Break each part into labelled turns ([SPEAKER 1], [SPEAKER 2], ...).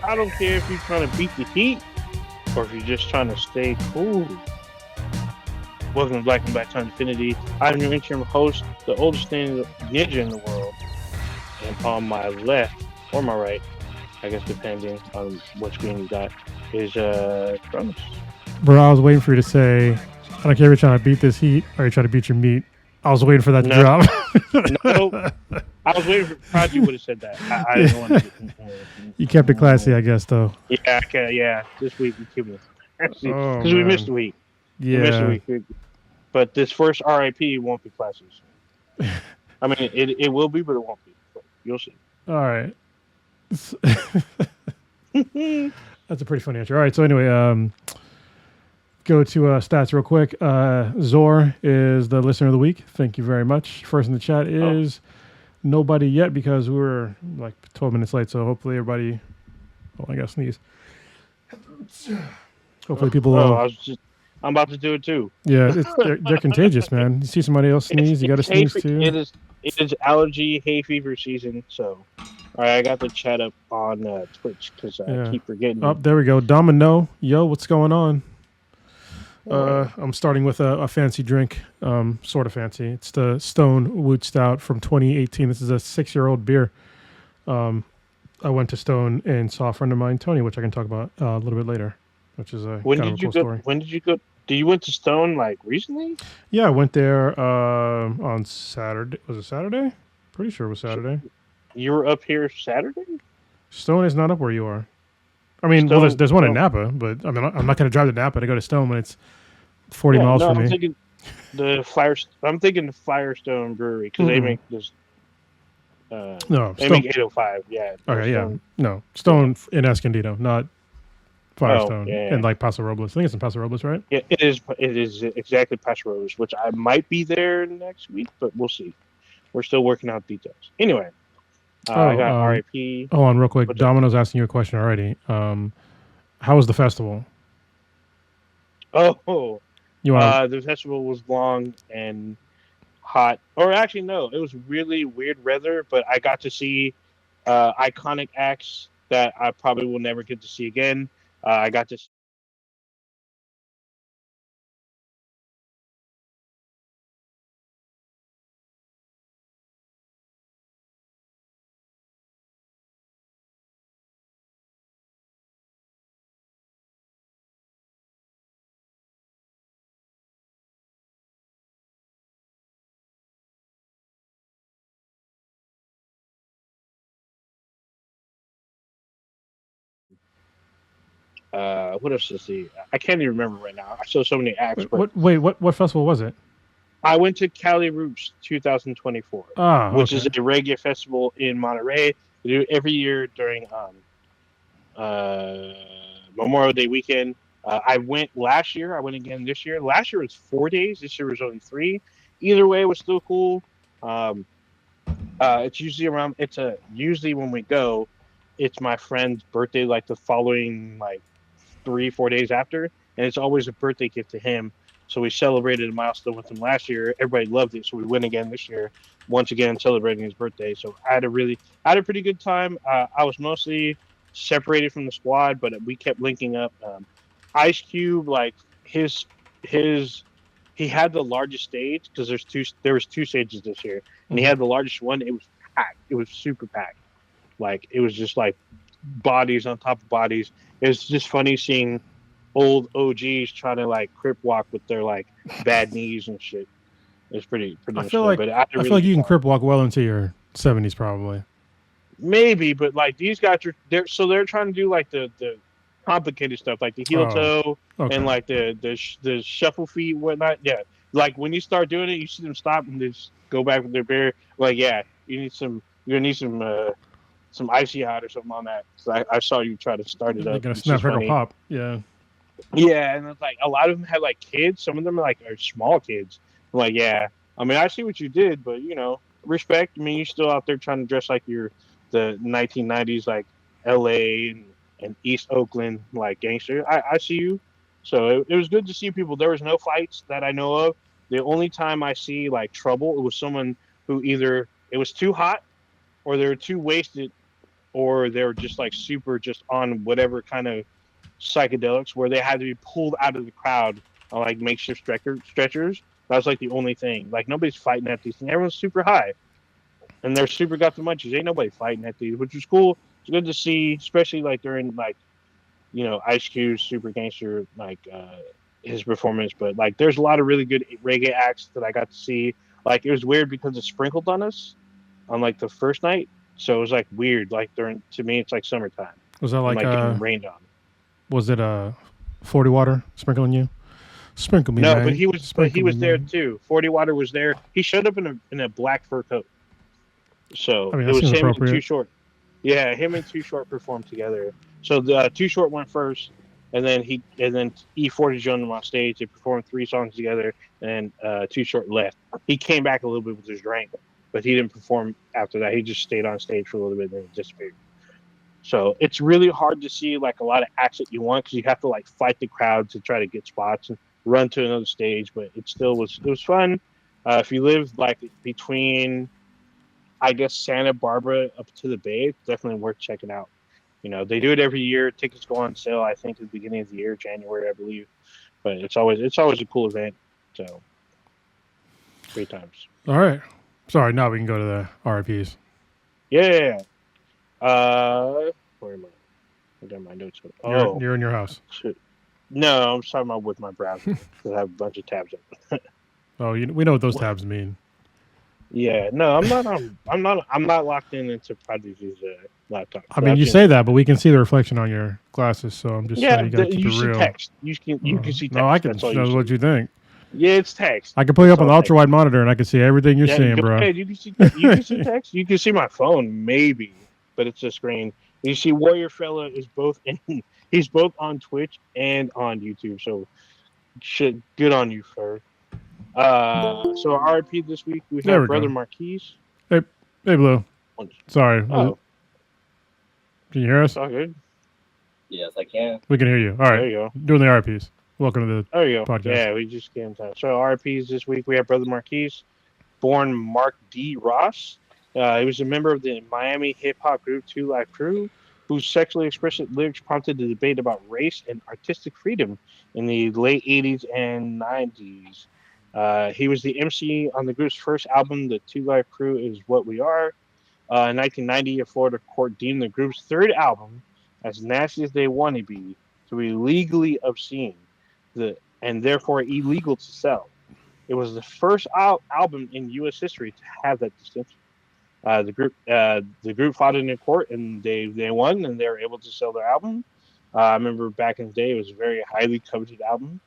[SPEAKER 1] I don't care if you're trying to beat the heat or if you're just trying to stay cool. Welcome to Black and Black Time Infinity. I'm your interim host, the oldest ninja in the world. And on my left, or my right, I guess depending on what screen you got, is Kronos.
[SPEAKER 2] Bro, I was waiting for you to say, I don't care if you're trying to beat this heat or you're trying to beat your meat. I was waiting for that to drop.
[SPEAKER 1] No, I was waiting for Prodigy would have said that. I didn't want to get
[SPEAKER 2] You kept it classy, I guess, though.
[SPEAKER 1] Yeah, okay, yeah. This week we keep it classy
[SPEAKER 2] Oh,
[SPEAKER 1] because we missed a week.
[SPEAKER 2] Yeah.
[SPEAKER 1] We missed a week. But this first RIP won't be classy. I mean, it will be, but it won't be. But you'll see.
[SPEAKER 2] All right. That's a pretty funny answer. All right. So anyway, go to stats real quick. Zor is the listener of the week. Thank you very much. First in the chat is nobody yet because we're like 12 minutes late. So hopefully everybody. Oh, I got to sneeze. Hopefully people.
[SPEAKER 1] I'm about to do it too.
[SPEAKER 2] Yeah, they're contagious, man. You see somebody else sneeze, you got to sneeze too.
[SPEAKER 1] It is allergy hay fever season. So, all right, I got the chat up on Twitch because I keep forgetting.
[SPEAKER 2] Oh, there we go. Domino, yo, what's going on? I'm starting with a fancy drink, sort of fancy. It's the Stone Wood Stout from 2018. This is a 6-year-old beer. I went to Stone and saw a friend of mine, Tony, which I can talk about a little bit later. Which is a
[SPEAKER 1] when
[SPEAKER 2] kind
[SPEAKER 1] did
[SPEAKER 2] of a
[SPEAKER 1] you
[SPEAKER 2] cool
[SPEAKER 1] go?
[SPEAKER 2] story.
[SPEAKER 1] When did you go? Did you went to Stone like recently?
[SPEAKER 2] Yeah, I went there on Saturday. Was it Saturday? Pretty sure it was Saturday.
[SPEAKER 1] You were up here Saturday?
[SPEAKER 2] Stone is not up where you are. I mean,
[SPEAKER 1] Stone,
[SPEAKER 2] well, there's one in Napa, but I mean, I'm not going to drive to Napa to go to Stone when it's 40 miles from me.
[SPEAKER 1] I'm thinking the Firestone Brewery because they make this. They make 805. Yeah.
[SPEAKER 2] Okay, yeah. No, Stone in Escondido, not Firestone and like Paso Robles. I think it's in Paso Robles, right?
[SPEAKER 1] Yeah, it is. It is exactly Paso Robles, which I might be there next week, but we'll see. We're still working out details. Anyway, I got RIP.
[SPEAKER 2] Hold on, real quick. Domino's asking you a question already. How was the festival?
[SPEAKER 1] The festival was long and hot. Or actually, no, it was really weird weather, but I got to see iconic acts that I probably will never get to see again. I got to. What else to see? I can't even remember right now. I saw so many acts.
[SPEAKER 2] What festival was it?
[SPEAKER 1] I went to Cali Roots 2024, which is a reggae festival in Monterey. They do it every year during Memorial Day weekend. I went last year. I went again this year. Last year was 4 days. This year was only 3. Either way, it was still cool. It's usually around. Usually when we go, it's my friend's birthday, like the following 3-4 days after, and it's always a birthday gift to him. So we celebrated a milestone with him last year. Everybody loved it, so we went again this year. Once again, celebrating his birthday. So I had a pretty good time. I was mostly separated from the squad, but we kept linking up. Ice Cube, he had the largest stage because there was 2 stages this year, and he had the largest one. It was packed. It was super packed. It was just bodies on top of bodies. It was just funny seeing old OGs trying to crip walk with their bad knees and shit. It's pretty.
[SPEAKER 2] I feel like you can crip walk well into your 70s probably.
[SPEAKER 1] Maybe, but these guys they're trying to do the complicated stuff like the heel toe and the shuffle feet and whatnot. Yeah, when you start doing it, you see them stop and just go back with their beer. You need some. You're gonna need some icy hot or something on that. So I saw you try to start it up.
[SPEAKER 2] You're gonna snap, crackle, pop. Yeah.
[SPEAKER 1] Yeah, and it's a lot of them had kids. Some of them are small kids. I'm yeah. I mean, I see what you did, but respect. I mean, you're still out there trying to dress like you're the 1990s, L.A. and East Oakland, gangster. I see you. So it was good to see people. There was no fights that I know of. The only time I see trouble, it was someone who either it was too hot, or they were too wasted, or they were just like super just on whatever kind of psychedelics where they had to be pulled out of the crowd on like makeshift stretchers. That was like the only thing. Like nobody's fighting at these things. Everyone's super high, and they're super got the munchies. Ain't nobody fighting at these, which was cool. It's good to see, especially like during like Ice Cube's Super Gangster his performance. But like there's a lot of really good reggae acts that I got to see. Like it was weird because it sprinkled on us on like the first night, so it was like weird. Like to me, it's like summertime.
[SPEAKER 2] Was that like
[SPEAKER 1] getting rained on?
[SPEAKER 2] Was it 40 water sprinkling you? Sprinkle me,
[SPEAKER 1] no,
[SPEAKER 2] man.
[SPEAKER 1] but he was there
[SPEAKER 2] man.
[SPEAKER 1] too. 40 Water was there. He showed up in a black fur coat. So
[SPEAKER 2] I mean,
[SPEAKER 1] it was him and
[SPEAKER 2] appropriate.
[SPEAKER 1] Too Short. Yeah, him and Too Short performed together. So the Too Short went first, and then E40 joined him on stage. They performed 3 songs together, and Too Short left. He came back a little bit with his drink, but he didn't perform after that. He just stayed on stage for a little bit and then disappeared. So it's really hard to see like a lot of acts that you want because you have to like fight the crowd to try to get spots and run to another stage. But it was fun. If you live like between, I guess, Santa Barbara up to the Bay, it's definitely worth checking out. They do it every year. Tickets go on sale, I think, at the beginning of the year, January, I believe. But it's always a cool event. So great times.
[SPEAKER 2] All right. Sorry, now we can go to the RIPs.
[SPEAKER 1] Yeah. Where am I? I got my notes.
[SPEAKER 2] You're in your house.
[SPEAKER 1] Shit. No, I'm talking about with my browser. I have a bunch of tabs up.
[SPEAKER 2] Oh, we know what those tabs mean.
[SPEAKER 1] Yeah, no, I'm not locked into Prodigy's laptop.
[SPEAKER 2] I mean, you say that, but we can see the reflection on your glasses, so I'm just saying you gotta keep it
[SPEAKER 1] see
[SPEAKER 2] real.
[SPEAKER 1] text. You can see text.
[SPEAKER 2] No, I can. That's what you think.
[SPEAKER 1] Yeah, it's text.
[SPEAKER 2] I can put you up on the ultra wide monitor, and I can see everything you're seeing, bro.
[SPEAKER 1] You can see text. You can see my phone, maybe, but it's a screen. You see, Warrior Fella is both he's both on Twitch and on YouTube. So, good on you, Fer. So RIP this week we have Brother Marquise.
[SPEAKER 2] Hey, Blue. Sorry.
[SPEAKER 1] Oh.
[SPEAKER 2] Can you hear us?
[SPEAKER 1] All good.
[SPEAKER 3] Yes, I can.
[SPEAKER 2] We can hear you. All right.
[SPEAKER 1] There you go.
[SPEAKER 2] Doing the RIPs. Welcome to the
[SPEAKER 1] there you go.
[SPEAKER 2] podcast.
[SPEAKER 1] Yeah, we just came time. So RIPs this week we have Brother Marquise, born Mark D. Ross. He was a member of the Miami hip hop group 2 Live Crew, whose sexually explicit lyrics prompted the debate about race and artistic freedom in the late 80s and 90s. He was the MC on the group's first album, The 2 Live Crew Is What We Are. In 1990, a Florida court deemed the group's third album, As Nasty as They Want to Be legally obscene, and therefore illegal to sell. It was the first album in U.S. history to have that distinction. The group fought in court, and they won, and they were able to sell their album. I remember back in the day, it was a very highly coveted album.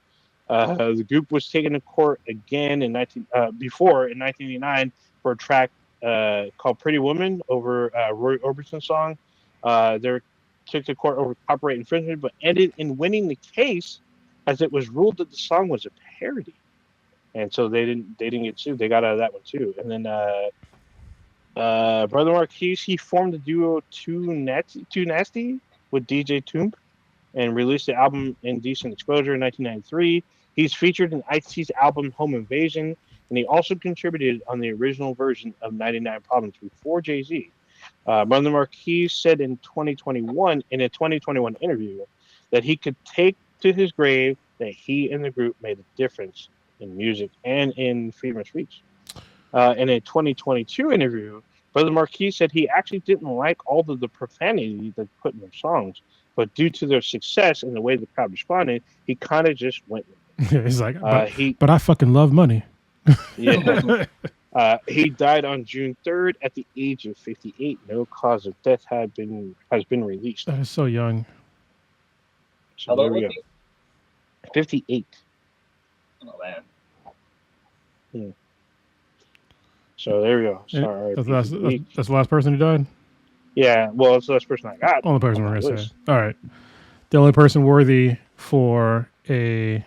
[SPEAKER 1] The group was taken to court again in 1989 for a track called "Pretty Woman" over Roy Orbison's song. They were took to court over copyright infringement, but ended in winning the case, as it was ruled that the song was a parody, and so they didn't get sued. They got out of that one too. And then Brother Marquise, he formed the duo Too Nasty with DJ Toomp and released the album Indecent Exposure in 1993. He's featured in Ice-T's album Home Invasion, and he also contributed on the original version of 99 Problems before Jay-Z. Brother Marquise said in a 2021 interview that he could take to his grave that he and the group made a difference in music and in freedom of speech. In a 2022 interview, Brother Marquise said he actually didn't like all of the profanity they put in their songs, but due to their success and the way the crowd responded, he kind of just went with it.
[SPEAKER 2] He's like, but I fucking love money.
[SPEAKER 1] Yeah. He died on June 3rd at the age of 58. No cause of death has been released.
[SPEAKER 2] That is so young.
[SPEAKER 1] So there we go. 58.
[SPEAKER 3] Oh man.
[SPEAKER 1] Yeah. So there we go. Sorry.
[SPEAKER 2] That's the last person who died?
[SPEAKER 1] Yeah, well, it's the last person I got.
[SPEAKER 2] Only person we're going to say. All right. The only person worthy for a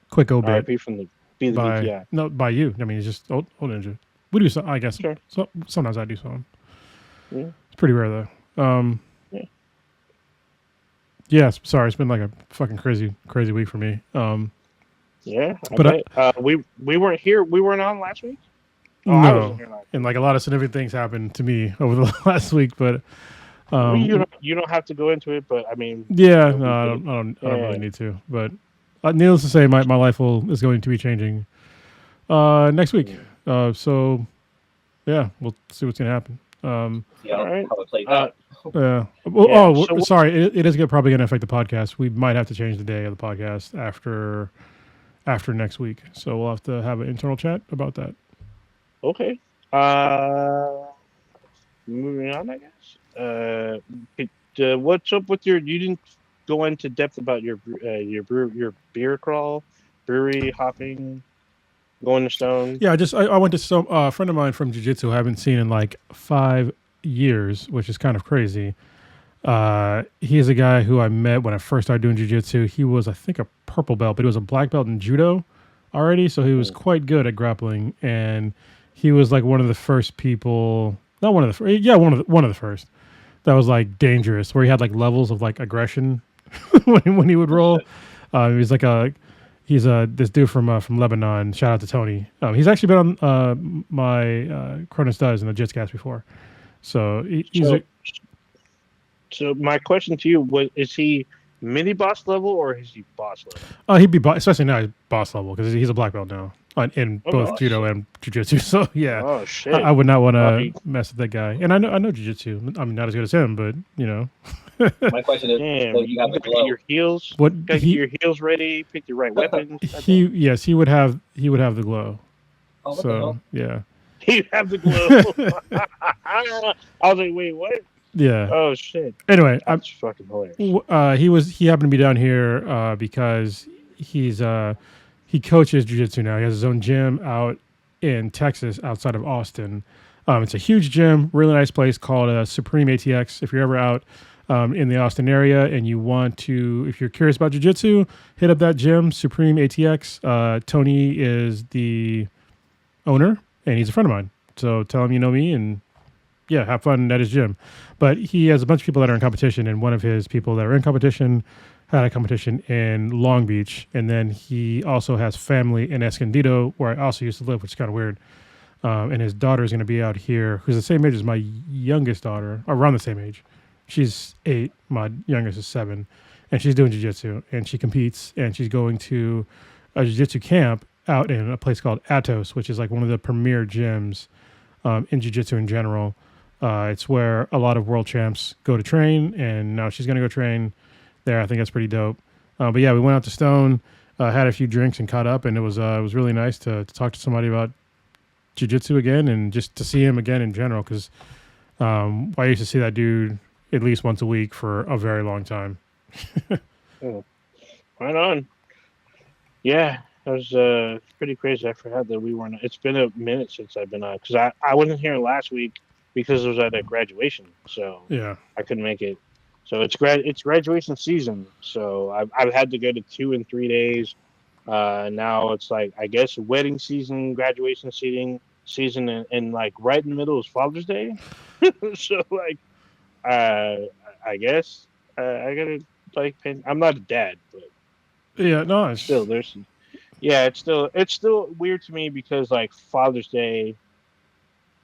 [SPEAKER 2] quick obit.
[SPEAKER 1] RIP from the BTI.
[SPEAKER 2] No, by you. I mean, it's just old ninja. We do some, I guess.
[SPEAKER 1] Sure.
[SPEAKER 2] So, sometimes I do some.
[SPEAKER 1] Yeah.
[SPEAKER 2] It's pretty rare, though.
[SPEAKER 1] Yeah.
[SPEAKER 2] Yeah, sorry. It's been like a fucking crazy week for me.
[SPEAKER 1] Yeah.
[SPEAKER 2] But
[SPEAKER 1] we weren't here. We weren't on last week?
[SPEAKER 2] Oh, no. And like a lot of significant things happened to me over the last week, but
[SPEAKER 1] You don't have to go into it, but I mean,
[SPEAKER 2] Yeah,
[SPEAKER 1] it'll be
[SPEAKER 2] no,
[SPEAKER 1] good.
[SPEAKER 2] I don't really
[SPEAKER 1] Yeah.
[SPEAKER 2] need to. But needless to say, my life is going to be changing next week. So yeah, we'll see what's gonna happen.
[SPEAKER 3] See
[SPEAKER 1] All right.
[SPEAKER 3] how it plays
[SPEAKER 1] Uh,
[SPEAKER 3] out.
[SPEAKER 2] Yeah. Well,
[SPEAKER 1] Yeah, so what-
[SPEAKER 2] sorry. It is probably going to affect the podcast. We might have to change the day of the podcast after next week. So we'll have to have an internal chat about that.
[SPEAKER 1] Okay. Moving on, I guess. What's up with your? You didn't go into depth about your your beer crawl, brewery hopping, going to Stone.
[SPEAKER 2] Yeah, I went to some a friend of mine from jiu-jitsu I haven't seen in like 5 years, which is kind of crazy. He's a guy who I met when I first started doing jiu-jitsu. He was, I think, a purple belt, but he was a black belt in judo already, so he was quite good at grappling. And he was like one of the first people, not one of the first, yeah, one of the first that was like dangerous, where he had like levels of like aggression when he would roll. He's this dude from Lebanon. Shout out to Tony. He's actually been on my Cronus Does in the Jitscast before. So
[SPEAKER 1] So my question to you was: is he mini boss level or is he boss level?
[SPEAKER 2] He'd be especially now he's boss level because he's a black belt now in both
[SPEAKER 1] Oh,
[SPEAKER 2] judo and jiu-jitsu. So yeah,
[SPEAKER 1] Oh shit!
[SPEAKER 2] I would not want to
[SPEAKER 1] Bobby.
[SPEAKER 2] mess with that guy. And I know jiu-jitsu. I'm not as good as him, but you know.
[SPEAKER 3] My question is,
[SPEAKER 1] Damn,
[SPEAKER 3] so you have the
[SPEAKER 1] gotta get
[SPEAKER 3] glow.
[SPEAKER 1] your heels.
[SPEAKER 2] What
[SPEAKER 1] Gotta get your heels ready. Pick the right weapons.
[SPEAKER 2] he would have the glow.
[SPEAKER 3] Oh, what the
[SPEAKER 2] So
[SPEAKER 3] hell?
[SPEAKER 2] yeah.
[SPEAKER 1] He have the glow. I was like, wait, what?
[SPEAKER 2] Yeah.
[SPEAKER 1] Oh shit!
[SPEAKER 2] Anyway,
[SPEAKER 1] That's fucking hilarious.
[SPEAKER 2] he happened to be down here because he coaches jiu-jitsu now. He has his own gym out in Texas outside of Austin. It's a huge gym, really nice place called Supreme ATX. If you're ever out in the Austin area and you want to, if you're curious about jiu-jitsu, hit up that gym, Supreme ATX. Tony is the owner and he's a friend of mine. So tell him you know me and yeah, have fun at his gym. But he has a bunch of people that are in competition, and one of his people that are in competition had a competition in Long Beach, and then he also has family in Escondido, where I also used to live, which is kind of weird. And his daughter is going to be out here, who's the same age as my youngest daughter, around the same age. She's 8, my youngest is 7, and she's doing jiu-jitsu, and she competes, and she's going to a jiu-jitsu camp out in a place called Atos, which is like one of the premier gyms in jiu-jitsu in general. It's where a lot of world champs go to train, and now she's going to go train there. I think that's pretty dope. But yeah, we went out to Stone, had a few drinks and caught up, and it was really nice to talk to somebody about jiu-jitsu again and just to see him again in general because I used to see that dude at least once a week for a very long time.
[SPEAKER 1] Right on. Yeah, that was pretty crazy. I forgot that we weren't. It's been a minute since I've been on because I wasn't here last week because it was at a graduation, so
[SPEAKER 2] Yeah.
[SPEAKER 1] I couldn't make it. So it's graduation season, so I've had to go to 2 and 3 days. Now it's like I guess wedding season, graduation season, and like right in the middle is Father's Day. So like, I guess I gotta like. I'm not a dad, but
[SPEAKER 2] Yeah, no, it's
[SPEAKER 1] still there's. Yeah, it's still weird to me because like Father's Day,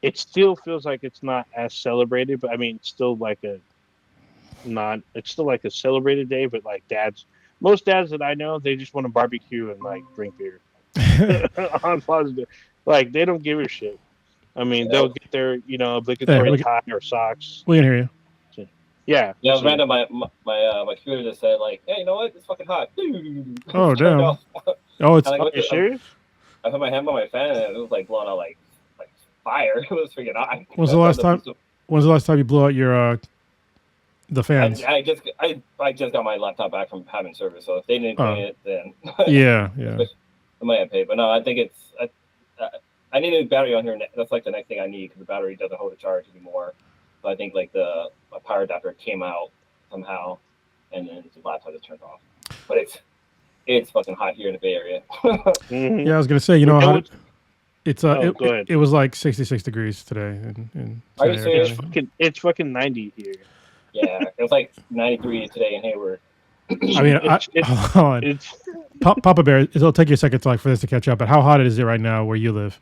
[SPEAKER 1] it still feels like it's not as celebrated, but I mean it's still like it's still like a celebrated day, but like most dads that I know, they just want to barbecue and like drink beer on Father's Day. Like they don't give a shit. I mean, they'll get their obligatory tie or socks.
[SPEAKER 2] we can hear you.
[SPEAKER 1] Yeah.
[SPEAKER 3] Yeah, it was random. My computer just said like, "Hey, you know what? It's fucking hot."
[SPEAKER 2] Oh, damn. Oh, it's
[SPEAKER 3] I,
[SPEAKER 1] Are you serious?
[SPEAKER 3] I put my hand on my fan and it was like blowing out like fire. It was freaking hot.
[SPEAKER 2] When's the last time you blew out your the fans?
[SPEAKER 3] I just got my laptop back from having service, so if they didn't pay it, then
[SPEAKER 2] Yeah.
[SPEAKER 3] I might have paid. But no, I think I need a new battery on here. That's like the next thing I need because the battery doesn't hold a charge anymore. So I think like a power adapter came out somehow, and then the laptop just turned off. But it's fucking hot here in the Bay Area.
[SPEAKER 1] Mhm.
[SPEAKER 2] Yeah, I was gonna say, it was like 66 degrees today. In
[SPEAKER 3] Are you
[SPEAKER 2] San
[SPEAKER 3] serious?
[SPEAKER 2] Antonio.
[SPEAKER 1] It's fucking 90 here.
[SPEAKER 3] Yeah, it was like 93 today in Hayward.
[SPEAKER 2] I mean, hold on.
[SPEAKER 1] It's
[SPEAKER 2] Papa Bear, it'll take you a second to for this to catch up. But how hot is it right now where you live?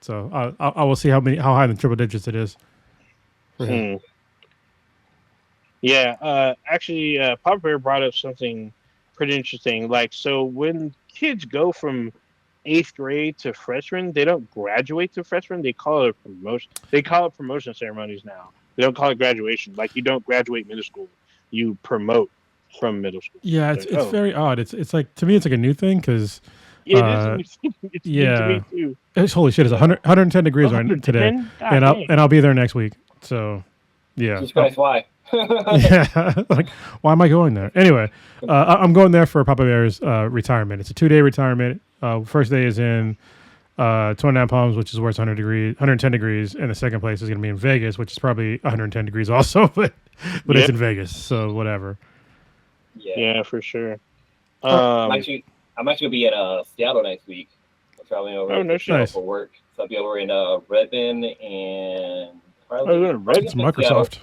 [SPEAKER 2] So I will see how high in the triple digits it is.
[SPEAKER 1] Hmm. Yeah, actually, Papa Bear brought up something pretty interesting. Like, so when kids go from eighth grade to freshman, they don't graduate to freshman. They call it a promotion. They call it promotion ceremonies now. They don't call it graduation. Like, you don't graduate middle school. You promote from middle school.
[SPEAKER 2] Yeah,
[SPEAKER 1] Like,
[SPEAKER 2] it's very odd. It's like, to me, it's like a new thing because
[SPEAKER 1] yeah, it is a new thing. It's new to
[SPEAKER 2] yeah,
[SPEAKER 1] me too.
[SPEAKER 2] holy shit, it's 110 degrees right today,
[SPEAKER 1] 110? God
[SPEAKER 2] and
[SPEAKER 1] dang.
[SPEAKER 2] I'll be there next week. So yeah,
[SPEAKER 3] Jesus Christ, why?
[SPEAKER 2] yeah, like why am I going there anyway? I'm going there for Papa Bear's retirement. It's a 2-day retirement. First day is in 29 Palms, which is where it's 110 degrees, and the second place is going to be in Vegas, which is probably 110 degrees also, but it's
[SPEAKER 1] Yep.
[SPEAKER 2] in Vegas, so whatever.
[SPEAKER 1] Yeah, for sure.
[SPEAKER 3] I'm actually gonna be at Seattle next week. I'm traveling over
[SPEAKER 1] Oh,
[SPEAKER 3] to
[SPEAKER 1] no
[SPEAKER 3] Seattle
[SPEAKER 2] nice.
[SPEAKER 3] for work. So I'll be over in Redmond and
[SPEAKER 1] Oh, you're in Redmond?
[SPEAKER 2] It's Microsoft.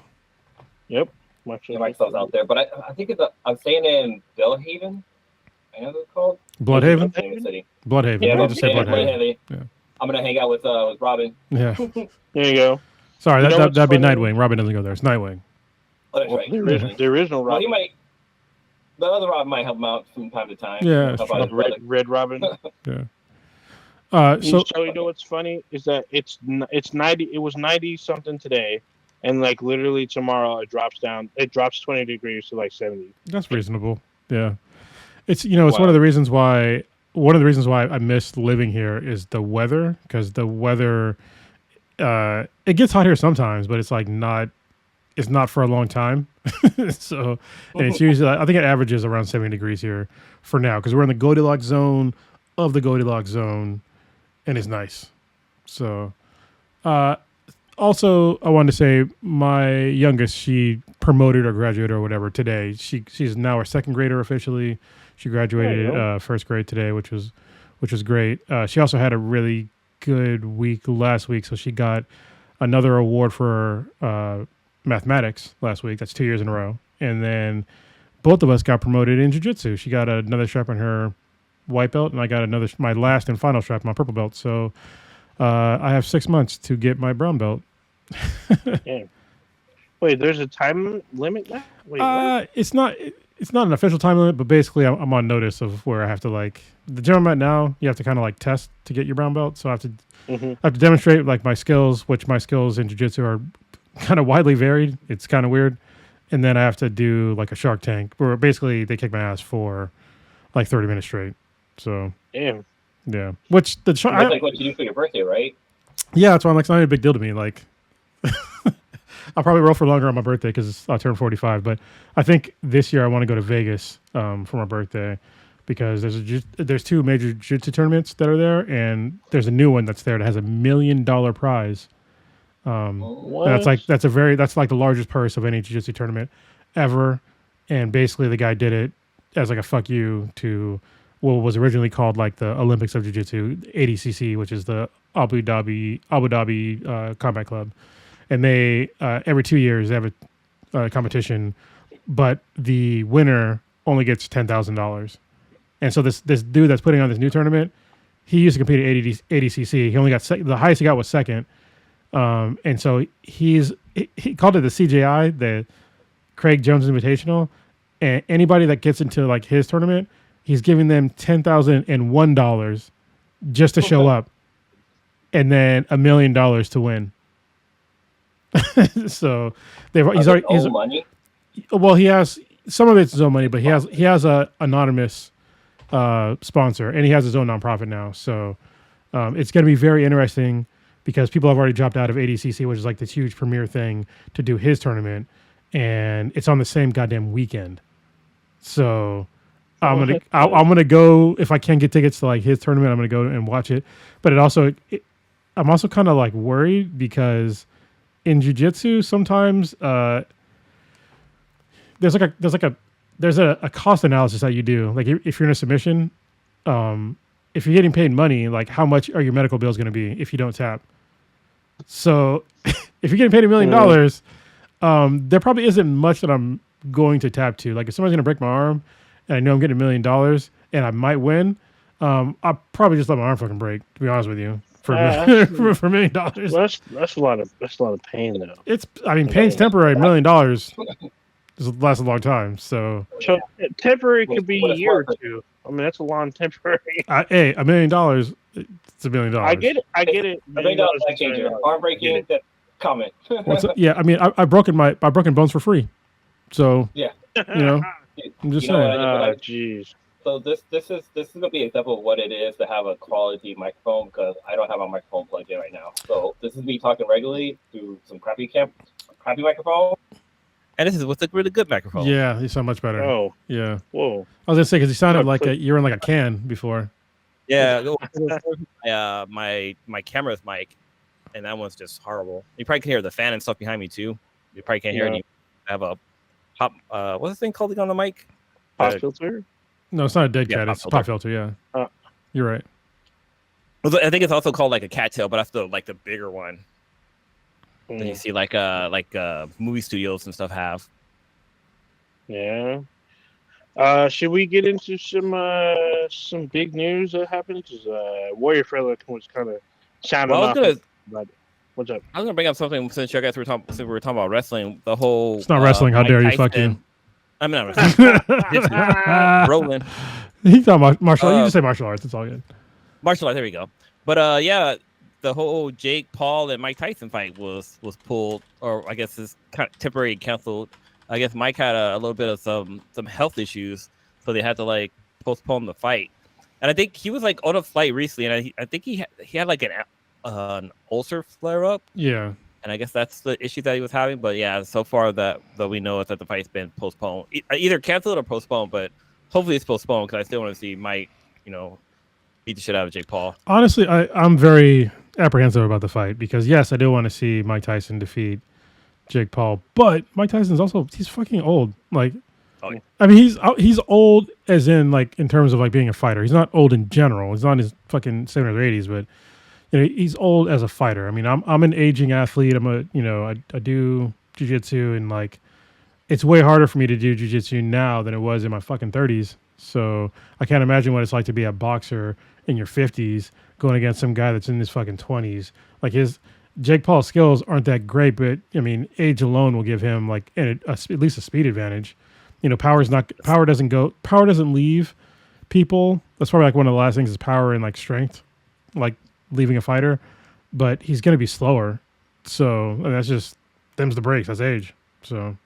[SPEAKER 1] Yep.
[SPEAKER 3] Yeah, Microsoft's out there, but I think I'm staying in Bellhaven. I know what it's called.
[SPEAKER 2] Bloodhaven.
[SPEAKER 3] That's the name of the city.
[SPEAKER 2] Bloodhaven.
[SPEAKER 3] Yeah,
[SPEAKER 2] I need to say Bloodhaven.
[SPEAKER 3] Bloodhaven.
[SPEAKER 2] Yeah.
[SPEAKER 3] I'm gonna hang out with Robin.
[SPEAKER 2] Yeah.
[SPEAKER 1] There you go.
[SPEAKER 2] Sorry,
[SPEAKER 1] You know what's
[SPEAKER 2] that'd be
[SPEAKER 1] funny?
[SPEAKER 2] Nightwing. Robin doesn't go there. It's Nightwing.
[SPEAKER 3] Oh, that's
[SPEAKER 1] Well,
[SPEAKER 3] right.
[SPEAKER 1] there is no
[SPEAKER 3] Well, he
[SPEAKER 1] Robin.
[SPEAKER 3] might. The other Robin might help him out from time to time.
[SPEAKER 2] Yeah,
[SPEAKER 3] Help
[SPEAKER 2] that's
[SPEAKER 3] out his brother.
[SPEAKER 1] Red Robin.
[SPEAKER 2] Yeah. So
[SPEAKER 1] So you know what's funny is that it's 90. It was 90 something today, and like literally tomorrow it drops down. It drops 20 degrees to like 70.
[SPEAKER 2] that's reasonable. Yeah. It's it's
[SPEAKER 1] Wow.
[SPEAKER 2] one of the reasons why I miss living here is the weather, because the weather it gets hot here sometimes, but it's like it's not for a long time. So, and it's usually, I think it averages around 70 degrees here for now, because we're in the Goldilocks zone of the Goldilocks zone, and it's nice. So, also, I wanted to say my youngest, she promoted or graduated or whatever today. She's now a second grader officially. She graduated first grade today, which was great. She also had a really good week last week, so she got another award for mathematics last week. That's 2 years in a row. And then both of us got promoted in jiu-jitsu. She got another strap on her white belt, and I got my last and final strap, my purple belt. So I have 6 months to get my brown belt.
[SPEAKER 1] Yeah. Wait, there's a time limit now? Wait, what?
[SPEAKER 2] It's not an official time limit, but basically I'm on notice of where I have to, like, the gym I'm at now, you have to kind of like test to get your brown belt. So I have to demonstrate like my skills, which my skills in jiu-jitsu are kind of widely varied. It's kind of weird. And then I have to do like a Shark Tank where basically they kick my ass for like 30 minutes straight. So
[SPEAKER 1] Damn.
[SPEAKER 2] yeah, which the
[SPEAKER 3] That's like what you do for your birthday, right?
[SPEAKER 2] yeah, that's why I'm like, it's not even a big deal to me. Like, I'll probably roll for longer on my birthday because I'll turn 45. But I think this year I want to go to Vegas for my birthday because there's 2 major jiu-jitsu tournaments that are there, and there's a new one that's there that has $1 million prize.
[SPEAKER 1] What?
[SPEAKER 2] And that's like the largest purse of any jiu-jitsu tournament ever. And basically the guy did it as like a fuck you to what was originally called like the Olympics of Jiu-Jitsu, ADCC, which is the Abu Dhabi Combat Club. And they every 2 years they have a competition, but the winner only gets $10,000. And so this dude that's putting on this new tournament, he used to compete at ADCC. He only got the highest he got was second. And so he called it the CJI, the Craig Jones Invitational. And anybody that gets into like his tournament, he's giving them $10,001 just to show up, and then $1 million to win. So he's
[SPEAKER 3] money.
[SPEAKER 2] Well, he has some of it's his own money, but he has a anonymous sponsor, and he has his own nonprofit now. So it's going to be very interesting because people have already dropped out of ADCC, which is like this huge premier thing to do his tournament, and it's on the same goddamn weekend. So I'm gonna go if I can get tickets to like his tournament. I'm gonna go and watch it. But I'm also kind of like worried because in jiu-jitsu sometimes there's a cost analysis that you do. Like if you're in a submission, if you're getting paid money, like how much are your medical bills going to be if you don't tap? So if you're getting paid $1 million, there probably isn't much that I'm going to tap to. Like if somebody's going to break my arm and I know I'm getting $1 million and I might win, I'll probably just let my arm fucking break, to be honest with you, for $1 million.
[SPEAKER 1] Well, that's a lot of pain though.
[SPEAKER 2] Pain's temporary. $1 million, This lasts a long time. So
[SPEAKER 1] temporary could be
[SPEAKER 3] What
[SPEAKER 1] a
[SPEAKER 3] a
[SPEAKER 1] year or
[SPEAKER 3] smart
[SPEAKER 1] two. I mean, that's a long temporary.
[SPEAKER 2] hey, $1 million. It's $1 million.
[SPEAKER 1] I get it. I get it.
[SPEAKER 3] I think that was
[SPEAKER 1] $1
[SPEAKER 3] like changer. Arm breaking. That comment.
[SPEAKER 2] Yeah, I mean, I've broken bones for free. So
[SPEAKER 3] Yeah.
[SPEAKER 2] you know, I'm just saying.
[SPEAKER 1] Jeez.
[SPEAKER 3] So this is gonna be an example of what it is to have a quality microphone, because I don't have my microphone plugged in right now. So this is me talking regularly through some crappy microphone.
[SPEAKER 4] And this is with a really good microphone.
[SPEAKER 2] Yeah, you sound much better.
[SPEAKER 1] Oh,
[SPEAKER 2] yeah.
[SPEAKER 1] whoa.
[SPEAKER 2] I was gonna say because you sounded like you're in like a can before.
[SPEAKER 4] Yeah. My camera's mic, and that one's just horrible. You probably can hear the fan and stuff behind me too. You probably can't hear any. I have a pop. What's this thing called on the mic?
[SPEAKER 1] Pop filter.
[SPEAKER 2] No, it's not a dead cat. It's a pop filter. Yeah, you're right.
[SPEAKER 4] I think it's also called like a cattail, but that's the bigger one that you see like movie studios and stuff have.
[SPEAKER 1] Yeah. Should we get into some big news that happened? Because Warrior Fella was kind of sounding off. What's up?
[SPEAKER 4] I was gonna bring up something since you guys were talking about wrestling. The whole
[SPEAKER 2] it's not wrestling. How dare you? Fuck you.
[SPEAKER 4] I'm not wrestling. Rolling.
[SPEAKER 2] He's talking about martial arts. You just say martial arts. It's all good.
[SPEAKER 4] Martial arts. There we go. But yeah, the whole Jake Paul and Mike Tyson fight was pulled, or I guess is kind of temporarily canceled. I guess Mike had a little bit of some health issues, so they had to like postpone the fight. And I think he was like on a flight recently, and I think he had like an ulcer flare up.
[SPEAKER 2] Yeah.
[SPEAKER 4] And I guess that's the issue that he was having. But yeah, so far that we know is that the fight's been postponed, either canceled or postponed. But hopefully it's postponed, because I still want to see Mike, beat the shit out of Jake Paul.
[SPEAKER 2] Honestly, I'm very apprehensive about the fight, because yes, I do want to see Mike Tyson defeat Jake Paul, but Mike Tyson's he's fucking old. Like, I mean, he's old as in like in terms of like being a fighter. He's not old in general. He's not in his fucking 70s or 80s, but he's old as a fighter. I mean, I'm an aging athlete. I do jiu-jitsu, and like it's way harder for me to do jiu-jitsu now than it was in my fucking 30s. So I can't imagine what it's like to be a boxer in your 50s going against some guy that's in his fucking 20s. Like Jake Paul's skills aren't that great, but I mean, age alone will give him like at least a speed advantage. Power doesn't leave people. That's probably like one of the last things is power and like strength, like leaving a fighter, but he's going to be slower. So that's just them's the breaks. That's age. So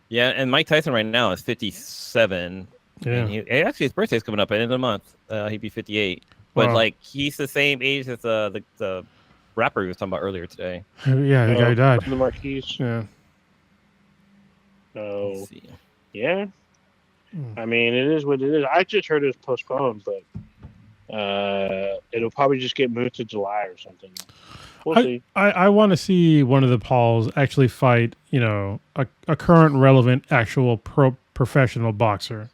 [SPEAKER 4] yeah, and Mike Tyson right now is 57.
[SPEAKER 2] Yeah,
[SPEAKER 4] and actually his birthday's coming up at the end of the month. He'd be 58, but like he's the same age as the rapper we was talking about earlier today.
[SPEAKER 2] Yeah, the guy who died.
[SPEAKER 1] The Marquise.
[SPEAKER 2] Yeah.
[SPEAKER 1] So yeah, I mean, it is what it is. I just heard it was postponed, but it'll probably just get moved to July or something. We'll see.
[SPEAKER 2] I want to see one of the Pauls actually fight, a current relevant actual professional boxer.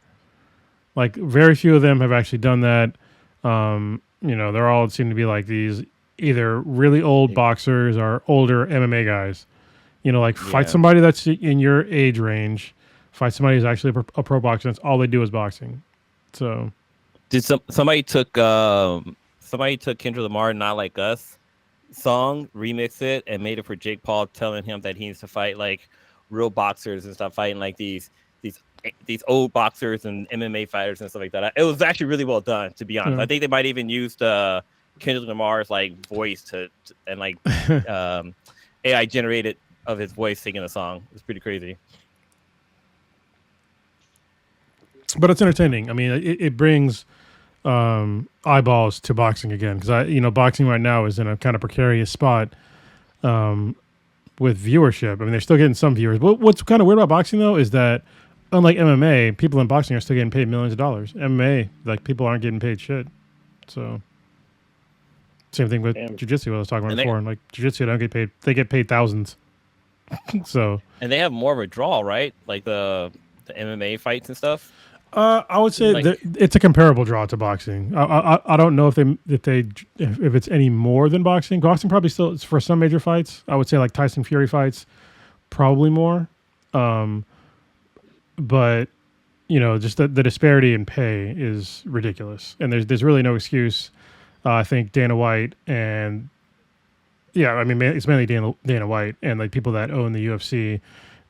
[SPEAKER 2] Like very few of them have actually done that. They're all seem to be like these either really old boxers or older MMA guys. Fight somebody that's in your age range. Fight somebody who's actually a pro boxer. That's all they do is boxing. So,
[SPEAKER 4] did somebody took Kendrick Lamar "Not Like Us" song, remixed it, and made it for Jake Paul, telling him that he needs to fight like real boxers and stop fighting like these old boxers and MMA fighters and stuff like that. It was actually really well done, to be honest. I think they might even use Kendrick Lamar's like voice and like AI generated of his voice singing a song. It's pretty crazy.
[SPEAKER 2] But it's entertaining. I mean, it brings eyeballs to boxing again, because boxing right now is in a kind of precarious spot with viewership. I mean, they're still getting some viewers. But what's kind of weird about boxing though is that unlike MMA, people in boxing are still getting paid millions of dollars. MMA, like people aren't getting paid shit. So same thing with jiu-jitsu. I was talking about before, and like jiu-jitsu don't get paid. They get paid thousands. So
[SPEAKER 4] and they have more of a draw, right? Like the MMA fights and stuff.
[SPEAKER 2] I would say it's a comparable draw to boxing. I don't know if it's any more than boxing. Boxing probably still is for some major fights. I would say like Tyson Fury fights, probably more. But just the disparity in pay is ridiculous, and there's really no excuse. I think Dana White and it's mainly Dana White and like people that own the UFC.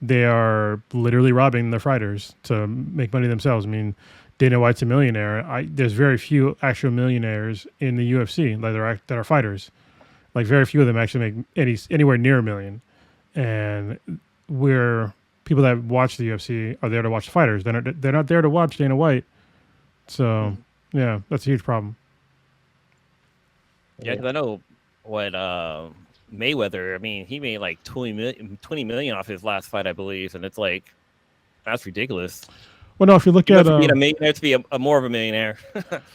[SPEAKER 2] they are literally robbing their fighters to make money themselves. I mean, Dana White's a millionaire. There's very few actual millionaires in the UFC that are fighters. Like very few of them actually make anywhere near $1 million. And people that watch the UFC are there to watch the fighters. They're not there to watch Dana White. So yeah, that's a huge problem.
[SPEAKER 4] Yeah, because I know what Mayweather. I mean, he made like 20 million off his last fight, I believe, and it's like that's ridiculous.
[SPEAKER 2] Well, no, if you look at
[SPEAKER 4] being a millionaire to be a more of a millionaire.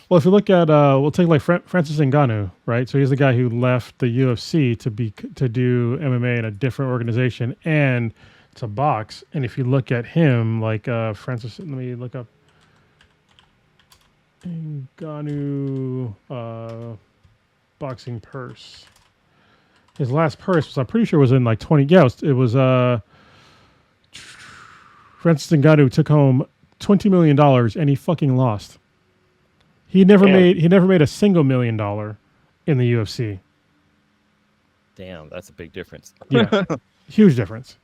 [SPEAKER 2] Well, if you look at we'll take like Francis Ngannou, right? So he's the guy who left the UFC to do MMA in a different organization and to box. And if you look at him, like Francis, let me look up Ngannou boxing purse. His last purse was, I'm pretty sure, was in like 20. Yeah, it was Francis Ngannou took home $20 million and he fucking lost. He never made a single $1 million in the UFC.
[SPEAKER 4] Damn, that's a big difference.
[SPEAKER 2] Yeah, huge difference.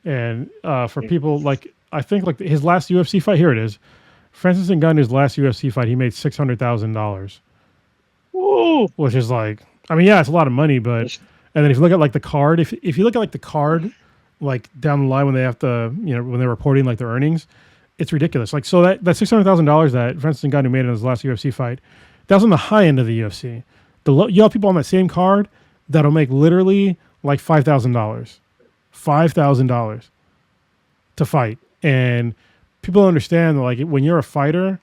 [SPEAKER 2] And for people like, I think like his last UFC fight, here it is. Francis Ngannou's last UFC fight, he made $600,000.
[SPEAKER 1] Whoa!
[SPEAKER 2] Which is like, I mean, yeah, it's a lot of money, but and then if you look at like the card, if you look at like the card, like down the line when they have to, when they're reporting like their earnings, it's ridiculous. Like, so that $600,000 that Francis Ngannou made in his last UFC fight, that was on the high end of the UFC. You have people on that same card that'll make literally like $5,000 to fight. And people don't understand that, like, when you're a fighter,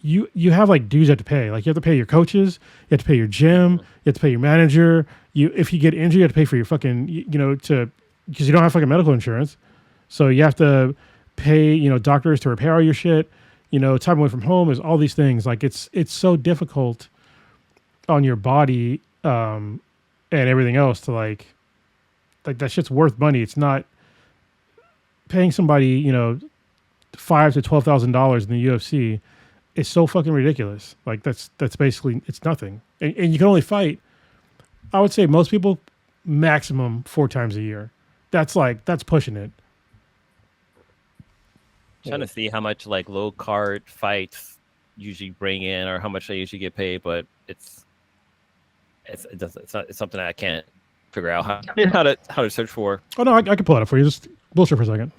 [SPEAKER 2] you have like dues you have to pay. Like, you have to pay your coaches, you have to pay your gym, you have to pay your manager. If you get injured, you have to pay for your fucking, because you don't have fucking medical insurance. So you have to pay, doctors to repair all your shit. Time away from home is all these things. Like, it's so difficult on your body and everything else to like that shit's worth money. It's not paying somebody, $5,000 to $12,000 in the UFC is so fucking ridiculous. Like, that's basically, it's nothing. And you can only fight, I would say most people, maximum 4 times a year. That's pushing it.
[SPEAKER 4] Trying to see how much like low card fights usually bring in, or how much they usually get paid, but it's something that I can't figure out how to search for.
[SPEAKER 2] Oh no, I can pull it up for you. Just bullshit for a second.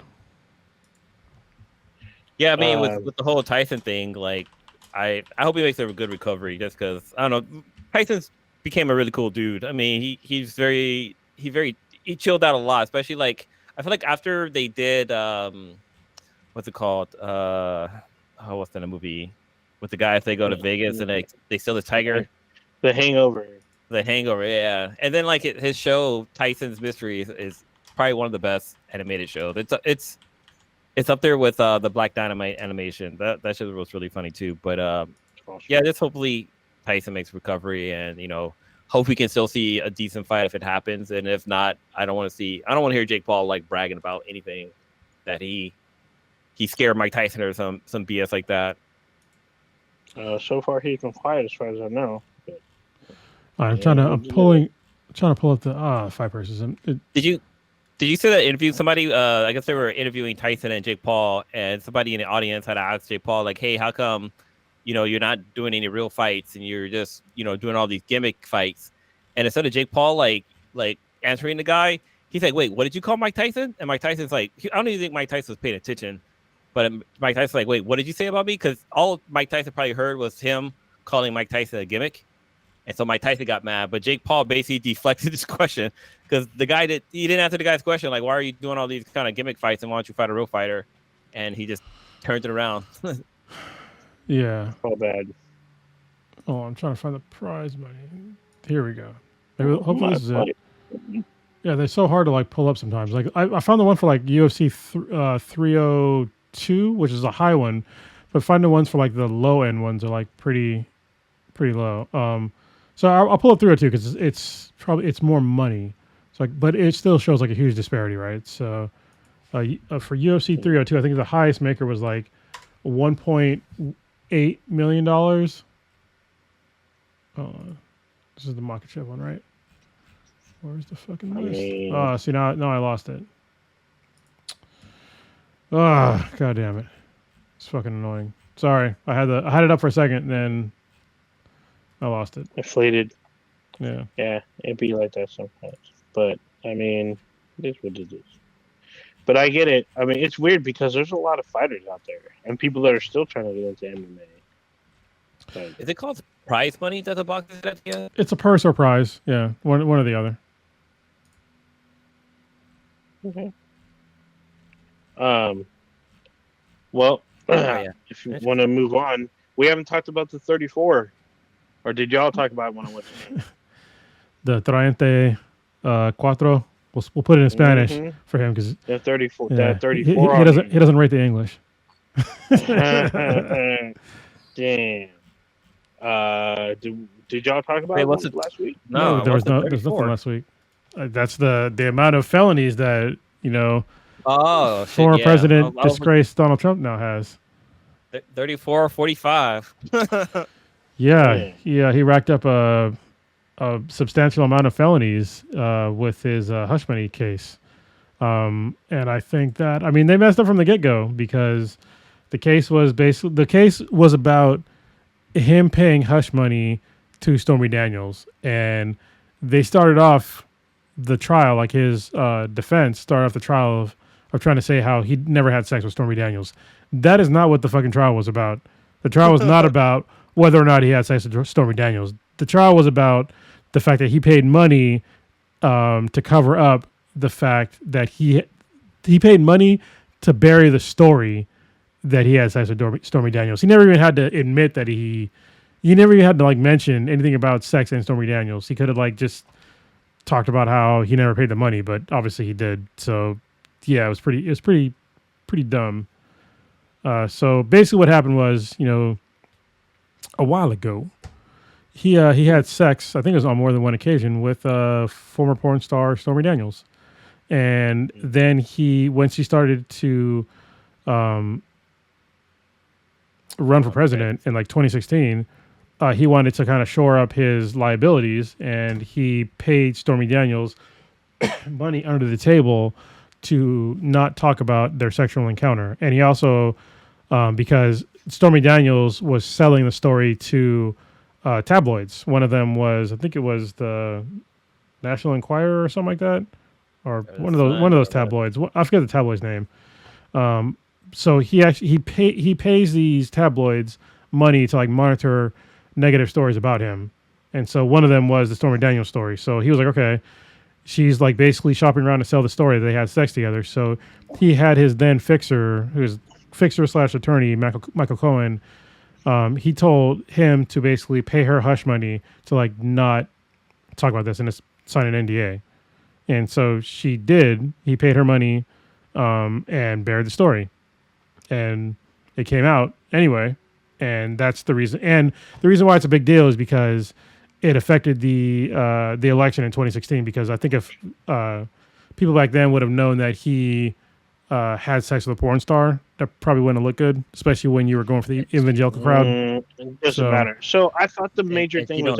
[SPEAKER 4] Yeah, I mean, with the whole Tyson thing, like I hope he makes a good recovery, just because I don't know. Tyson's became a really cool dude. I mean, he chilled out a lot, especially like I feel like after they did what's it called? What's in a movie with the guy if they go to Vegas and they steal the tiger?
[SPEAKER 1] The Hangover.
[SPEAKER 4] The Hangover, yeah. And then like his show Tyson's Mystery is probably one of the best animated shows. It's up there with the Black Dynamite animation. That show was really funny too. But yeah, just hopefully Tyson makes recovery, and hope we can still see a decent fight if it happens. And if not, I don't want to hear Jake Paul like bragging about anything that he scared Mike Tyson or some BS like that.
[SPEAKER 1] So far he's been quiet as far as I know.
[SPEAKER 2] I'm trying to pull up the fight purses.
[SPEAKER 4] Did you see that interview? Somebody, I guess they were interviewing Tyson and Jake Paul, and somebody in the audience had asked Jake Paul, like, "Hey, how come, you're not doing any real fights and you're just, doing all these gimmick fights?" And instead of Jake Paul like answering the guy, he's like, "Wait, what did you call Mike Tyson?" And Mike Tyson's like, I don't even think Mike Tyson was paying attention, but Mike Tyson's like, "Wait, what did you say about me?" Because all Mike Tyson probably heard was him calling Mike Tyson a gimmick. And so Mike Tyson got mad, but Jake Paul basically deflected his question because he didn't answer the guy's question, like, why are you doing all these kind of gimmick fights and why don't you fight a real fighter? And he just turned it around.
[SPEAKER 2] Yeah.
[SPEAKER 1] All bad.
[SPEAKER 2] Oh, I'm trying to find the prize money. Here we go. Hopefully this is it. Yeah, they're so hard to like pull up sometimes. Like I found the one for like UFC 302, which is a high one, but finding the ones for like the low end ones are like pretty low. So I'll pull up 302 because it's more money. So but it still shows like a huge disparity, right? So for UFC 302, I think the highest maker was like $1.8 million. This is the Makachev one, right? Where's the fucking list? See now I lost it. Oh, god damn it. It's fucking annoying. Sorry. I had it up for a second, then I lost it.
[SPEAKER 1] Inflated.
[SPEAKER 2] Yeah.
[SPEAKER 1] Yeah, it'd be like that sometimes. But I mean, it is what it is. But I get it. I mean, it's weird because there's a lot of fighters out there and people that are still trying to get into MMA. But,
[SPEAKER 4] Is it called prize money that the boxers got together?
[SPEAKER 2] It's a purse or prize. Yeah. One or the other.
[SPEAKER 1] okay. Well,
[SPEAKER 4] yeah.
[SPEAKER 1] if you want to move on, we haven't talked about the 34. Or did y'all talk about one of what's name?
[SPEAKER 2] The Cuatro. We'll put it in Spanish for him because
[SPEAKER 1] The 34.
[SPEAKER 2] yeah,
[SPEAKER 1] That 34.
[SPEAKER 2] he doesn't rate the English.
[SPEAKER 1] Damn. Did y'all talk about
[SPEAKER 4] what's
[SPEAKER 1] it last week?
[SPEAKER 4] No,
[SPEAKER 2] there's nothing last week. That's the amount of felonies that
[SPEAKER 4] Oh, shit,
[SPEAKER 2] former
[SPEAKER 4] yeah.
[SPEAKER 2] president
[SPEAKER 4] I was-
[SPEAKER 2] disgraced Donald Trump now has.
[SPEAKER 4] 34, 45.
[SPEAKER 2] Yeah, he racked up a substantial amount of felonies with his hush money case, and I think that they messed up from the get go because the case was about him paying hush money to Stormy Daniels, and they started off the trial like his defense started off the trial of trying to say how he never had sex with Stormy Daniels. That is not what the fucking trial was about. The trial was not about whether or not he had sex with Stormy Daniels. The trial was about the fact that he paid money to cover up the fact that he paid money to bury the story that he had sex with Stormy Daniels. He never even had to admit that he never even had to mention anything about sex and Stormy Daniels. He could have just talked about how he never paid the money, but obviously he did. So yeah, it was pretty dumb. So basically what happened was, a while ago, he had sex, I think it was on more than one occasion, with former porn star Stormy Daniels. And then once he started to run for president in 2016, he wanted to kind of shore up his liabilities, and he paid Stormy Daniels money under the table to not talk about their sexual encounter. And he also, because Stormy Daniels was selling the story to tabloids. One of them was, I think it was the National Enquirer or something like that, or one of those tabloids. I forget the tabloid's name. So he pays these tabloids money to monitor negative stories about him, and so one of them was the Stormy Daniels story. So he was like, okay, she's basically shopping around to sell the story that they had sex together. So he had his then fixer, who's fixer/attorney, Michael Cohen. He told him to basically pay her hush money to not talk about this and just sign an NDA. And so she did. He paid her money and buried the story. And it came out anyway. And that's the reason. And the reason why it's a big deal is because it affected the election in 2016. Because I think if people back then would have known that he had sex with a porn star, that probably wouldn't have looked good, especially when you were going for the evangelical crowd.
[SPEAKER 1] It doesn't matter. So I thought the major thing was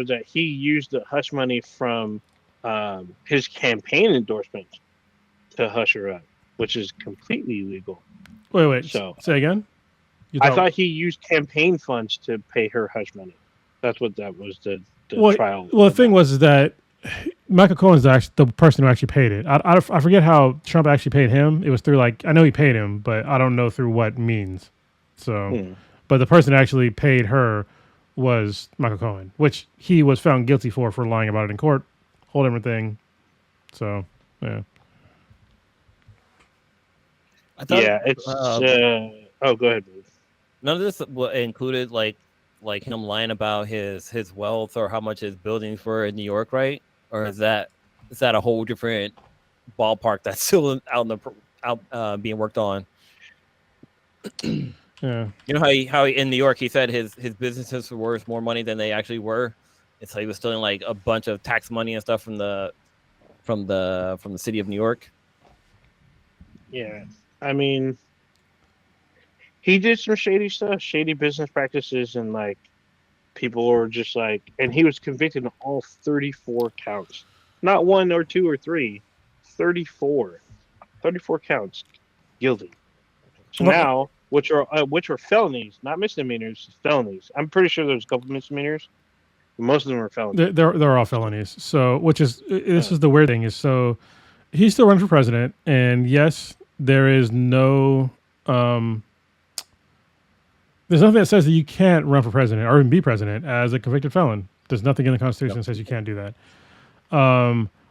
[SPEAKER 1] that he used the hush money from his campaign endorsements to hush her up, which is completely illegal.
[SPEAKER 2] Wait.
[SPEAKER 1] So
[SPEAKER 2] say again.
[SPEAKER 1] I thought he used campaign funds to pay her hush money. That's what that was the trial.
[SPEAKER 2] Well, the thing was that Michael Cohen's the person who actually paid it. I forget how Trump actually paid him. It was through I know he paid him, but I don't know through what means. So, but the person that actually paid her was Michael Cohen, which he was found guilty for lying about it in court, whole different thing. So, yeah.
[SPEAKER 1] It's. Oh, go ahead, Bruce.
[SPEAKER 4] None of this included him lying about his wealth or how much his buildings were in New York, right? Or is that a whole different ballpark that's still out being worked on?
[SPEAKER 2] Yeah.
[SPEAKER 4] You know how he in New York he said his businesses were worth more money than they actually were. And so he was stealing a bunch of tax money and stuff from the city of New York.
[SPEAKER 1] Yeah. I mean, he did some shady stuff, shady business practices, and people were just and he was convicted of all 34 counts, not 1 or 2 or 3, 34. 34 counts, guilty. So
[SPEAKER 2] Well-
[SPEAKER 1] now, which are felonies, not misdemeanors, felonies. I'm pretty sure there's a couple misdemeanors, but most of them are felonies.
[SPEAKER 2] They're all felonies. So, which is this is the weird thing is so he's still running for president, and yes, there is no there's nothing that says that you can't run for president or even be president as a convicted felon. There's nothing in the Constitution that says you can't do that.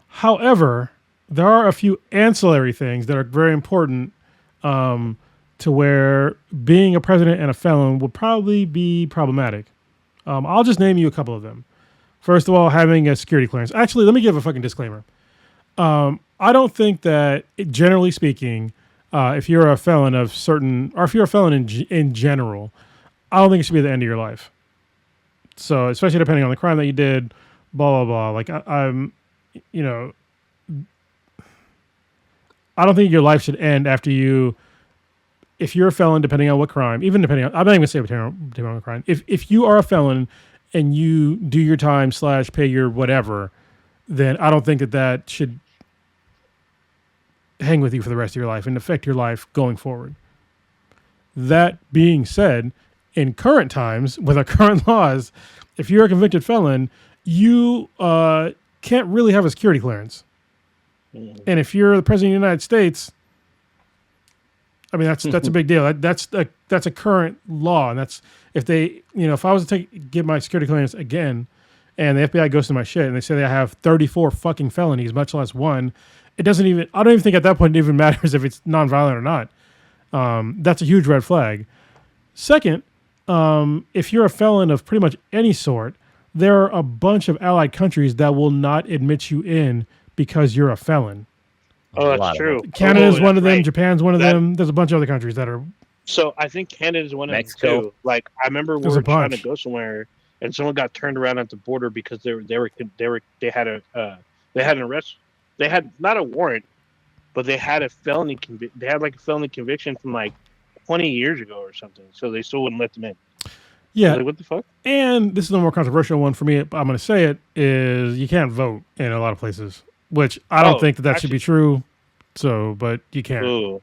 [SPEAKER 2] However, there are a few ancillary things that are very important to where being a president and a felon would probably be problematic. I'll just name you a couple of them. First of all, having a security clearance. Actually, let me give a fucking disclaimer. I don't think that, generally speaking, if you're a felon of certain, or if you're a felon in general, I don't think it should be the end of your life. So, especially depending on the crime that you did, blah, blah, blah. Like, I'm, you know, I don't think your life should end after you, if you're a felon, depending on what crime, even depending on, I'm not even going to say depending on what crime. If you are a felon and you do your time / pay your whatever, then I don't think that should hang with you for the rest of your life and affect your life going forward. That being said, in current times, with our current laws, if you're a convicted felon, you can't really have a security clearance. And if you're the president of the United States, I mean, that's a big deal. That's a current law, and that's if they, if I was to get my security clearance again, and the FBI goes to my shit and they say that I have 34 fucking felonies, much less one, I don't even think at that point it even matters if it's nonviolent or not. That's a huge red flag. Second, if you're a felon of pretty much any sort, there are a bunch of allied countries that will not admit you in because you're a felon.
[SPEAKER 1] Oh, that's true.
[SPEAKER 2] Canada's one of them.
[SPEAKER 1] Right.
[SPEAKER 2] Japan's one of them. There's a bunch of other countries that are.
[SPEAKER 1] So I think Canada's one of
[SPEAKER 4] Mexico.
[SPEAKER 1] them too. Like I remember we
[SPEAKER 2] There's
[SPEAKER 1] were
[SPEAKER 2] a
[SPEAKER 1] trying to
[SPEAKER 2] bunch.
[SPEAKER 1] go somewhere, and someone got turned around at the border because they had an arrest. They had not a warrant, but they had a felony. They had like a felony conviction from like 20 years ago or something. So they still wouldn't let them in.
[SPEAKER 2] Yeah.
[SPEAKER 1] Like, what the fuck?
[SPEAKER 2] And this is the more controversial one for me. I'm going to say it is you can't vote in a lot of places, which I don't think that should be true. So, but you can.
[SPEAKER 1] Ooh.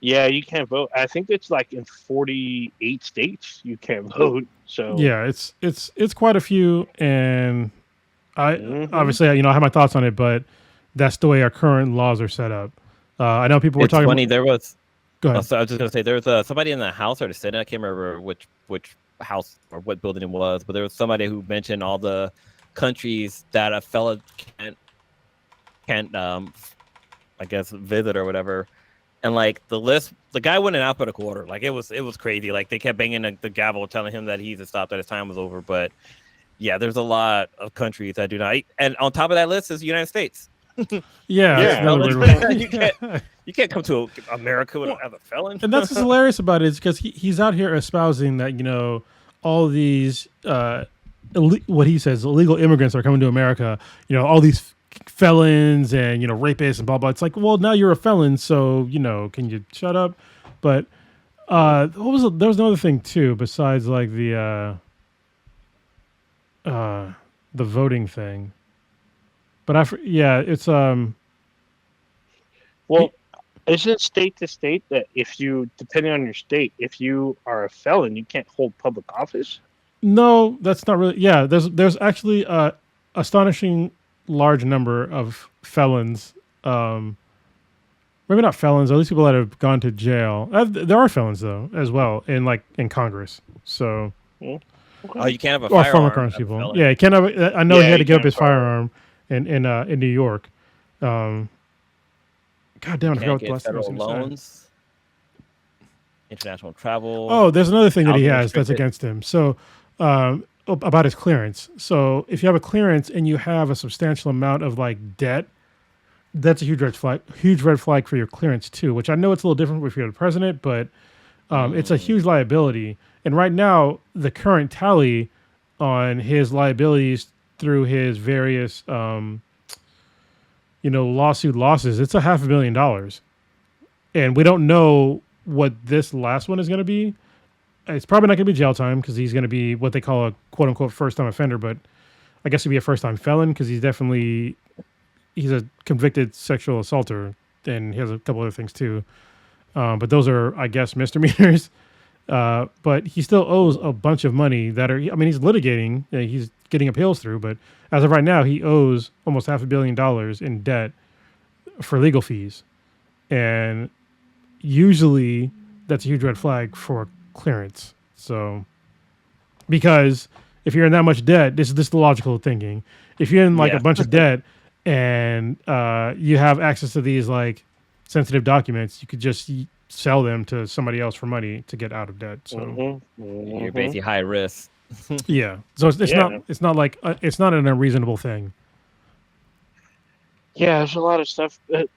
[SPEAKER 1] Yeah, you can't vote. I think it's like in 48 states you can't vote. So
[SPEAKER 2] yeah, it's quite a few, and I obviously I have my thoughts on it, but that's the way our current laws are set up. I know people were talking.
[SPEAKER 4] Funny, there was.
[SPEAKER 2] Go ahead.
[SPEAKER 4] So I was just gonna say there was somebody in the House or the Senate. I can't remember which house or what building it was, but there was somebody who mentioned all the countries that a felon can't I guess visit or whatever. And like the list, the guy went in alphabetical order. Like it was crazy. Like they kept banging the gavel, telling him that he's a stop, that his time was over. But yeah, there's a lot of countries that do not. And on top of that list is the United States.
[SPEAKER 2] Yeah.
[SPEAKER 4] You can't come to America as a felon.
[SPEAKER 2] And that's what's hilarious about it is because he's out here espousing that all these what he says illegal immigrants are coming to America. All these felons and rapists and blah blah. It's like, well, now you're a felon, so can you shut up? But there was another thing too besides like the voting thing. But it's well,
[SPEAKER 1] isn't it state to state that depending on your state, if you are a felon, you can't hold public office?
[SPEAKER 2] No, that's not really. Yeah, there's actually a astonishing large number of felons. Maybe not felons. At least people that have gone to jail. There are felons though as well in Congress. So.
[SPEAKER 1] Okay.
[SPEAKER 4] Oh, you can't have a
[SPEAKER 2] or
[SPEAKER 4] firearm.
[SPEAKER 2] former Congress people. Yeah, he can't have. I know he had to give up his firearm in New York. God damn, I forgot what the last thing I was
[SPEAKER 4] federal
[SPEAKER 2] going to say.
[SPEAKER 4] loans, international travel.
[SPEAKER 2] Oh, there's another thing that he has that's
[SPEAKER 4] restricted.
[SPEAKER 2] against him. So, about his clearance. So, if you have a clearance and you have a substantial amount of like debt, that's a huge red flag. Huge red flag for your clearance too. Which I know it's a little different if you're the president, but it's a huge liability. And right now, the current tally on his liabilities through his various lawsuit losses, it's $500,000. And we don't know what this last one is going to be. It's probably not going to be jail time because he's going to be what they call a quote unquote first time offender, but I guess he'd be a first time felon because he's a convicted sexual assaulter. and he has a couple other things too. But those are, I guess, misdemeanors. But he still owes a bunch of money that are. I mean, he's litigating. He's getting appeals through. But as of right now, he owes almost $500 million in debt for legal fees, and usually that's a huge red flag for clearance. So, because if you're in that much debt, this is the logical thinking. If you're in like a bunch of debt and you have access to these like sensitive documents, you could just sell them to somebody else for money to get out of debt. So
[SPEAKER 4] you're basically high risk.
[SPEAKER 2] yeah. So it's not like it's not an unreasonable thing.
[SPEAKER 1] Yeah, there's a lot of stuff. The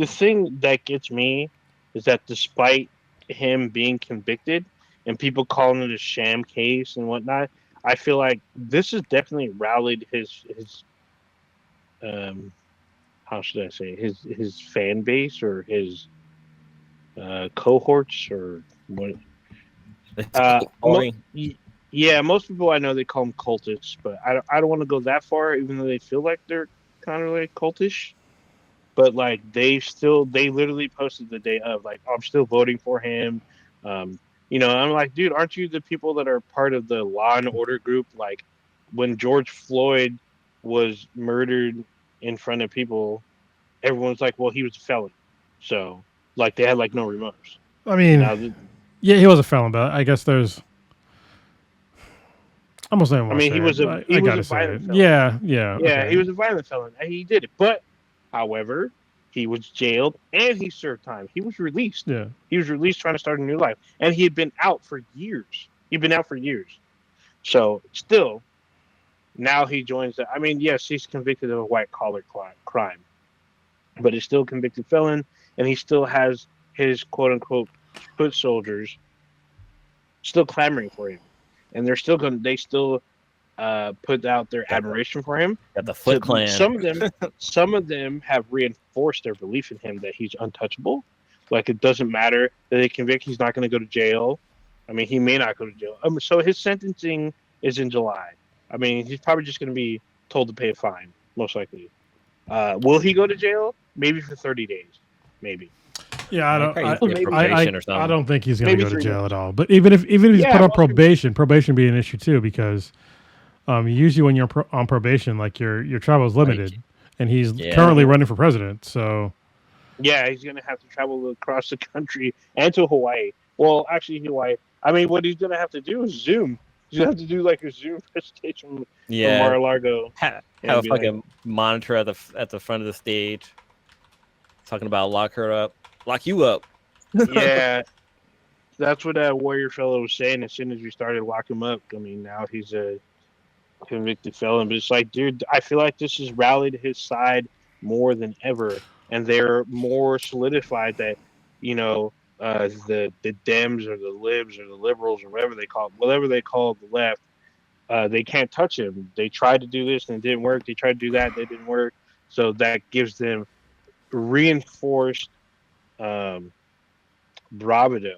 [SPEAKER 1] thing that gets me is that despite him being convicted and people calling it a sham case and whatnot, I feel like this has definitely rallied his how should I say, his fan base or his cohorts or what. Most people I know, they call them cultists, but I don't want to go that far, even though they feel like they're kind of like cultish. But like they literally posted the day of like, oh, I'm still voting for him. I'm like, dude, aren't you the people that are part of the Law and Order group? Like when George Floyd was murdered in front of people, everyone's like, well, he was a felon. So like they had like no remorse.
[SPEAKER 2] I mean, yeah, he was a felon, but I guess there's. Almost not.
[SPEAKER 1] He was a violent felon.
[SPEAKER 2] Yeah.
[SPEAKER 1] Okay. He was a violent felon. And he did it. But, however, he was jailed and he served time. He was released.
[SPEAKER 2] Yeah.
[SPEAKER 1] He was released trying to start a new life. And he had been out for years. So, still, now he joins the... I mean, yes, he's convicted of a white-collar crime. But he's still a convicted felon. And he still has his quote-unquote foot soldiers still clamoring for him. And they still put out their admiration for him.
[SPEAKER 4] Got the Foot Clan.
[SPEAKER 1] Some of them have reinforced their belief in him that he's untouchable. Like it doesn't matter that they convict, he's not going to go to jail. I mean, he may not go to jail. So his sentencing is in July. I mean, he's probably just going to be told to pay a fine, most likely. Will he go to jail? Maybe for 30 days, maybe.
[SPEAKER 2] Yeah, I don't think he's going to go to jail at all. But even if he's put on probation, probation be an issue too, because usually when you're on probation, like your travel is limited, and he's currently running for president. So
[SPEAKER 1] yeah, he's going to have to travel across the country and to Hawaii. Well, actually, Hawaii. I mean, what he's going to have to do is Zoom. He's going to have to do like a Zoom presentation from Mar-a-Lago.
[SPEAKER 4] Have a fucking monitor at the front of the stage, talking about lock you up.
[SPEAKER 1] Yeah, that's what that warrior fellow was saying. As soon as we started locking him up, I mean, now he's a convicted felon. But it's like, dude, I feel like this has rallied his side more than ever, and they're more solidified that, the Dems or the Libs or the Liberals or whatever they call the left, they can't touch him. They tried to do this and it didn't work. They tried to do that, and it didn't work. So that gives them reinforced bravado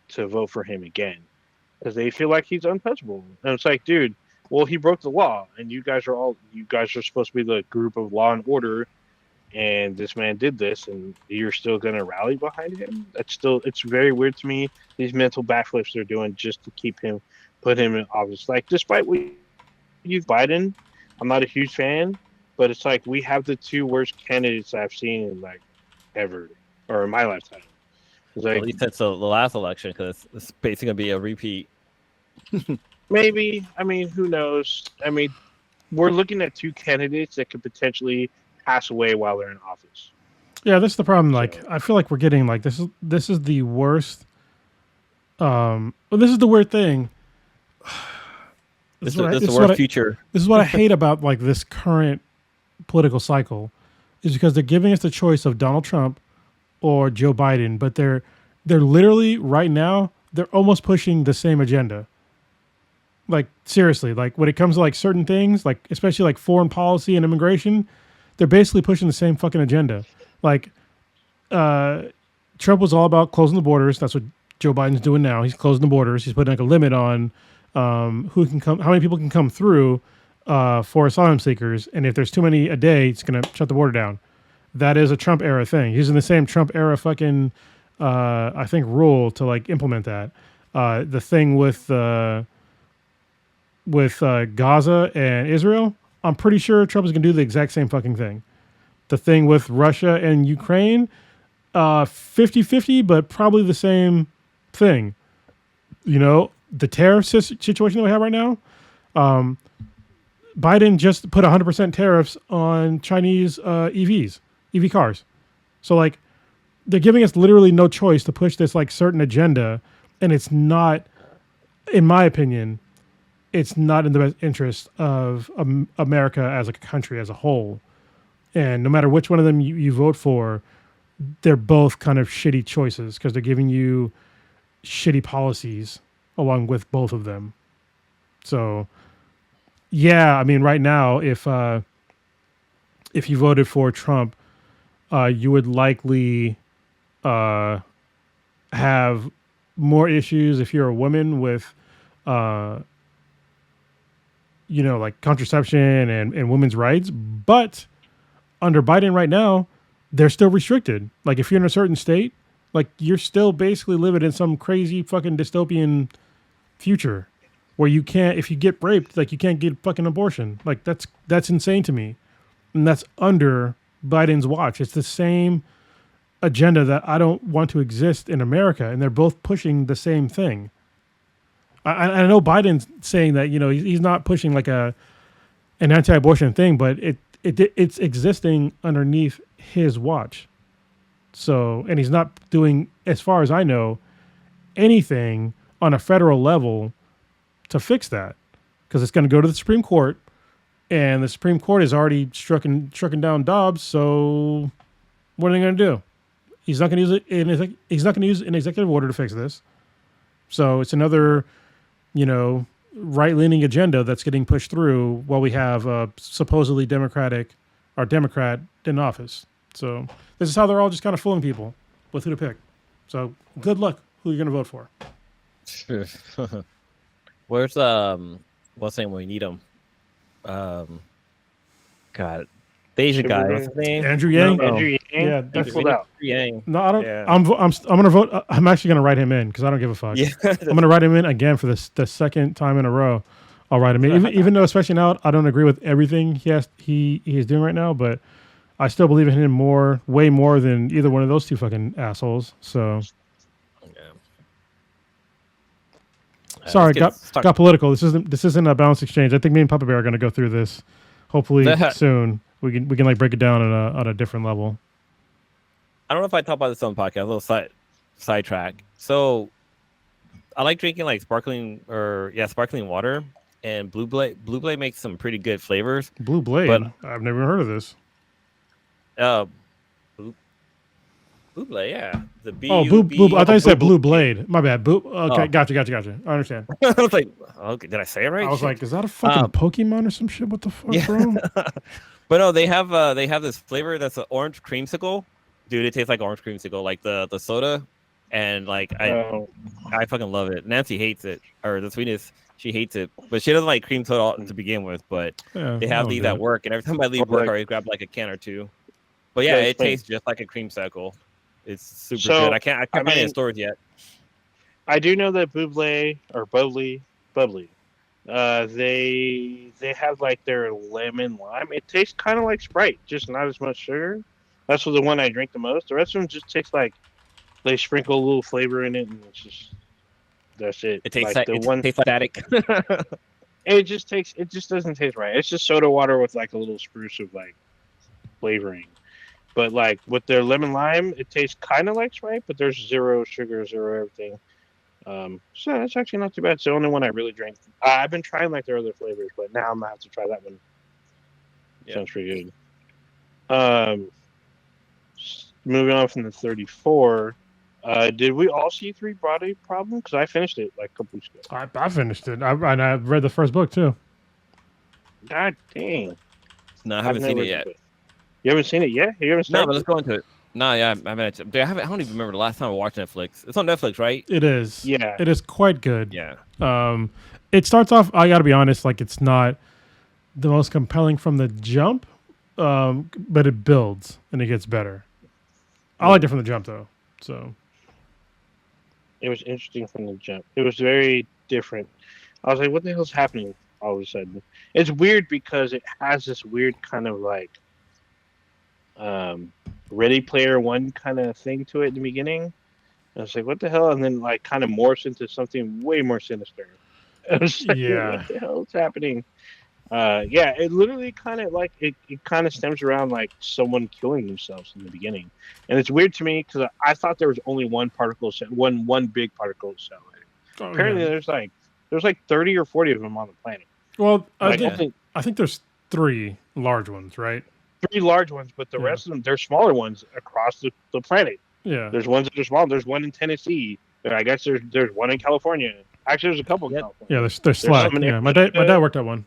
[SPEAKER 1] to vote for him again, because they feel like he's untouchable. And it's like, dude, well, he broke the law, and you guys are supposed to be the group of law and order, and this man did this, and you're still going to rally behind him. It's very weird to me, these mental backflips they're doing just to put him in office. Like, despite what Biden, I'm not a huge fan, but it's like we have the two worst candidates I've seen in like ever, or in my lifetime. It's like,
[SPEAKER 4] at least that's the last election, because it's basically gonna be a repeat.
[SPEAKER 1] Maybe. I mean, who knows? I mean, we're looking at two candidates that could potentially pass away while they're in office.
[SPEAKER 2] Yeah, that's the problem. Like, I feel like we're getting like this is the worst. Well, this is the weird thing.
[SPEAKER 4] This is the worst future.
[SPEAKER 2] This is what I hate about like this current political cycle, is because they're giving us the choice of Donald Trump or Joe Biden, but they're literally right now they're almost pushing the same agenda. Like, seriously, like when it comes to like certain things, like especially like foreign policy and immigration, they're basically pushing the same fucking agenda. Like Trump was all about closing the borders. That's what Joe Biden's doing now. He's closing the borders. He's putting like a limit on who can come, how many people can come through for asylum seekers, and if there's too many a day, it's going to shut the border down. that is a Trump era thing. Using the same Trump era fucking, I think, rule to like implement that. The thing with Gaza and Israel, I'm pretty sure Trump is going to do the exact same fucking thing. The thing with Russia and Ukraine, 50-50, but probably the same thing. You know, the tariff situation that we have right now, Biden just put 100% tariffs on Chinese EV cars. So like, they're giving us literally no choice to push this like certain agenda, and it's not, in my opinion, it's not in the best interest of America as a country as a whole. And no matter which one of them you vote for, they're both kind of shitty choices because they're giving you shitty policies along with both of them. So, yeah, I mean, right now, if you voted for Trump, you would likely have more issues if you're a woman with, like contraception and women's rights. But under Biden right now, they're still restricted. Like if you're in a certain state, like you're still basically living in some crazy fucking dystopian future where you can't, if you get raped, like you can't get fucking abortion. Like that's insane to me. And that's under Biden's watch. It's the same agenda that I don't want to exist in America. And they're both pushing the same thing. I know Biden's saying that, he's not pushing like an anti-abortion thing, but it's existing underneath his watch. So, and he's not doing, as far as I know, anything on a federal level to fix that, because it's going to go to the Supreme Court, and the Supreme Court has already stricken down Dobbs. So, what are they going to do? He's not going to use it. He's not going to use an executive order to fix this. So it's another, right-leaning agenda that's getting pushed through while we have a supposedly Democrat in office. So this is how they're all just kind of fooling people with who to pick. So good luck who you're going to vote for.
[SPEAKER 4] Where's what's the name when we need him? God, the Asian guy. What's his name?
[SPEAKER 2] Andrew Yang.
[SPEAKER 1] No, Andrew Yang.
[SPEAKER 2] Yeah,
[SPEAKER 1] That's pulled out.
[SPEAKER 4] Yang.
[SPEAKER 2] No, I don't.
[SPEAKER 4] Yeah.
[SPEAKER 2] I'm going to vote. I'm actually going to write him in because I don't give a fuck.
[SPEAKER 4] Yeah.
[SPEAKER 2] I'm going to write him in again for the second time in a row. I'll write him in, even though, especially now, I don't agree with everything he is doing right now, but I still believe in him way more than either one of those two fucking assholes. So, sorry, got political. This isn't a balanced exchange. I think me and Papa Bear are going to go through this hopefully soon. We can like break it down on a different level.
[SPEAKER 4] I don't know if I talked about this on the podcast. A little sidetrack. So, I like drinking like sparkling water, and Blue Blade makes some pretty good flavors.
[SPEAKER 2] Blue Blade, but I've never heard of this.
[SPEAKER 4] Blue Blade, yeah. The B.
[SPEAKER 2] Oh, Blue. I thought you said Blue Blade. My bad. Okay, gotcha. I understand.
[SPEAKER 4] I was like, okay, did I say it right?
[SPEAKER 2] I was like, is that a fucking Pokemon or some shit? What the fuck, bro?
[SPEAKER 4] But no, they have this flavor that's an orange creamsicle. Dude, it tastes like orange creamsicle, like the soda, and like I fucking love it. Nancy hates it, or the sweetness, she hates it, but she doesn't like cream soda to begin with. But they have these at work, and every time I leave work, I always grab like a can or two. But yeah, it tastes just like a creamsicle. It's super good. I can't find it in stores yet.
[SPEAKER 1] I do know that Bubbly, they have like their lemon lime. It tastes kind of like Sprite, just not as much sugar. That's the one I drink the most. The rest of them just taste like they sprinkle a little flavor in it, and that's it.
[SPEAKER 4] It tastes like static.
[SPEAKER 1] It just doesn't taste right. It's just soda water with like a little spruce of like flavoring. But like with their lemon lime, it tastes kind of like Sprite, but there's zero sugar, zero everything. So that's actually not too bad. It's the only one I really drank. I've been trying like their other flavors, but now I'm gonna have to try that one. Yeah. Sounds pretty good. Moving on from the 34. Did we all see 3 Prodigy Problem? Because I finished it like a couple weeks ago.
[SPEAKER 2] I finished it. I read the first book too.
[SPEAKER 1] God dang.
[SPEAKER 4] No, I haven't seen it yet.
[SPEAKER 1] You haven't seen it yet? You haven't seen
[SPEAKER 4] No, but let's go into it. No, yeah, I don't even remember the last time I watched Netflix. It's on Netflix, right?
[SPEAKER 2] It is.
[SPEAKER 1] Yeah.
[SPEAKER 2] It is quite good.
[SPEAKER 4] Yeah.
[SPEAKER 2] It starts off, I got to be honest, like it's not the most compelling from the jump, but it builds and it gets better. I liked it from the jump though. So
[SPEAKER 1] it was interesting from the jump. It was very different. I was like, what the hell's happening all of a sudden? It's weird because it has this weird kind of like Ready Player One kind of thing to it in the beginning. And I was like, what the hell? And then like kind of morphs into something way more sinister. I was like, what the hell is happening? Yeah, it literally kind of like it kind of stems around like someone killing themselves in the beginning, and it's weird to me because I thought there was only one particle cell, one big particle cell. Apparently, there's like 30 or 40 of them on the planet.
[SPEAKER 2] Well, I think there's 3 large ones, right?
[SPEAKER 1] 3 large ones, but the rest of them, they're smaller ones across the planet.
[SPEAKER 2] Yeah,
[SPEAKER 1] there's ones that are small. There's one in Tennessee. I guess there's one in California. Actually, there's a couple in California.
[SPEAKER 2] Yeah, there's slack. Yeah, my dad worked at one.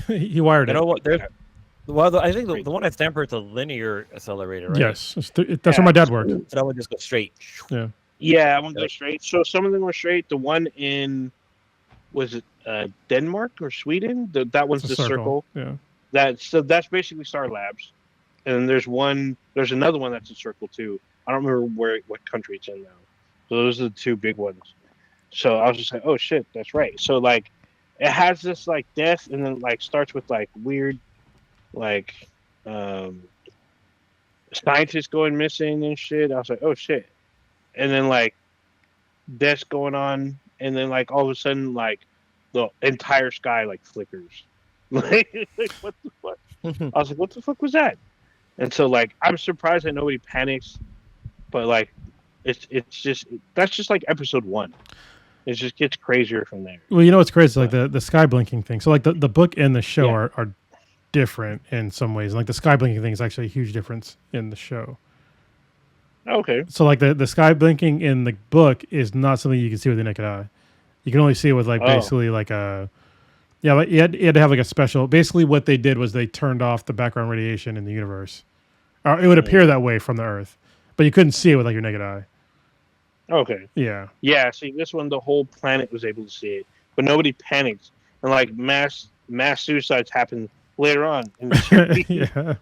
[SPEAKER 2] He wired it.
[SPEAKER 4] You know what? Well, I think the one at Stanford is a linear accelerator, right?
[SPEAKER 2] Yes, that's where my dad worked.
[SPEAKER 4] So that one just goes straight.
[SPEAKER 2] Yeah.
[SPEAKER 1] Yeah, I want to go straight. So some of them were straight. The one in was it Denmark or Sweden? That one's the circle.
[SPEAKER 2] Yeah.
[SPEAKER 1] That's basically Star Labs. And there's another one that's a circle too. I don't remember what country it's in now. So those are the 2 big ones. So I was just like, oh shit, that's right. So like it has this like death and then like starts with like weird like scientists going missing and shit. I was like, oh shit. And then like death's going on and then like all of a sudden like the entire sky like flickers. Like what the fuck? I was like, what the fuck was that? And so like I'm surprised that nobody panics, but like it's just that's just like episode 1. It just gets crazier from there.
[SPEAKER 2] Well, you know what's crazy? Like the sky blinking thing. So like the book and the show are different in some ways. Like the sky blinking thing is actually a huge difference in the show.
[SPEAKER 1] Okay.
[SPEAKER 2] So like the sky blinking in the book is not something you can see with the naked eye. You can only see it with like basically like a like you had to have like a special. Basically, what they did was they turned off the background radiation in the universe. Or it would appear that way from the Earth, but you couldn't see it with like your naked eye.
[SPEAKER 1] Okay.
[SPEAKER 2] Yeah.
[SPEAKER 1] Yeah. See, this one, the whole planet was able to see it, but nobody panicked, and like mass suicides happened later on in the series.
[SPEAKER 2] Yeah.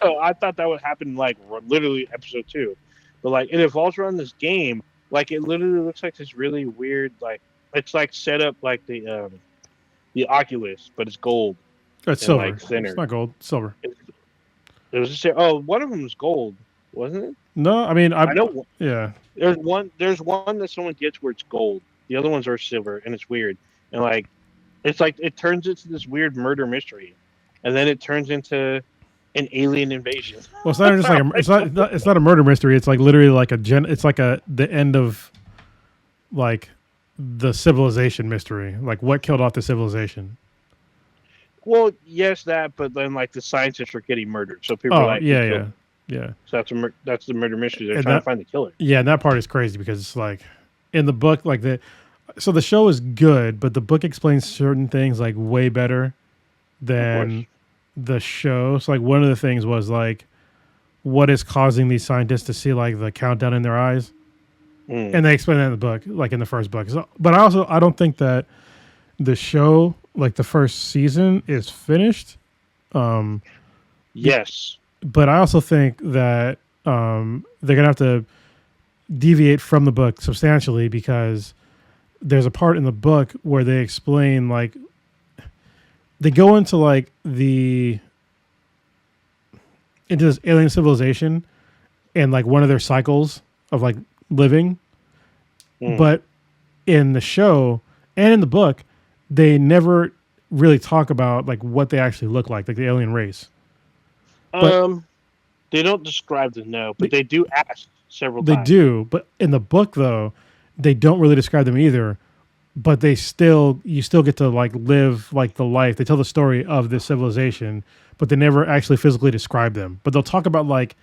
[SPEAKER 1] So I thought that would happen like literally episode 2, but like it evolves around this game. Like it literally looks like this really weird, like it's like set up like the Oculus, but it's gold.
[SPEAKER 2] It's silver.
[SPEAKER 1] Like thinner.
[SPEAKER 2] It's not gold. It's silver.
[SPEAKER 1] It was just one of them was gold, wasn't it?
[SPEAKER 2] No, I mean
[SPEAKER 1] I know.
[SPEAKER 2] Yeah.
[SPEAKER 1] There's one that someone gets where it's gold. The other ones are silver, and it's weird. And like, it's like it turns into this weird murder mystery, and then it turns into an alien invasion.
[SPEAKER 2] Well, it's not just like it's not a murder mystery. It's like literally like it's like the end of like the civilization mystery. Like what killed off the civilization?
[SPEAKER 1] Well, yes, that, but then like the scientists are getting murdered, so people are like,
[SPEAKER 2] yeah.
[SPEAKER 1] So that's the murder mystery. They're trying to find the killer.
[SPEAKER 2] Yeah, and that part is crazy because it's like in the book, like so the show is good, but the book explains certain things like way better than the show. So like one of the things was like what is causing these scientists to see like the countdown in their eyes, and they explain that in the book, like in the first book. So, but I don't think that the show, like the first season, is finished.
[SPEAKER 1] Yes.
[SPEAKER 2] But I also think that they're gonna have to deviate from the book substantially because there's a part in the book where they explain like they go into like into this alien civilization and like one of their cycles of like living, but in the show and in the book they never really talk about like what they actually look like the alien race.
[SPEAKER 1] But, they don't describe them, but they do ask several times.
[SPEAKER 2] They do, but in the book though, they don't really describe them either. But you still get to like live like the life. They tell the story of this civilization, but they never actually physically describe them. But they'll talk about like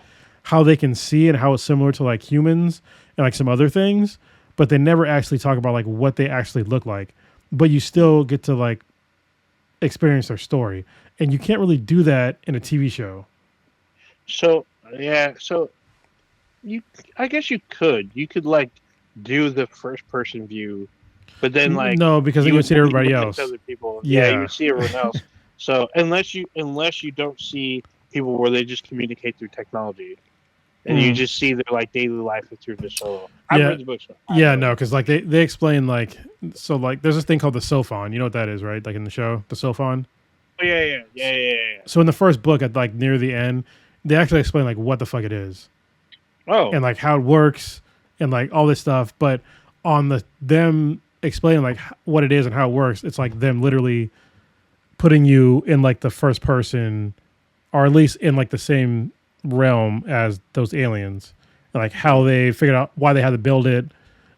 [SPEAKER 2] how they can see and how it's similar to like humans and like some other things. But they never actually talk about like what they actually look like. But you still get to like experience their story, and you can't really do that in a TV show.
[SPEAKER 1] So I guess you could like do the first person view, but then like
[SPEAKER 2] no, because you would see everybody else.
[SPEAKER 1] Other people, you would see everyone else. So unless you don't see people where they just communicate through technology, and you just see their like daily life through the solo. I've read the books.
[SPEAKER 2] No, because like they explain like so like there's this thing called the sophon. You know what that is, right? Like in the show, the sophon.
[SPEAKER 1] Oh, yeah.
[SPEAKER 2] So in the first book, at like near the end, they actually explain like what the fuck it is.
[SPEAKER 1] Oh.
[SPEAKER 2] And like how it works and like all this stuff. But on them explaining like what it is and how it works, it's like them literally putting you in like the first person, or at least in like the same realm as those aliens, and like how they figured out why they had to build it.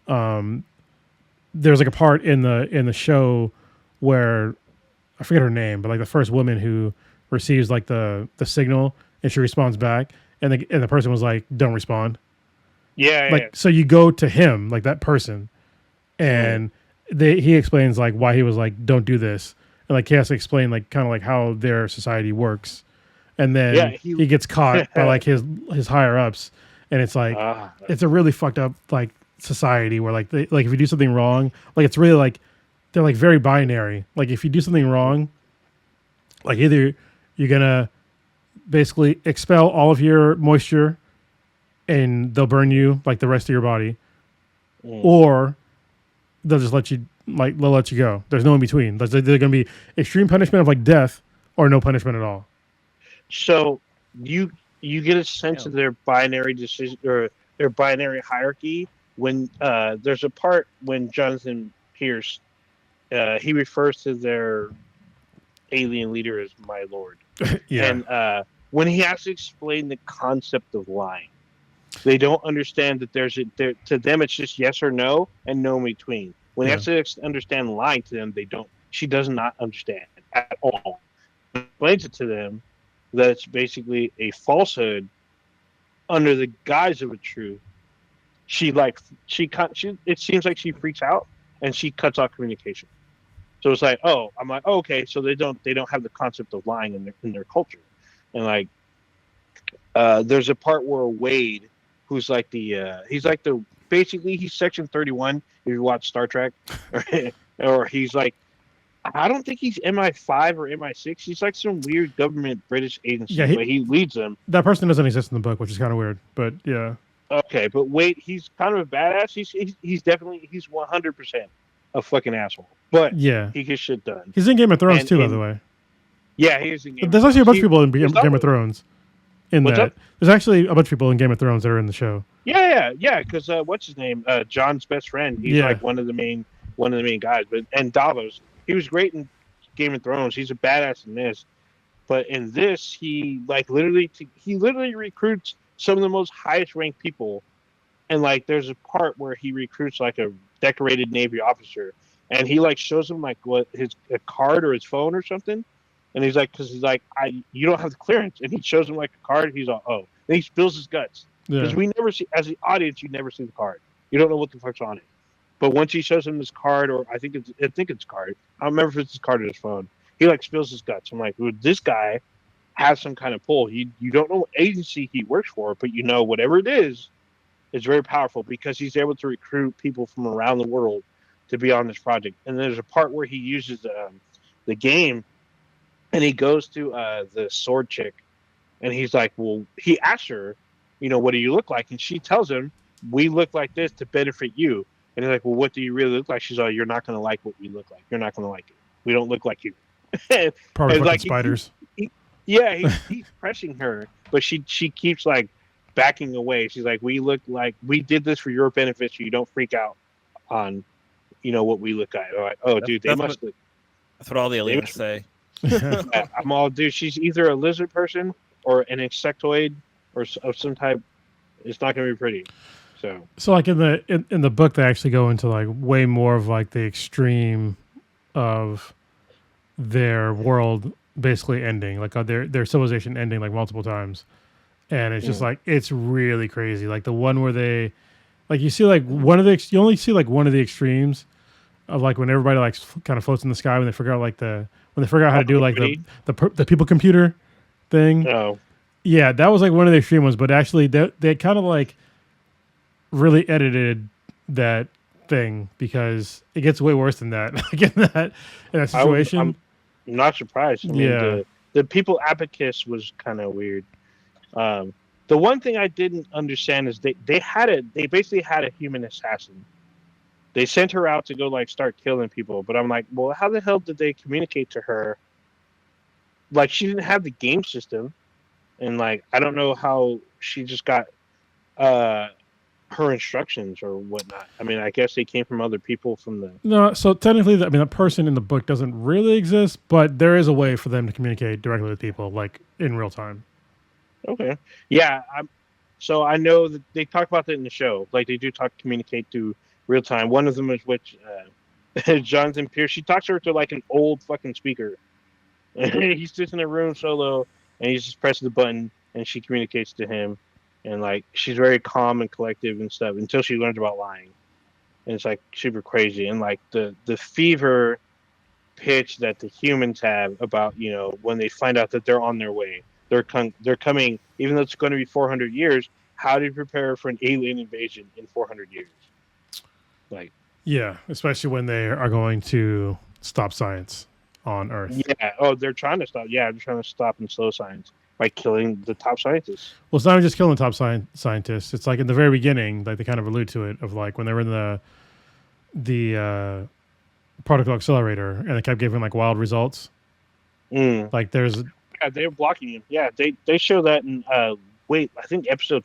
[SPEAKER 2] There's like a part in the show where I forget her name, but like the first woman who receives like the signal and she responds back, and the person was like, "Don't respond." So you go to him, like that person, and he explains like why he was like, "Don't do this," and like he has to explain like kind of like how their society works, and then he gets caught by like his higher ups, and it's like it's a really fucked up like society where like if you do something wrong, like it's really like they're like very binary. Like if you do something wrong, like either you're gonna basically expel all of your moisture and they'll burn you like the rest of your body, or they'll just let you go. There's no in between. There's gonna be extreme punishment of like death or no punishment at all.
[SPEAKER 1] So you get a sense of their binary decision or their binary hierarchy when there's a part when Jonathan Pierce he refers to their alien leader as my lord. And when he has to explain the concept of lying, they don't understand that to them it's just yes or no and no in between. When he has to understand lying to them, she does not understand at all. He explains it to them that it's basically a falsehood under the guise of a truth. It seems like she freaks out and she cuts off communication. So it's like, I'm like, okay, so they don't have the concept of lying in their culture. And like there's a part where Wade, who's like he's Section 31 if you watch Star Trek, or he's like, I don't think he's MI5 or MI6. He's like some weird government British agency, but he leads them.
[SPEAKER 2] That person doesn't exist in the book, which is kind of weird, but yeah.
[SPEAKER 1] Okay, but Wade, he's kind of a badass. He's definitely 100% a fucking asshole, but he gets shit done.
[SPEAKER 2] He's in Game of Thrones too, by the way.
[SPEAKER 1] Yeah, he is in Game of Thrones.
[SPEAKER 2] There's actually a bunch of people in Game of Thrones. There's actually a bunch of people in Game of Thrones that are in the show.
[SPEAKER 1] Yeah. Because what's his name? John's best friend. He's like one of the main guys. And Davos, he was great in Game of Thrones. He's a badass in this, but in this, he literally recruits some of the most highest ranked people. And like, there's a part where he recruits like a decorated Navy officer, and he like shows him like a card or his phone or something. And he's like, you don't have the clearance. And he shows him like a card. He's all, oh. And he spills his guts. Because we never see, as the audience, you never see the card. You don't know what the fuck's on it. But once he shows him this card, or I think it's card. I don't remember if it's his card or his phone. He like spills his guts. I'm like, well, this guy has some kind of pull. You don't know what agency he works for, but you know whatever it is, it's very powerful because he's able to recruit people from around the world to be on this project. And there's a part where he uses the game. And he goes to the sword chick, and he's like, well, he asks her, what do you look like? And she tells him, we look like this to benefit you. And he's like, well, what do you really look like? She's like, you're not going to like what we look like. You're not going to like it. We don't look like you.
[SPEAKER 2] Probably fucking spiders.
[SPEAKER 1] He's pressing her, but she keeps like backing away. She's like, we look like we did this for your benefit, so you don't freak out on, what we look like. I'm like,
[SPEAKER 4] that's what all the aliens say.
[SPEAKER 1] I'm all, dude, she's either a lizard person or an insectoid or of some type. It's not going to be pretty.
[SPEAKER 2] So like in the book, they actually go into like way more of like the extreme of their world basically ending, like their civilization ending like multiple times, and it's just like it's really crazy. Like the one where they like you see like you only see like one of the extremes of like when everybody like kind of floats in the sky when they figure out how to do like the people computer thing.
[SPEAKER 1] Oh. Yeah,
[SPEAKER 2] that was like one of the extreme ones, but actually they kind of like really edited that thing because it gets way worse than that. Like in that situation.
[SPEAKER 1] I'm not surprised. I mean, the people abacus was kind of weird. The one thing I didn't understand is they basically had a human assassin. They sent her out to go like start killing people, but I'm like, well, how the hell did they communicate to her? Like she didn't have the game system, and like I don't know how she just got her instructions or whatnot. I mean, I guess they came from other people from the.
[SPEAKER 2] No, so technically, I mean, that person in the book doesn't really exist, but there is a way for them to communicate directly with people, like in real time.
[SPEAKER 1] Okay. Yeah. So I know that they talk about that in the show. Like they do communicate through real time. One of them is which Jonathan Pierce. She talks to her to like an old fucking speaker. He sits in a room solo, and he just presses the button, and she communicates to him. And like she's very calm and collective and stuff until she learns about lying. And it's like super crazy. And like the fever pitch that the humans have about, you know, when they find out that they're on their way. They're coming, even though it's going to be 400 years. How do you prepare for an alien invasion in 400 years? Like,
[SPEAKER 2] yeah, especially when they are going to stop science on Earth.
[SPEAKER 1] Yeah. Oh, they're trying to stop. Yeah, they're trying to stop and slow science by killing the top scientists.
[SPEAKER 2] Well, it's not even just killing top scientists. It's like in the very beginning, like they kind of allude to it, of like when they were in the particle accelerator and they kept giving like wild results. Like there's.
[SPEAKER 1] Yeah, they were blocking him. Yeah, they show that in I think episode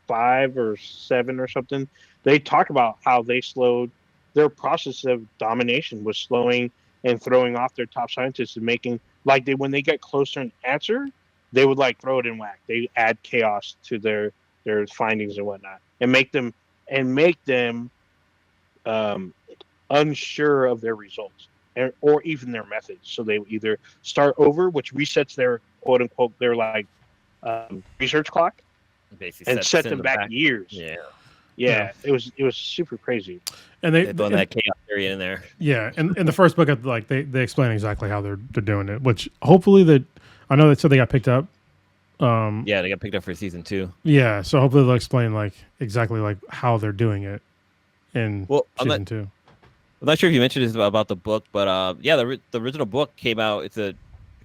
[SPEAKER 1] 5 or 7 or something. They talk about how they slowed their process of domination was slowing and throwing off their top scientists and making like when they get close to an answer, they would like throw it in whack. They add chaos to their findings and whatnot, and make them unsure of their results. Or even their methods. So they either start over, which resets their quote unquote their like research clock,
[SPEAKER 4] basically
[SPEAKER 1] and set them back years. Yeah. It was super crazy.
[SPEAKER 2] And they
[SPEAKER 4] throw that chaos theory in there.
[SPEAKER 2] Yeah, and in the first book, like they explain exactly how they're doing it. Which hopefully I know they said they got picked up.
[SPEAKER 4] Yeah, they got picked up for season 2.
[SPEAKER 2] Yeah, so hopefully they'll explain like exactly like how they're doing it in season 2.
[SPEAKER 4] I'm not sure if you mentioned this about the book, but yeah, the original book came out. It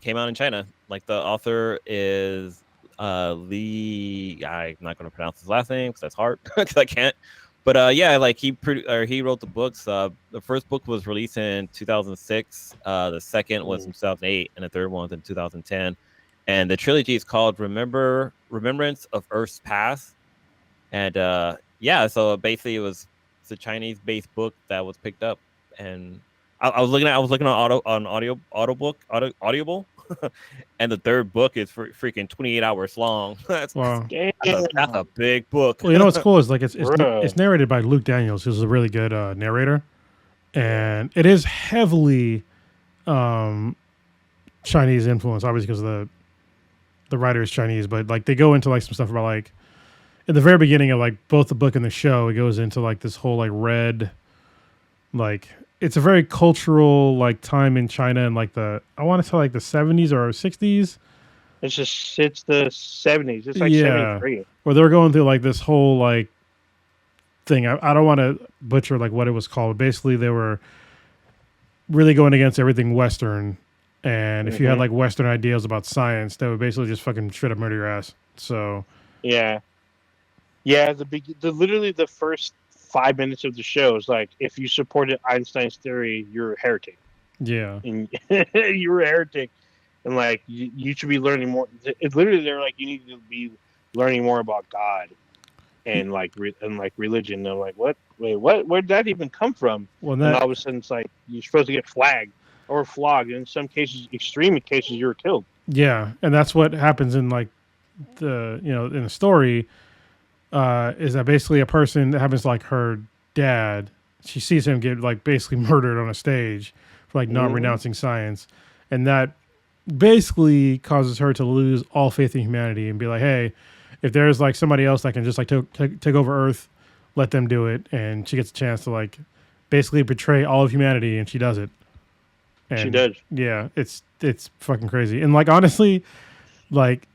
[SPEAKER 4] came out in China. Like the author is Lee. I'm not going to pronounce his last name because that's hard because I can't. But yeah, like he wrote the books. The first book was released in 2006. The second was in 2008, and the third one was in 2010. And the trilogy is called Remembrance of Earth's Past. And yeah, so basically it was. A Chinese-based book that was picked up, and I was looking on Audible, and the third book is freaking 28 hours long. That's a big book.
[SPEAKER 2] Well, you know what's cool is like it's narrated by Luke Daniels, who's a really good narrator, and it is heavily Chinese influence, obviously because the writer is Chinese, but like they go into like some stuff about like. In the very beginning of like both the book and the show, it goes into like this whole like red, like it's a very cultural like time in China and like I want to say like the 70s or 60s.
[SPEAKER 1] It's the 70s. It's like 73.
[SPEAKER 2] Where they're going through like this whole like thing. I don't want to butcher like what it was called. But basically, they were really going against everything Western, and if you had like Western ideas about science, they would basically just fucking straight up murder your ass. So
[SPEAKER 1] yeah. Literally the first 5 minutes of the show is like if you supported Einstein's theory, you're a heretic.
[SPEAKER 2] Yeah,
[SPEAKER 1] and you're a heretic, and like you should be learning more. It's literally they're like you need to be learning more about God and like religion. And I'm like, what? Wait, what? Where did that even come from? Well, and all of a sudden it's like you're supposed to get flogged. And in some cases, extreme cases, you're killed.
[SPEAKER 2] Yeah, and that's what happens in like in the story. Is that basically a person that happens to like her dad? She sees him get like basically murdered on a stage for like not renouncing science, and that basically causes her to lose all faith in humanity and be like, hey, if there's like somebody else that can just like take over Earth, let them do it. And she gets a chance to like basically betray all of humanity, and she does it. And
[SPEAKER 1] she does.
[SPEAKER 2] Yeah, it's fucking crazy. And like honestly, like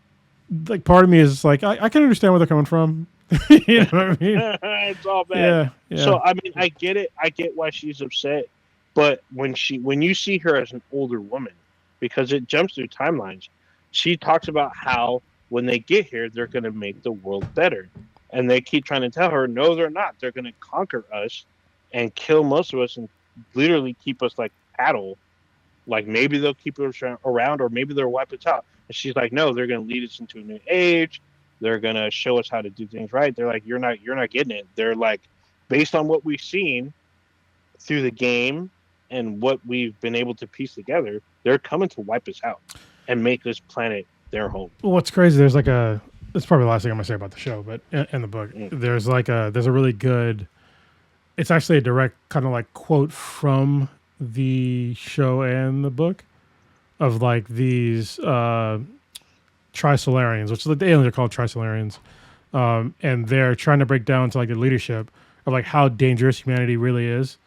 [SPEAKER 2] part of me is like I can understand where they're coming from. You know what I mean?
[SPEAKER 1] It's all bad. Yeah. So I mean, I get it. I get why she's upset. But when you see her as an older woman, because it jumps through timelines, she talks about how when they get here, they're going to make the world better. And they keep trying to tell her, no, they're not. They're going to conquer us and kill most of us and literally keep us like cattle. Like maybe they'll keep us around or maybe they'll wipe us out. And she's like, no, they're going to lead us into a new age. They're going to show us how to do things right. They're like, you're not getting it. They're like, based on what we've seen through the game and what we've been able to piece together, they're coming to wipe us out and make this planet their home.
[SPEAKER 2] Well, what's crazy, there's like it's probably the last thing I'm gonna say about the show, but in the book, there's a really good, it's actually a direct kind of like quote from the show and the book of like these Trisolarians, which the aliens are called Trisolarians, and they're trying to break down to like the leadership of like how dangerous humanity really is,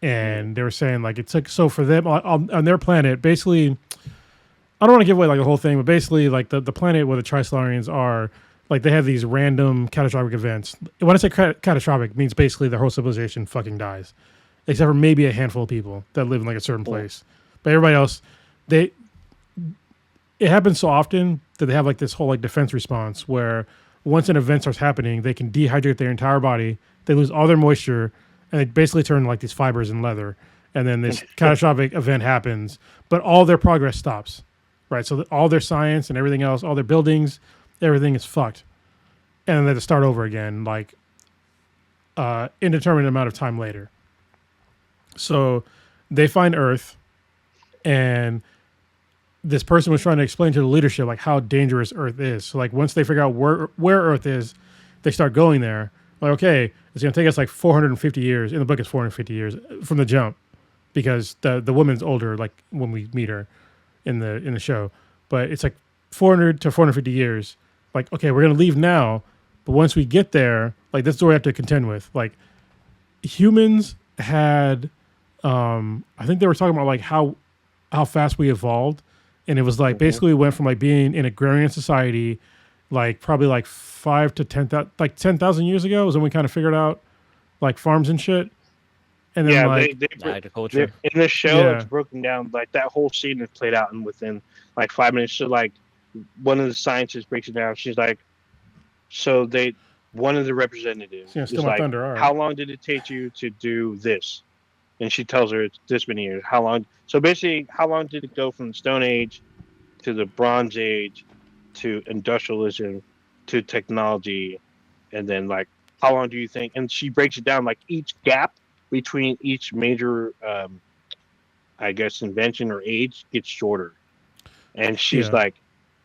[SPEAKER 2] and they were saying like it's like, so for them on their planet, basically, I don't want to give away like the whole thing, but basically like the planet where the Trisolarians are, like they have these random catastrophic events. When I say catastrophic, it means basically their whole civilization fucking dies, except for maybe a handful of people that live in like a certain place. But everybody else, it happens so often that they have like this whole like defense response where once an event starts happening, they can dehydrate their entire body, they lose all their moisture, and they basically turn like these fibers in leather. And then this catastrophic event happens, but all their progress stops. Right, so all their science and everything else, all their buildings, everything is fucked, and then they have to start over again, like indeterminate amount of time later. So they find Earth, and this person was trying to explain to the leadership like how dangerous Earth is. So like once they figure out where Earth is, they start going there. Like, okay, it's gonna take us like 450 years. In the book, it's 450 years from the jump, because the woman's older. Like when we meet her in the show, but it's like 400 to 450 years. Like, okay, we're gonna leave now, but once we get there, like this is what we have to contend with. Like humans had, I think they were talking about like how fast we evolved, and it was like basically we went from like being an agrarian society, like probably like 5 to 10,000 years ago was when we kind of figured out like farms and shit. And then like
[SPEAKER 4] agriculture
[SPEAKER 1] in the show, it's broken down. Like that whole scene is played out in within like 5 minutes. So like one of the scientists breaks it down. She's like, so one of the representatives is like, how long did it take you to do this? And she tells her it's this many years. How long? So basically, how long did it go from the Stone Age to the Bronze Age to industrialism to technology, and then like how long do you think? And she breaks it down like each gap between each major, I guess, invention or age gets shorter. And she's like,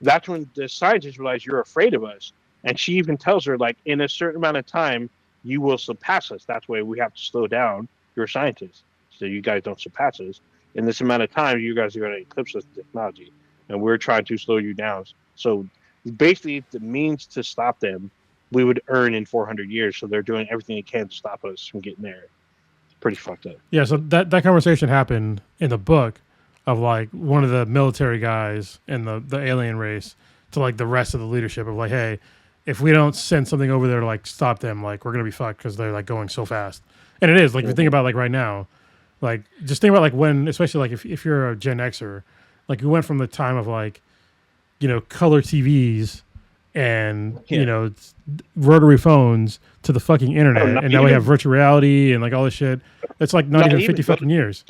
[SPEAKER 1] that's when the scientists realize you're afraid of us. And she even tells her, like, in a certain amount of time, you will surpass us. That's why we have to slow down. You're scientists, so you guys don't surpass us. In this amount of time, you guys are going to eclipse us with technology. And we're trying to slow you down. So basically, the means to stop them, we would earn in 400 years. So they're doing everything they can to stop us from getting there. Pretty fucked up.
[SPEAKER 2] Yeah, so that conversation happened in the book of like one of the military guys in the alien race to like the rest of the leadership of like, hey, if we don't send something over there to like stop them, like we're gonna be fucked because they're like going so fast. And it is like if you think about like right now, like just think about like when, especially like if you're a Gen Xer, like we went from the time of like, you know, color TVs and you know rotary phones to the fucking internet, and now we have virtual reality and like all this shit. It's like not even 50 fucking years.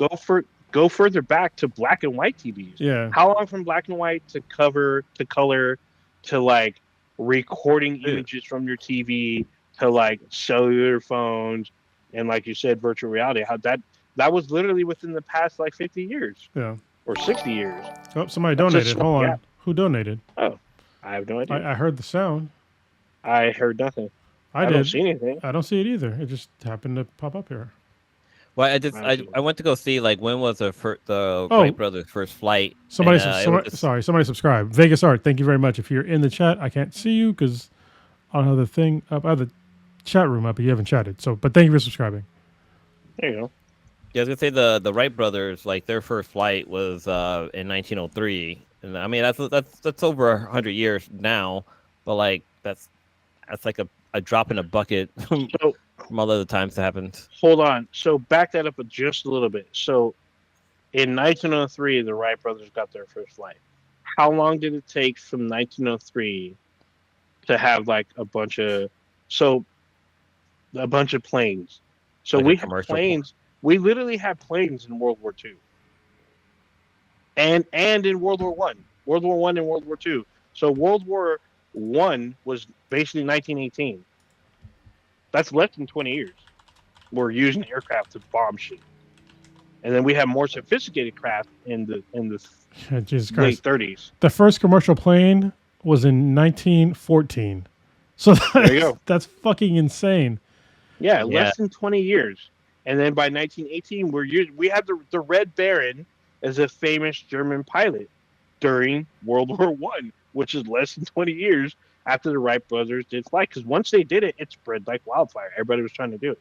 [SPEAKER 1] Go further back to black and white TVs.
[SPEAKER 2] Yeah.
[SPEAKER 1] How long from black and white to cover to color to like recording images from your TV to like cellular phones and like you said virtual reality? How that was literally within the past like 50 years.
[SPEAKER 2] Yeah.
[SPEAKER 1] Or 60 years.
[SPEAKER 2] Oh, somebody donated. Hold on. Who donated?
[SPEAKER 1] Oh, I have no idea.
[SPEAKER 2] I heard the sound.
[SPEAKER 1] I heard nothing. I don't see anything.
[SPEAKER 2] I don't see it either. It just happened to pop up here.
[SPEAKER 4] Well, I went to go see like when was the Wright brothers' first flight.
[SPEAKER 2] Somebody subscribed. Vegas Art, thank you very much. If you're in the chat, I can't see you because I don't have the thing up. I have the chat room up, but you haven't chatted. So, but thank you for subscribing.
[SPEAKER 1] There you go.
[SPEAKER 4] Yeah, I was gonna say the Wright brothers, like their first flight was in 1903, and I mean that's over 100 years now, but like that's like a drop in a bucket from all other times that happened.
[SPEAKER 1] Hold on, so back that up just a little bit. So in 1903, the Wright brothers got their first flight. how long did it take from 1903 to have like a bunch of planes? So
[SPEAKER 4] Like a
[SPEAKER 1] we had
[SPEAKER 4] commercial.
[SPEAKER 1] planes. We literally had planes in World War II, and in World War One, and World War II. So World War One was basically 1918. That's less than 20 years. We're using aircraft to bomb shit, and then we have more sophisticated craft in the
[SPEAKER 2] Jesus
[SPEAKER 1] late
[SPEAKER 2] Christ.
[SPEAKER 1] 30s.
[SPEAKER 2] The first commercial plane was in 1914. So
[SPEAKER 1] There you go.
[SPEAKER 2] that's fucking insane.
[SPEAKER 1] Yeah,
[SPEAKER 4] Yeah.
[SPEAKER 1] less than 20 years. And then by 1918, we had the Red Baron as a famous German pilot during World War One, which is less than 20 years after the Wright brothers did flight. Because once they did it, it spread like wildfire. Everybody was trying to do it.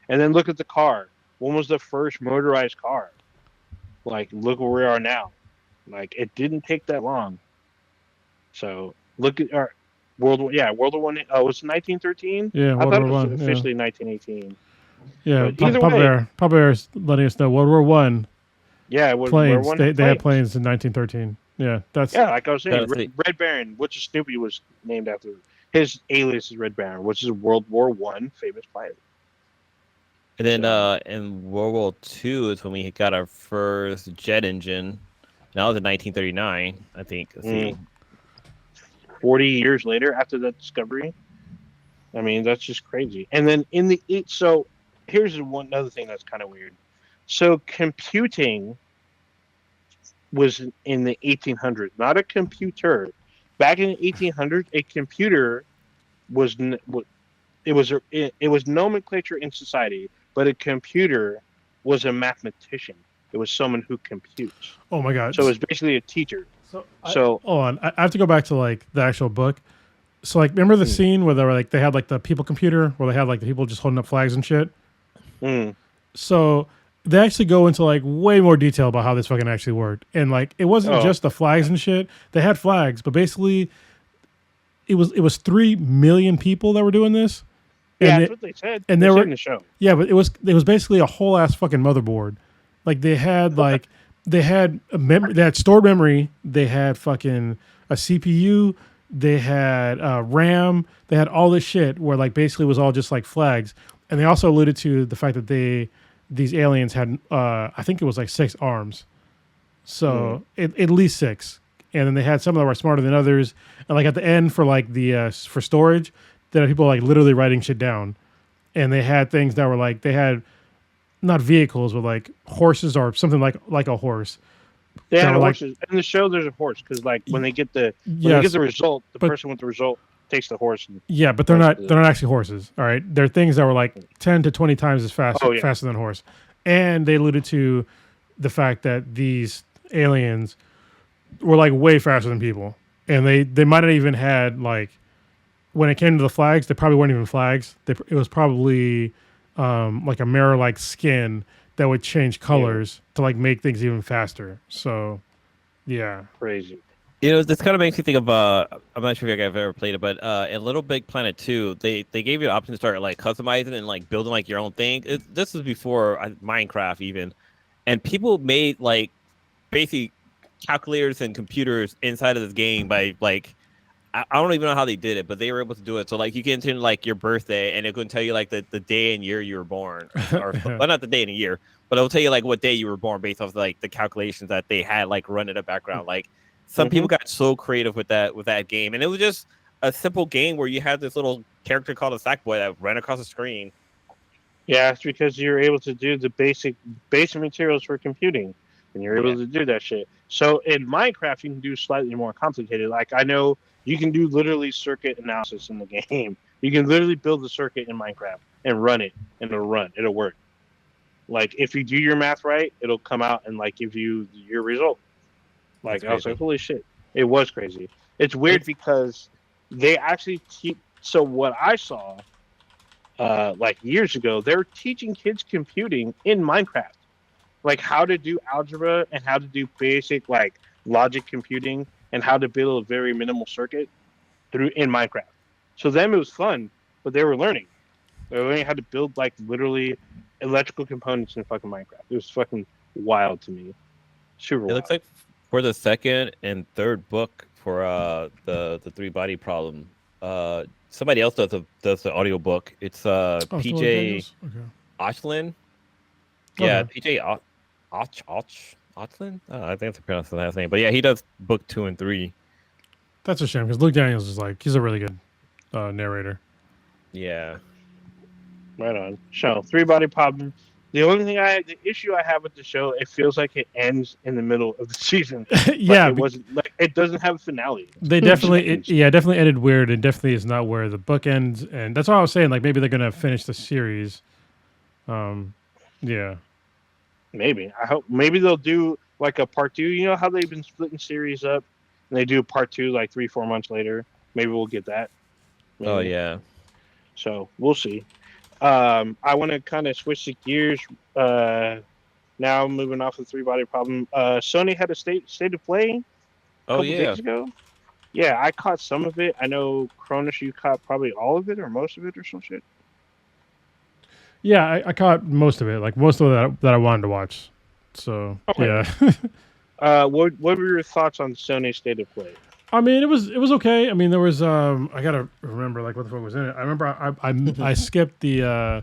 [SPEAKER 1] And then look at the car. When was the first motorized car? Like, look where we are now. Like, it didn't take that long. So look at our World War One. Oh, it was 1913.
[SPEAKER 2] Yeah,
[SPEAKER 1] I
[SPEAKER 2] World
[SPEAKER 1] thought
[SPEAKER 2] War
[SPEAKER 1] it was
[SPEAKER 2] One.
[SPEAKER 1] officially 1918.
[SPEAKER 2] Yeah,
[SPEAKER 1] But either way,
[SPEAKER 2] Papa Bear's letting us know World War One
[SPEAKER 1] yeah, World
[SPEAKER 2] planes.
[SPEAKER 1] War
[SPEAKER 2] They had planes in 1913. Yeah, that's
[SPEAKER 1] Yeah, like I was saying,
[SPEAKER 4] That's
[SPEAKER 1] Red Baron, which is Snoopy was named after. His alias is Red Baron, which is a World War One famous pilot.
[SPEAKER 4] And then in World War II is when we got our first jet engine. That was in 1939, I think. Let's see.
[SPEAKER 1] 40 years later, after that discovery, I mean that's just crazy. And then so here's one other thing that's kind of weird. So computing was in the 1800s, not a computer. Back in the 1800s, a computer was nomenclature in society, but a computer was a mathematician. It was someone who computes.
[SPEAKER 2] Oh my god.
[SPEAKER 1] So it was basically a teacher.
[SPEAKER 2] Hold on. I have to go back to like the actual book. So like, remember the scene where they had like the people computer where they had like the people just holding up flags and shit. So they actually go into like way more detail about how this fucking actually worked, and like it wasn't just the flags and shit. They had flags, but basically it was 3 million people that were doing this.
[SPEAKER 1] Yeah, that's what they said.
[SPEAKER 2] And
[SPEAKER 1] they
[SPEAKER 2] were
[SPEAKER 1] in the show.
[SPEAKER 2] Yeah, but it was basically a whole ass fucking motherboard. Like they had like they had stored memory. They had fucking a CPU. They had RAM. They had all this shit where like basically it was all just like flags. And they also alluded to the fact that these aliens had I think it was like 6 arms. So at least 6. And then they had some that were smarter than others. And like at the end for like the for storage, there are people like literally writing shit down. And they had things that were like they had not vehicles, but like horses or something like a horse.
[SPEAKER 1] They had horses. In the show, there's a horse because like when they get the result, the person with the result takes the horse.
[SPEAKER 2] But they're not actually horses. All right, they're things that were like 10 to 20 times as fast, faster than a horse. And they alluded to the fact that these aliens were like way faster than people, and they might have even had like when it came to the flags, they probably weren't even flags. It was probably like a mirror-like skin that would change colors to like make things even faster. So, yeah,
[SPEAKER 1] crazy.
[SPEAKER 4] You know, this kind of makes me think of I'm not sure if you guys have ever played it, but in Little Big Planet 2, they gave you the option to start like customizing and like building like your own thing. This was before Minecraft even, and people made like basically calculators and computers inside of this game by like I don't even know how they did it, but they were able to do it. So like you can enter like your birthday, and it can tell you like the day and year you were born, or well, not the day and the year, but it'll tell you like what day you were born based off like the calculations that they had like run in the background. Like some people got so creative with that game, and it was just a simple game where you had this little character called a Sackboy that ran across the screen.
[SPEAKER 1] Yeah, it's because you're able to do the basic materials for computing, and you're able to do that shit. So in Minecraft, you can do slightly more complicated. Like I know you can do literally circuit analysis in the game. You can literally build the circuit in Minecraft and run it, and it'll work. Like if you do your math right, it'll come out and like give you your result. Like I was like, holy shit, it was crazy. It's weird because they actually teach. So what I saw, like years ago, they're teaching kids computing in Minecraft, like how to do algebra and how to do basic like logic computing and how to build a very minimal circuit in Minecraft. So them it was fun, but they were learning. They were learning how to build like literally electrical components in fucking Minecraft. It was fucking wild to me. Super wild.
[SPEAKER 4] It looks like for the second and third book for the Three Body Problem. Somebody else does the audio book. It's PJ Ochlin. Yeah, PJ Ochlin. I think that's pronounced the last name, but yeah, he does book 2 and 3.
[SPEAKER 2] That's a shame because Luke Daniels is like he's a really good narrator.
[SPEAKER 4] Yeah.
[SPEAKER 1] Right on. So, Three Body Problem. The only thing the issue I have with the show, it feels like it ends in the middle of the season.
[SPEAKER 2] Yeah,
[SPEAKER 1] it wasn't like it doesn't have a finale.
[SPEAKER 2] They definitely, definitely ended weird. It definitely is not where the book ends, and that's why I was saying like maybe they're gonna finish the series. Yeah.
[SPEAKER 1] Maybe maybe they'll do like a part 2. You know how they've been splitting series up, and they do part 2 like 3-4 months later. Maybe we'll get that. Maybe.
[SPEAKER 4] Oh yeah.
[SPEAKER 1] So we'll see. I want to kind of switch the gears. Now moving off of Three Body Problem. Sony had a state of play. A couple days ago. Yeah, I caught some of it. I know Cronus, you caught probably all of it or most of it or some shit.
[SPEAKER 2] Yeah, I caught most of it, like most of that I wanted to watch. So okay.
[SPEAKER 1] Yeah. What were your thoughts on Sony's state of play?
[SPEAKER 2] I mean, it was okay. I mean, there was I gotta remember like what the fuck was in it. I remember I skipped the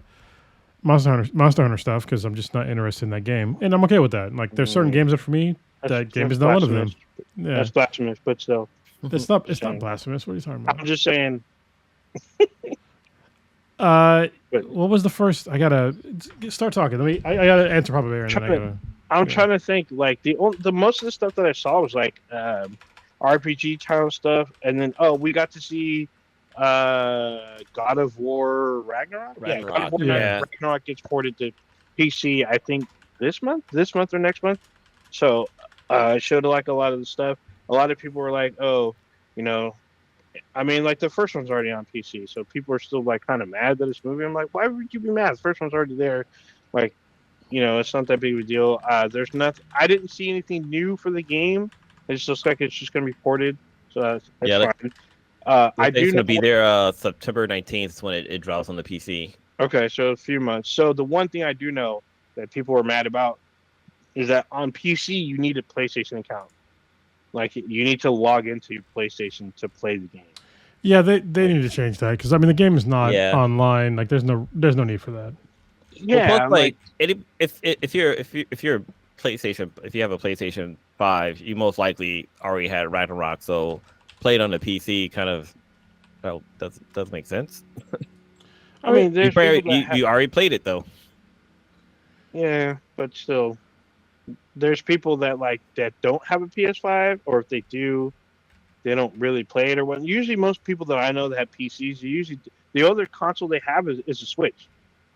[SPEAKER 2] Monster Hunter stuff because I'm just not interested in that game, and I'm okay with that. Like, there's certain games that for me that game is not one of them. Yeah,
[SPEAKER 1] that's blasphemous, but still,
[SPEAKER 2] it's not blasphemous. What are you talking about?
[SPEAKER 1] I'm just saying.
[SPEAKER 2] What was the first? I gotta start talking. I gotta answer probably.
[SPEAKER 1] I'm trying to think. Like the most of the stuff that I saw was like RPG type stuff, and then we got to see God of War Ragnarok. Yeah, God of War Ragnarok gets ported to PC. I think this month or next month. So it showed like a lot of the stuff. A lot of people were like, "Oh, you know." I mean, like the first one's already on PC, so people are still like kind of mad that it's moving. I'm like, why would you be mad? The first one's already there. Like, it's not that big of a deal. There's nothing. I didn't see anything new for the game. It's just like it's just going to be ported, so that's fine. I do know
[SPEAKER 4] be there September 19th is when it drops on the PC.
[SPEAKER 1] Okay, so a few months. So the one thing I do know that people were mad about is that on PC you need a PlayStation account. Like, you need to log into your PlayStation to play the game.
[SPEAKER 2] Yeah, they need to change that because I mean the game is not online. Like, there's no need for that.
[SPEAKER 1] Yeah,
[SPEAKER 4] well, if you're PlayStation, if you have a PlayStation 5, you most likely already had Ragnarok, so play it on the PC kind of does make sense.
[SPEAKER 1] I mean,
[SPEAKER 4] you already played it though.
[SPEAKER 1] Yeah, but still. There's people that don't have a PS5, or if they do, they don't really play it or what. Usually, most people that I know that have PCs, usually the other console they have is a Switch.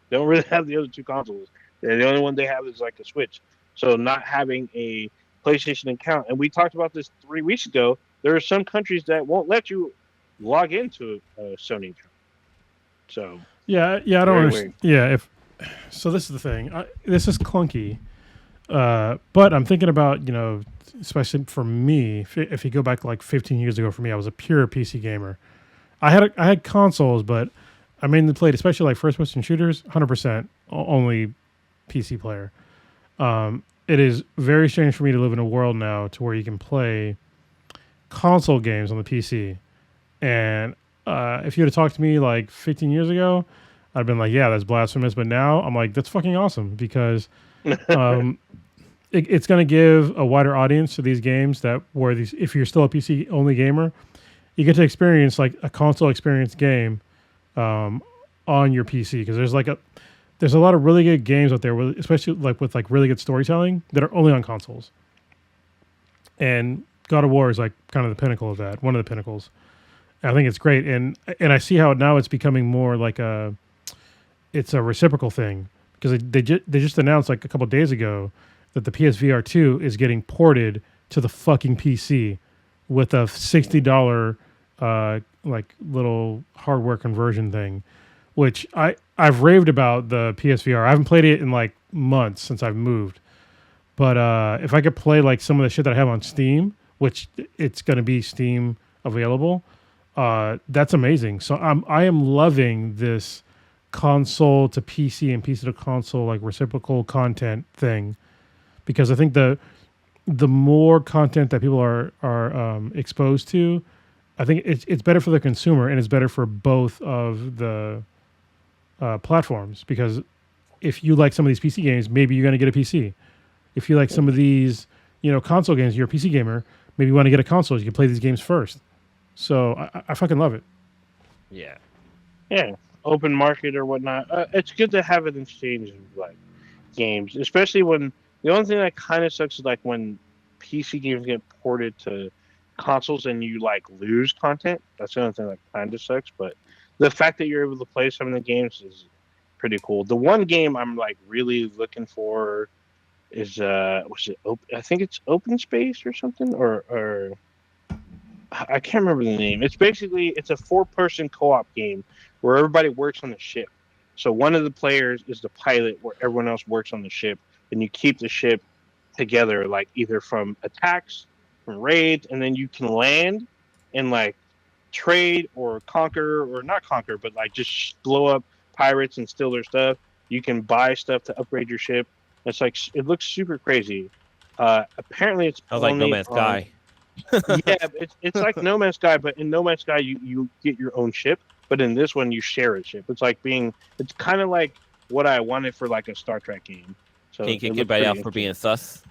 [SPEAKER 1] They don't really have the other two consoles. The only one they have is like a Switch. So not having a PlayStation account, and we talked about this 3 weeks ago. There are some countries that won't let you log into a Sony account. So
[SPEAKER 2] yeah, I don't understand. Yeah, so this is the thing. This is clunky. But I'm thinking about, especially for me, if you go back like 15 years ago, for me, I was a pure PC gamer. I had consoles, but I mainly played, especially like first-person shooters, 100% only PC player. It is very strange for me to live in a world now to where you can play console games on the PC. And if you would have talked to me like 15 years ago, I'd have been like, yeah, that's blasphemous. But now I'm like, that's fucking awesome because... it's going to give a wider audience to these games if you're still a PC only gamer, you get to experience like a console experience game on your PC because there's a lot of really good games out there, especially with really good storytelling that are only on consoles. And God of War is like kind of the pinnacle of that, one of the pinnacles. And I think it's great, and I see how now it's becoming more like it's a reciprocal thing. Because they just announced like a couple of days ago that the PSVR 2 is getting ported to the fucking PC with a $60 like little hardware conversion thing, which I've raved about the PSVR. I haven't played it in like months since I've moved, but if I could play like some of the shit that I have on Steam, which it's going to be Steam available, that's amazing. So I am loving this console to PC and PC to console like reciprocal content thing, because I think the more content that people are exposed to, I think it's better for the consumer and it's better for both of the platforms, because if you like some of these PC games, maybe you're going to get a PC. If you like some of these, console games, you're a PC gamer, maybe you want to get a console. You can play these games first. So I fucking love it.
[SPEAKER 4] Yeah.
[SPEAKER 1] Yeah, open market or whatnot. It's good to have an exchange of like games, especially when the only thing that kind of sucks is like when PC games get ported to consoles and you like lose content. That's the only thing that kind of sucks. But the fact that you're able to play some of the games is pretty cool. The one game I'm like really looking for is I think it's Open Space or something, or I can't remember the name. It's a 4-person co-op game where everybody works on the ship. So one of the players is the pilot, where everyone else works on the ship, and you keep the ship together, like either from attacks, from raids, and then you can land and like trade or conquer, or not conquer, but like just blow up pirates and steal their stuff. You can buy stuff to upgrade your ship. It's like, it looks super crazy. Apparently, it's
[SPEAKER 4] I was like No
[SPEAKER 1] only
[SPEAKER 4] Man's Sky.
[SPEAKER 1] yeah, it's like No Man's Sky, but in No Man's Sky you get your own ship, but in this one you share a ship. It's kind of like what I wanted for like a Star Trek game. So
[SPEAKER 4] Can you kick anybody out for being sus?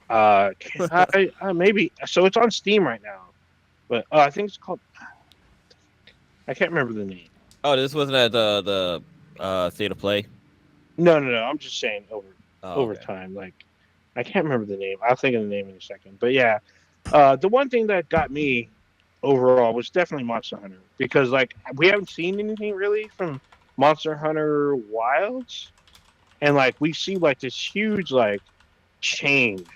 [SPEAKER 1] Maybe. So it's on Steam right now, but I think it's called. I can't remember the name.
[SPEAKER 4] Oh, this wasn't at the State of Play.
[SPEAKER 1] No. I'm just saying over
[SPEAKER 4] Okay.
[SPEAKER 1] time. Like, I can't remember the name. I'll think of the name in a second. But yeah, the one thing that got me overall was definitely Monster Hunter, because like we haven't seen anything really from Monster Hunter Wilds, and like we see like this huge like change.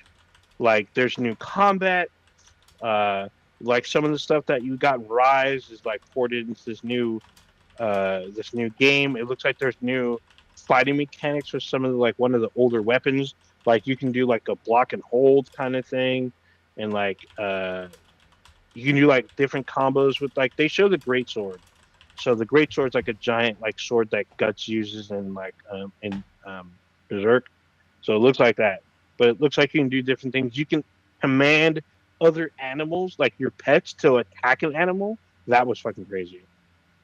[SPEAKER 1] Like there's new combat. Like some of the stuff that you got in Rise is like ported into this new game. It looks like there's new fighting mechanics for some of the, like one of the older weapons. Like you can do like a block and hold kind of thing, and like you can do like different combos with, like, they show the great sword. So the great sword's like a giant like sword that Guts uses in like in Berserk. So it looks like that, but it looks like you can do different things. You can command other animals, like your pets, to attack an animal. That was fucking crazy.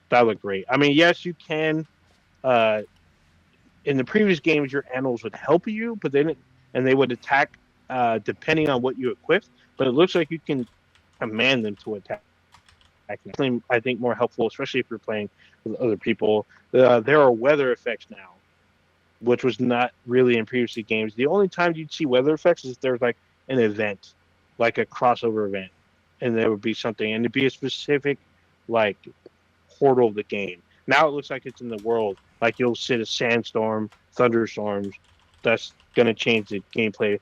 [SPEAKER 1] That looked great. I mean, yes, you can. In the previous games, your animals would help you, but they would attack depending on what you equipped. But it looks like you can command them to attack. I think more helpful, especially if you're playing with other people. There are weather effects now, which was not really in previous games. The only time you'd see weather effects is if there's like an event, like a crossover event, and there would be something, and it'd be a specific like portal of the game. Now it looks like it's in the world. Like you'll see a sandstorm, thunderstorms. That's gonna change the gameplay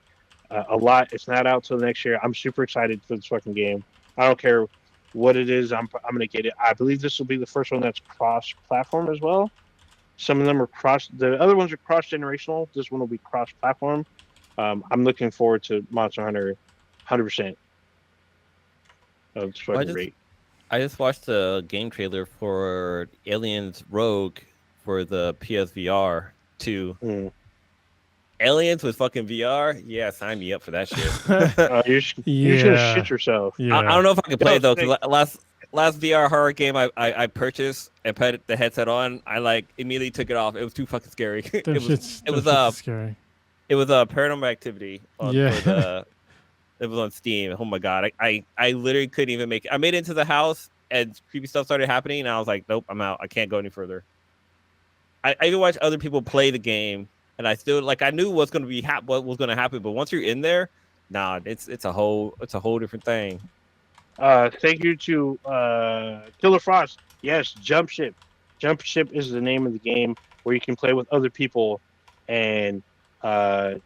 [SPEAKER 1] a lot. It's not out till next year. I'm super excited for this fucking game. I don't care what it is. I'm gonna get it. I believe this will be the first one that's cross-platform as well. Some of them are the other ones are cross-generational. This one will be cross-platform. I'm looking forward to Monster Hunter 100%. It's fucking great.
[SPEAKER 4] I just watched the game trailer for Aliens Rogue for the PSVR 2. Aliens with fucking VR? Yeah, sign me up for that shit.
[SPEAKER 1] You're just gonna shit yourself.
[SPEAKER 2] Yeah.
[SPEAKER 4] I don't know if I can play it though, because last VR horror game I purchased and put the headset on, I like immediately took it off. It was too fucking scary. It was
[SPEAKER 2] scary.
[SPEAKER 4] It was a Paranormal Activity on it was on Steam. Oh my god, I literally couldn't even make it. I made it into the house and creepy stuff started happening, and I was like, nope, I'm out. I can't go any further. I even watched other people play the game, and I still I knew what's going to be what was going to happen, but once you're in there, nah, it's a whole different thing.
[SPEAKER 1] Thank you to Killer Frost. Yes, Jump Ship. Jump Ship is the name of the game where you can play with other people and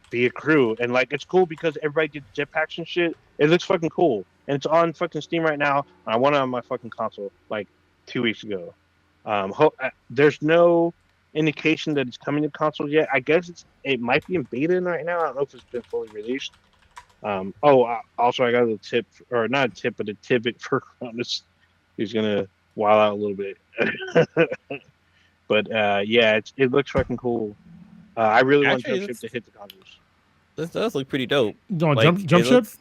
[SPEAKER 1] be a crew. And like, it's cool because everybody gets jetpacks and shit. It looks fucking cool, and it's on fucking Steam right now. I won it on my fucking console like 2 weeks ago. There's no indication that it's coming to consoles yet. I guess it might be in beta right now. I don't know if it's been fully released. Also, I got a little tip, or not a tip, but a tidbit for Cronus. He's gonna wild out a little bit. But yeah, it looks fucking cool. I really want Jump Ship to hit the consoles.
[SPEAKER 4] This does look pretty dope.
[SPEAKER 2] No,
[SPEAKER 4] Like,
[SPEAKER 2] jump
[SPEAKER 4] it
[SPEAKER 2] ship.
[SPEAKER 4] looks-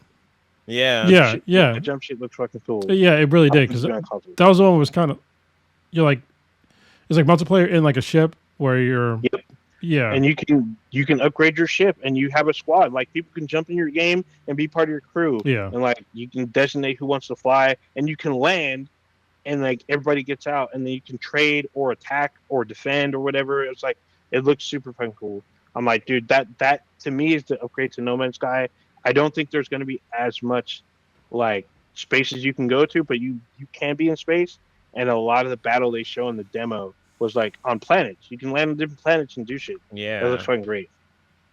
[SPEAKER 4] yeah.
[SPEAKER 2] Yeah.
[SPEAKER 1] The jump ship looks fucking cool.
[SPEAKER 2] Yeah, it really did because
[SPEAKER 1] That
[SPEAKER 2] that was the one that was kind of you're like it's like multiplayer in like a ship where you're
[SPEAKER 1] Yep.
[SPEAKER 2] yeah
[SPEAKER 1] And you can upgrade your ship and you have a squad. Like people can jump in your game and be part of your crew.
[SPEAKER 2] Yeah.
[SPEAKER 1] And like you can designate who wants to fly and you can land and like everybody gets out and then you can trade or attack or defend or whatever. It's like it looks super fucking cool. I'm like, dude, that to me is the upgrade to No Man's Sky. I don't think there's gonna be as much like spaces you can go to, but you can be in space. And a lot of the battle they show in the demo was like on planets. You can land on different planets and do shit.
[SPEAKER 4] Yeah.
[SPEAKER 1] That looks fucking great.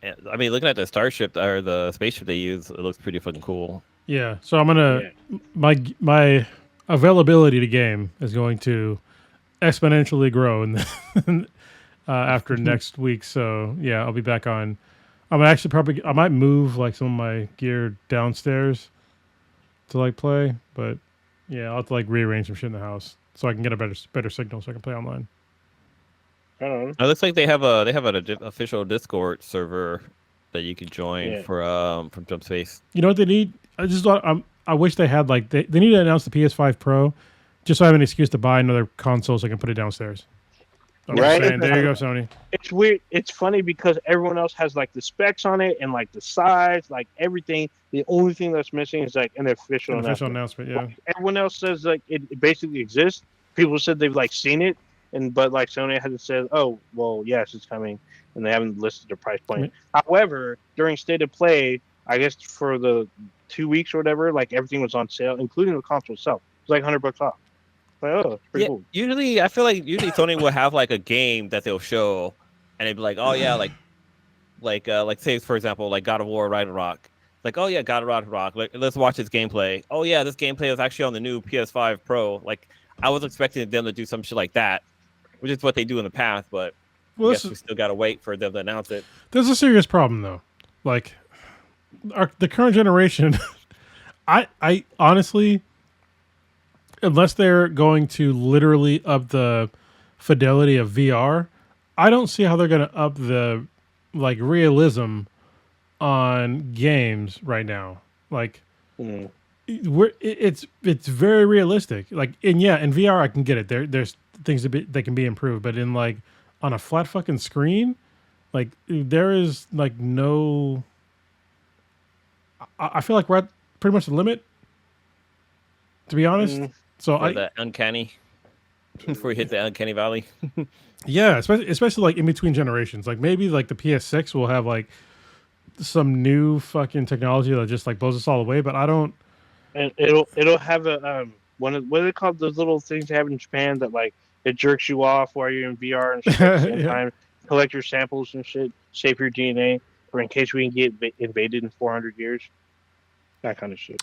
[SPEAKER 4] Yeah, I mean, looking at the starship or the spaceship they use, it looks pretty fucking cool.
[SPEAKER 2] yeah. So I'm gonna my availability to game is going to exponentially grow in after next week. So yeah, I'll be back on. I'm actually I might move like some of my gear downstairs to like play, but yeah, I'll have to like rearrange some shit in the house so I can get a better signal so I can play online.
[SPEAKER 1] I don't know.
[SPEAKER 4] It looks like they have an official Discord server that you can join for from Jump Space.
[SPEAKER 2] You know what they need? I just thought I wish they had like they need to announce the PS5 Pro just so I have an excuse to buy another console so I can put it downstairs. I'm just saying, there you go, Sony.
[SPEAKER 1] It's weird. It's funny because everyone else has like the specs on it and like the size, like everything. The only thing that's missing is like an official
[SPEAKER 2] announcement. Yeah.
[SPEAKER 1] Like, everyone else says like it basically exists. People said they've like seen it, but like Sony hasn't said, oh well, yes, it's coming, and they haven't listed the price point. However, during State of Play, I guess for the 2 weeks or whatever, like everything was on sale, including the console itself. It was like $100 off. Like, oh, it's pretty cool.
[SPEAKER 4] Usually, I feel like Sony will have like a game that they'll show, and they'd be like, oh yeah, like say for example, like God of War Ragnarok. Like, oh yeah, God of Ragnarok. Like, let's watch this gameplay. Oh yeah, this gameplay is actually on the new PS5 Pro. Like, I was expecting them to do some shit like that, which is what they do in the past, but I guess we still gotta wait for them to announce it.
[SPEAKER 2] There's a serious problem though. Like, the current generation, I honestly, unless they're going to literally up the fidelity of VR, I don't see how they're going to up the like realism on games right now. Like, it's very realistic. Like, in VR I can get it. There's things that can be improved, but in like on a flat fucking screen, like there is like no. I feel like we're at pretty much the limit, to be honest. So
[SPEAKER 4] the uncanny before you hit the uncanny valley.
[SPEAKER 2] Yeah, especially like in between generations. Like maybe like the PS6 will have like some new fucking technology that just like blows us all away. But I don't.
[SPEAKER 1] And it'll have a what are they called? Those little things they have in Japan that like it jerks you off while you're in VR and shit at the same time. Collect your samples and shit. Save your DNA for in case we can get invaded in 400 years. That kind of shit.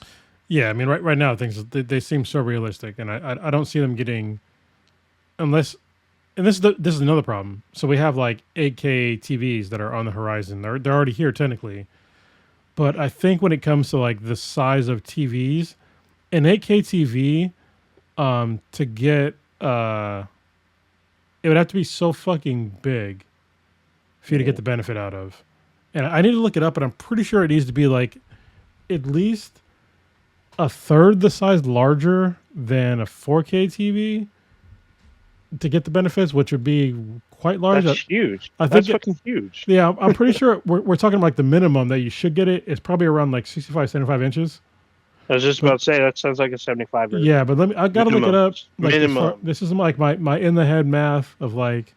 [SPEAKER 2] Yeah, I mean, right now things they seem so realistic, and I don't see them getting unless. And this is another problem. So we have like 8K TVs that are on the horizon. They're already here technically, but I think when it comes to like the size of TVs, an 8K TV, to get it would have to be so fucking big for you to get the benefit out of. And I need to look it up, but I'm pretty sure it needs to be like at least a third the size larger than a 4K TV to get the benefits, which would be quite large.
[SPEAKER 1] That's huge.
[SPEAKER 2] I think
[SPEAKER 1] that's fucking huge.
[SPEAKER 2] Yeah, I'm pretty sure we're talking like the minimum that you should get it is probably around like 65, 75 inches.
[SPEAKER 1] I was just about to say that sounds like a 75.
[SPEAKER 2] Yeah, but I gotta look it up. Like
[SPEAKER 1] minimum.
[SPEAKER 2] This is like my in the head math of like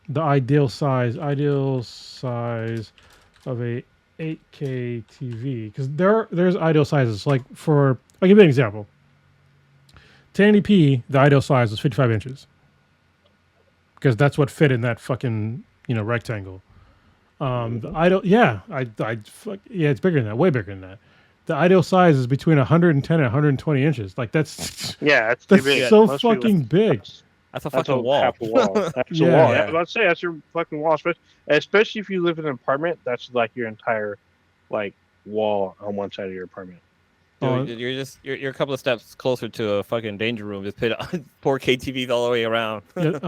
[SPEAKER 2] the ideal size of a 8K TV, because there's ideal sizes. Like I'll give you an example. 1080p, the ideal size is 55 inches, because that's what fit in that fucking rectangle. The ideal, it's bigger than that, way bigger than that. The ideal size is between 110 and 120 inches. Like that's
[SPEAKER 1] that's
[SPEAKER 2] big. So fucking big.
[SPEAKER 4] That's a fucking wall.
[SPEAKER 1] Half a wall. That's a wall. Yeah. I was about to say that's your fucking wall, especially if you live in an apartment. That's like your entire like wall on one side of your apartment.
[SPEAKER 4] Dude, you're a couple of steps closer to a fucking danger room. Just put 4K TVs all the way around.
[SPEAKER 1] You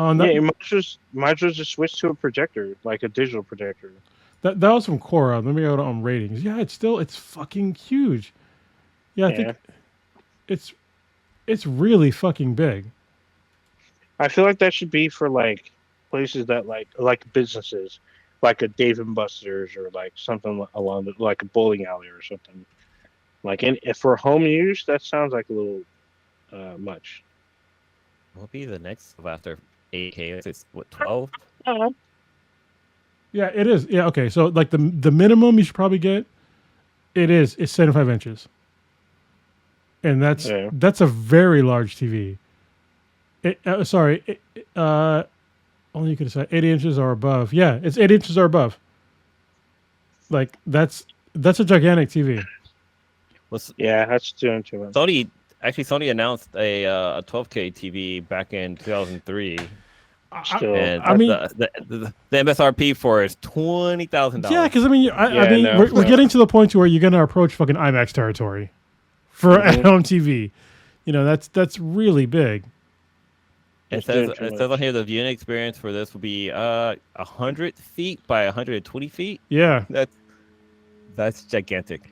[SPEAKER 1] might as well just switch to a projector, like a digital projector.
[SPEAKER 2] That was from Quora. Let me go to ratings. Yeah, it's fucking huge. Yeah, I think it's really fucking big.
[SPEAKER 1] I feel like that should be for like places that like businesses, like a Dave and Buster's or like something along like a bowling alley or something. Like, if for home use, that sounds like a little much.
[SPEAKER 4] What will be the next after 8K? It's what 12?
[SPEAKER 2] Yeah, it is. Yeah, okay. So like the minimum you should probably get, it's 75 inches, and that's a very large TV. Only you could say 80 inches or above. Yeah, it's 80 inches or above. Like that's a gigantic TV.
[SPEAKER 1] Yeah, that's doing too much.
[SPEAKER 4] Sony announced a 12K TV back in 2003.
[SPEAKER 2] I mean,
[SPEAKER 4] the MSRP for is $20,000.
[SPEAKER 2] Yeah, because I mean, we're getting to the point to where you're going to approach fucking IMAX territory for at-home TV. You know, that's really big.
[SPEAKER 4] It says on here the viewing experience for this will be 100 feet by 120 feet.
[SPEAKER 2] Yeah,
[SPEAKER 4] that's gigantic.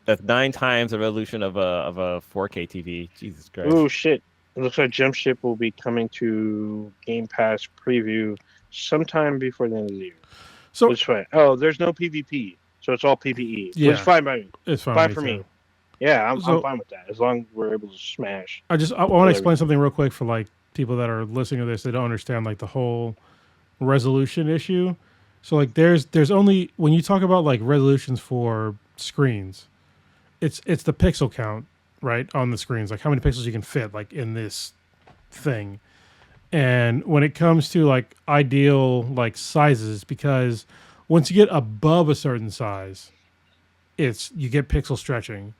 [SPEAKER 4] That's 9 times the resolution of a 4K TV. Jesus Christ!
[SPEAKER 1] Oh shit! It looks like Jump Ship will be coming to Game Pass preview sometime before the end of the year. So it's fine. Oh, there's no PvP, so it's all PvE. Yeah, which is fine by me.
[SPEAKER 2] It's fine.
[SPEAKER 1] Fine for me. Yeah, I'm fine with that as long as we're able to smash.
[SPEAKER 2] I want to explain something real quick for like people that are listening to this. They don't understand like the whole resolution issue. So like there's only when you talk about like resolutions for screens, it's the pixel count, right, on the screens, like how many pixels you can fit like in this thing. And when it comes to like ideal like sizes, because once you get above a certain size, you get pixel stretching.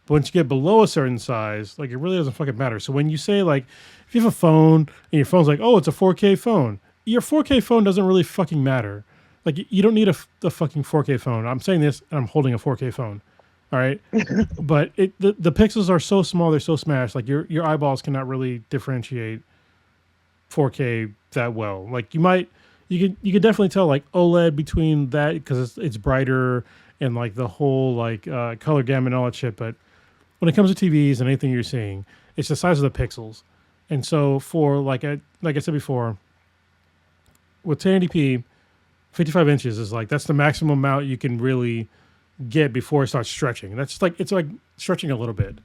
[SPEAKER 2] But once you get below a certain size, like it really doesn't fucking matter. So when you say like, if you have a phone and your phone's like, oh, it's a 4K phone, your 4K phone doesn't really fucking matter. Like you don't need a fucking 4K phone. I'm saying this and I'm holding a 4K phone. All right. But the pixels are so small, they're so smashed. Like your eyeballs cannot really differentiate 4K that well. Like you could definitely tell like OLED between that because it's brighter and like the whole like color gamut and all that shit. But when it comes to TVs and anything you're seeing, it's the size of the pixels. And so for like I said before, with 1080p, 55 inches is like that's the maximum amount you can really get before it starts stretching. That's like it's like stretching a little bit.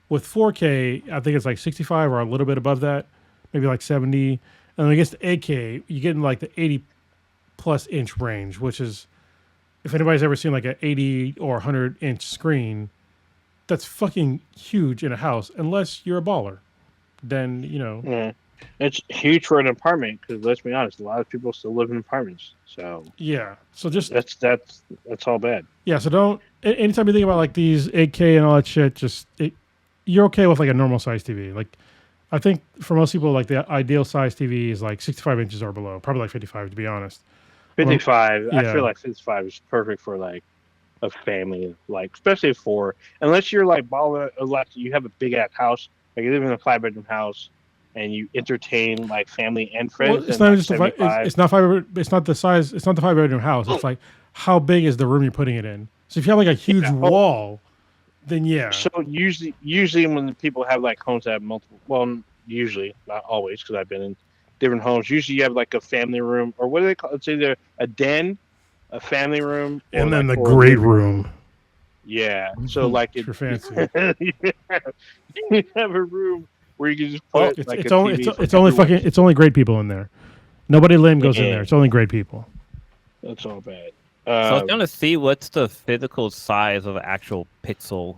[SPEAKER 2] With 4K, I think it's like 65 or a little bit above that, maybe like 70. And I guess the 8K, you get in like the 80 plus inch range, which is, if anybody's ever seen like an 80 or 100 inch screen, that's fucking huge in a house, unless you're a baller. Then, you know.
[SPEAKER 1] Yeah. It's huge for an apartment because let's be honest, a lot of people still live in apartments. So
[SPEAKER 2] yeah, so just
[SPEAKER 1] that's all bad.
[SPEAKER 2] Yeah, so don't. Anytime you think about like these 8K and all that shit, you're okay with like a normal size TV. Like, I think for most people, like the ideal size TV is like 65 inches or below, probably like 55 to be honest.
[SPEAKER 1] 55. Yeah. I feel like 55 is perfect for like a family, like especially for unless you're like baller, like you have a big ass house, like you live in a 5-bedroom house. And you entertain like family and friends.
[SPEAKER 2] Well, it's not just it's not the size. It's not the 5-bedroom house. It's like how big is the room you're putting it in. So if you have like a huge wall, then yeah.
[SPEAKER 1] So usually when people have like homes that have multiple, well, usually not always because I've been in different homes. Usually you have like a family room or what do they call it? It's either a den, a family room,
[SPEAKER 2] and then the great room.
[SPEAKER 1] Yeah. So like
[SPEAKER 2] it's fancy.
[SPEAKER 1] You have a room. Where you can just put
[SPEAKER 2] it's only great people in there. Nobody lame goes in there. It's only great people.
[SPEAKER 1] That's all bad.
[SPEAKER 4] So I was going to see what's the physical size of an actual pixel,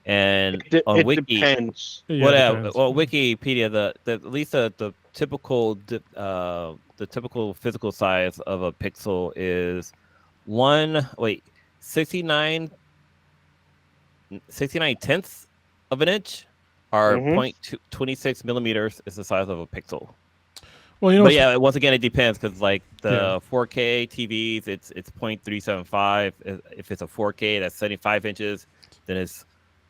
[SPEAKER 4] and on Wiki,
[SPEAKER 1] depends.
[SPEAKER 4] Depends. Well, Wikipedia, at least the typical physical size of a pixel is 69 tenths of an inch. Are 0.26 millimeters is the size of a pixel.
[SPEAKER 2] Well, you know,
[SPEAKER 4] but yeah, once again, it depends because like the 4K TVs, it's 0.375. If it's a 4K, that's 75 inches. Then it's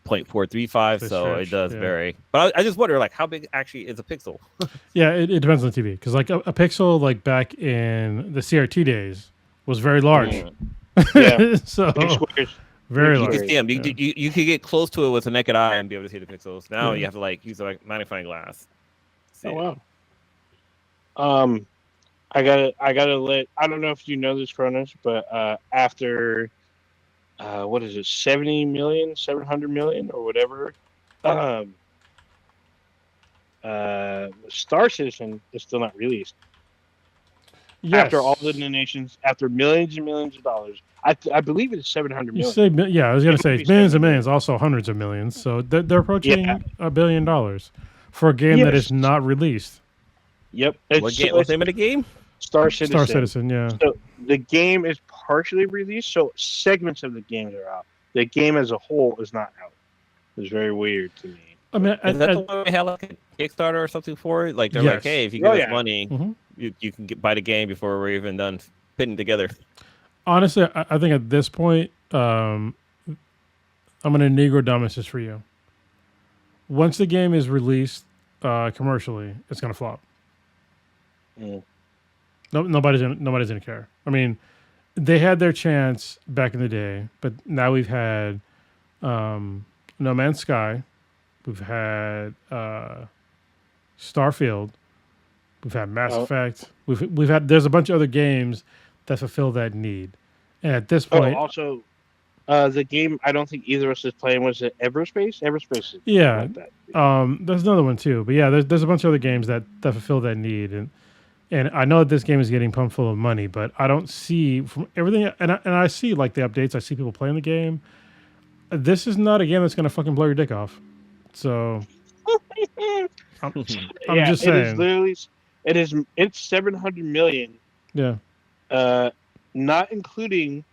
[SPEAKER 4] 0.435. So it does vary. But I just wonder, like, how big actually is a pixel?
[SPEAKER 2] Yeah, it depends on the TV because like a pixel, like back in the CRT days, was very large.
[SPEAKER 1] Yeah.
[SPEAKER 2] So
[SPEAKER 1] Big squares.
[SPEAKER 2] very
[SPEAKER 1] You
[SPEAKER 4] You
[SPEAKER 2] large.
[SPEAKER 4] could see them. You could get close to it with a naked eye and be able to see the pixels. Now
[SPEAKER 2] Yeah.
[SPEAKER 4] you have to like use a magnifying glass. See
[SPEAKER 1] Oh
[SPEAKER 4] it.
[SPEAKER 1] wow. I gotta let. I don't know if you know this, Cronus, but after what is it, 70 million, 700 million, or whatever, um, Star Citizen is still not released.
[SPEAKER 2] Yes.
[SPEAKER 1] After all the donations, after millions and millions of dollars, I believe it's 700
[SPEAKER 2] You
[SPEAKER 1] million.
[SPEAKER 2] say, yeah, I was going
[SPEAKER 1] It
[SPEAKER 2] to say
[SPEAKER 1] might be
[SPEAKER 2] it's millions and
[SPEAKER 1] 70
[SPEAKER 2] millions, also hundreds of millions. So they're approaching
[SPEAKER 1] Yeah.
[SPEAKER 2] $1 billion for a game that is
[SPEAKER 1] Yes.
[SPEAKER 2] not released.
[SPEAKER 1] Yep.
[SPEAKER 4] What's the name of the game?
[SPEAKER 1] Star Citizen.
[SPEAKER 2] Star Citizen, yeah.
[SPEAKER 1] So the game is partially released, so segments of the game are out. The game as a whole is not out. It's very weird to me.
[SPEAKER 2] I mean,
[SPEAKER 4] Is that the one we had like a Kickstarter or something for it? Like they're
[SPEAKER 2] Yes.
[SPEAKER 4] like, hey, if you give
[SPEAKER 1] Oh,
[SPEAKER 4] us
[SPEAKER 1] yeah.
[SPEAKER 4] money,
[SPEAKER 2] Mhm.
[SPEAKER 4] you can buy the game before we're even done putting it together.
[SPEAKER 2] honestly, I think at this point, I'm going to Negro Dominus this for you. Once the game is released commercially, it's going to flop.
[SPEAKER 1] Mm.
[SPEAKER 2] Nobody's gonna care. I mean, they had their chance back in the day, but now we've had No Man's Sky, we've had Starfield, we've had Mass Effect, we've had there's a bunch of other games that fulfill that need, and at this point,
[SPEAKER 1] Also, the game I don't think either of us is playing was it Everspace. Everspace is
[SPEAKER 2] yeah,
[SPEAKER 1] like that.
[SPEAKER 2] there's another one too, but yeah, there's a bunch of other games that fulfill that need, and I know that this game is getting pumped full of money, but I don't see from everything, and I see like the updates, I see people playing the game. This is not a game that's gonna fucking blow your dick off. So I'm just
[SPEAKER 1] It is
[SPEAKER 2] saying.
[SPEAKER 1] literally it's 700 million.
[SPEAKER 2] Yeah.
[SPEAKER 1] Not including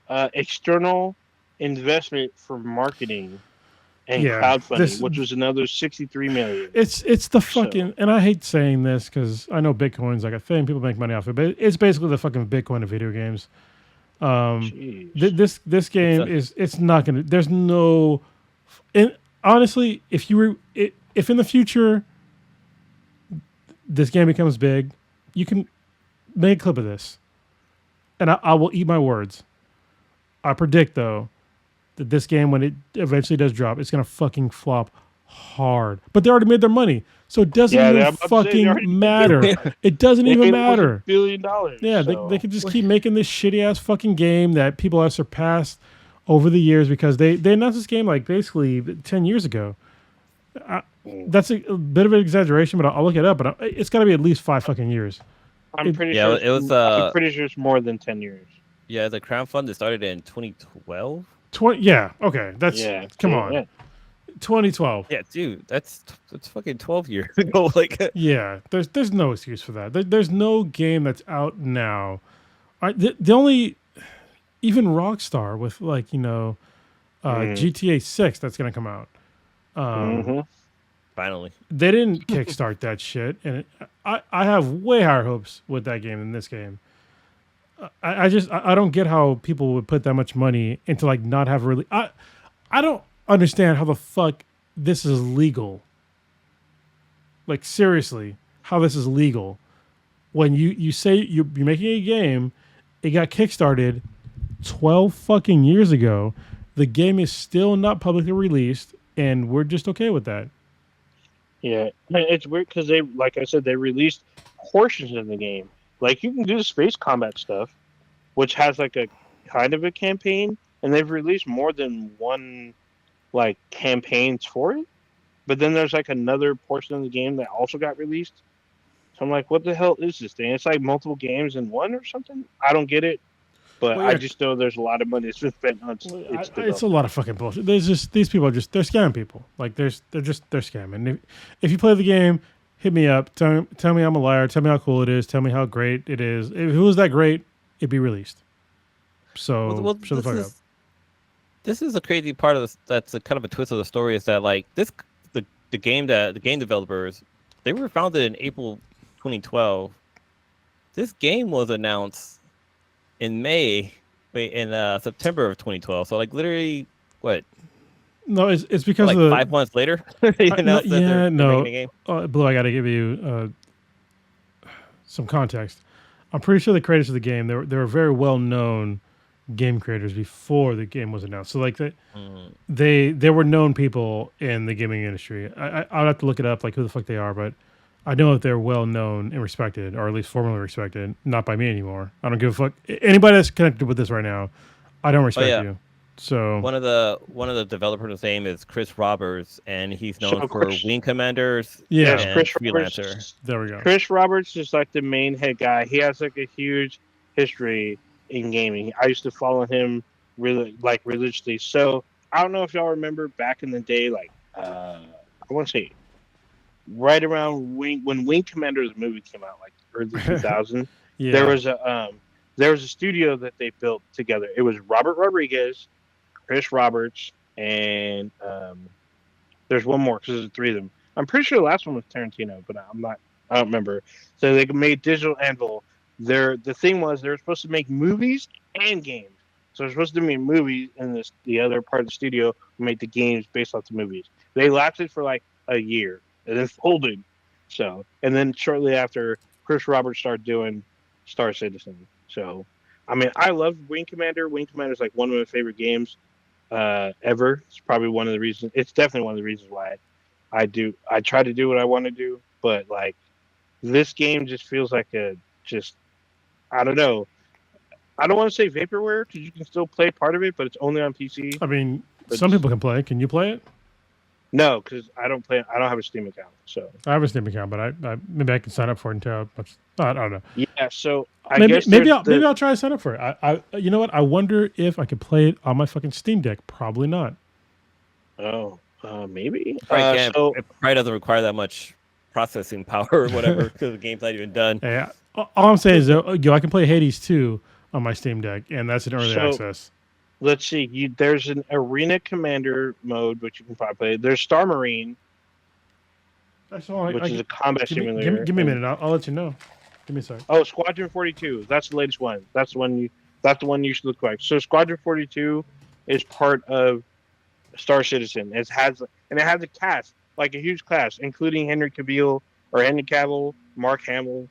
[SPEAKER 1] external investment for marketing and crowdfunding, which was another 63 million.
[SPEAKER 2] It's the fucking, and I hate saying this because I know Bitcoin's like a thing, people make money off it, but it's basically the fucking Bitcoin of video games. This game it's not gonna. There's no, and honestly, if in the future this game becomes big, you can make a clip of this, and I will eat my words. I predict though that this game, when it eventually does drop, it's gonna fucking flop hard. But they already made their money, so it doesn't even fucking matter. It doesn't even matter.
[SPEAKER 1] $1 billion.
[SPEAKER 2] Yeah,
[SPEAKER 1] so.
[SPEAKER 2] they can just keep making this shitty ass fucking game that people have surpassed over the years because they announced this game like basically 10 years ago. That's a bit of an exaggeration, but I'll look it up. But it's got to be at least 5 fucking years.
[SPEAKER 1] I'm pretty sure
[SPEAKER 4] it was.
[SPEAKER 1] I'm pretty sure it's more than 10 years.
[SPEAKER 4] Yeah, the crowdfund started in 2012.
[SPEAKER 2] 20. Yeah. Okay. That's come on.
[SPEAKER 1] Yeah.
[SPEAKER 2] 2012.
[SPEAKER 4] Yeah, dude, that's fucking 12 years ago. Like,
[SPEAKER 2] yeah, there's no excuse for that. There's no game that's out now. The only, even Rockstar with like GTA 6 that's gonna come out.
[SPEAKER 4] Finally,
[SPEAKER 2] they didn't kickstart that shit, and I have way higher hopes with that game than this game. I don't get how people would put that much money into like not have really. I don't understand how the fuck this is legal. Like seriously, how this is legal when you say you're making a game, it got kickstarted 12 fucking years ago. The game is still not publicly released, and we're just okay with that.
[SPEAKER 1] Yeah, it's weird because they, like I said, they released portions of the game. Like you can do the space combat stuff, which has like a kind of a campaign, and they've released more than one like campaigns for it. But then there's like another portion of the game that also got released. So I'm like, what the hell is this thing? It's like multiple games in one or something. I don't get it. But I just know there's a lot of money that's been spent on it.
[SPEAKER 2] It's a lot of fucking bullshit. There's just these people they're scamming people. Like they're scamming. If you play the game, hit me up. Tell me I'm a liar. Tell me how cool it is. Tell me how great it is. If it was that great, it'd be released. So shut the fuck up.
[SPEAKER 4] This is a crazy part of this. That's a kind of a twist of the story. Is that like the game developers, they were founded in April 2012. This game was announced in September of 2012. So like literally what?
[SPEAKER 2] No, it's because
[SPEAKER 4] like
[SPEAKER 2] of
[SPEAKER 4] 5 months later. They announced they're making a game.
[SPEAKER 2] Blue, I got to give you some context. I'm pretty sure the creators of the game, they were very well known game creators before the game was announced. So like they were known people in the gaming industry. I'll have to look it up, like who the fuck they are, but I know that they're well known and respected, or at least formally respected. Not by me anymore. I don't give a fuck. Anybody that's connected with this right now, I don't respect you. So
[SPEAKER 4] one of the developers' name is Chris Roberts, and he's known for Wing Commanders.
[SPEAKER 2] Yeah,
[SPEAKER 4] and
[SPEAKER 1] Chris
[SPEAKER 4] Freelancer.
[SPEAKER 1] Roberts.
[SPEAKER 2] There we go.
[SPEAKER 1] Chris Roberts is like the main head guy. He has like a huge history in gaming. I used to follow him really like religiously. So I don't know if y'all remember back in the day, like I want to say right around when Wing Commanders movie came out, like early 2000.
[SPEAKER 2] Yeah.
[SPEAKER 1] There was a studio that they built together. It was Robert Rodriguez, Chris Roberts, and there's one more because there's three of them. I'm pretty sure the last one was Tarantino, but I don't remember. So they made Digital Anvil. The thing was they were supposed to make movies and games. So they're supposed to make movies, and the other part of the studio made the games based off the movies. They lasted for like a year and then folded. So, and then shortly after, Chris Roberts started doing Star Citizen. So, I mean, I love Wing Commander. Wing Commander is like one of my favorite games ever. It's probably one of the reasons. It's definitely one of the reasons why I try to do what I want to do. But like, this game just feels like I don't know. I don't want to say vaporware because you can still play part of it, but it's only on PC.
[SPEAKER 2] I mean, some people can play. Can you play it?
[SPEAKER 1] No, because I don't play. I don't have a Steam account, so
[SPEAKER 2] I have a Steam account, but I maybe I can sign up for it until I don't know.
[SPEAKER 1] Yeah, so
[SPEAKER 2] maybe I'll try to sign up for it. I you know what? I wonder if I could play it on my fucking Steam Deck. Probably not.
[SPEAKER 1] Oh, maybe.
[SPEAKER 4] It probably doesn't require that much processing power or whatever because the game's not even done.
[SPEAKER 2] Yeah. All I'm saying is, I can play Hades 2 on my Steam Deck, and that's an early access.
[SPEAKER 1] Let's see. There's an Arena Commander mode, which you can probably play. There's Star Marine, which is a combat simulator.
[SPEAKER 2] Give me a minute. I'll let you know. Give me a second.
[SPEAKER 1] Oh, Squadron 42. That's the latest one. That's the one you should look like. So Squadron 42 is part of Star Citizen. It has a cast, like a huge cast, including Henry Cavill, Mark Hamill,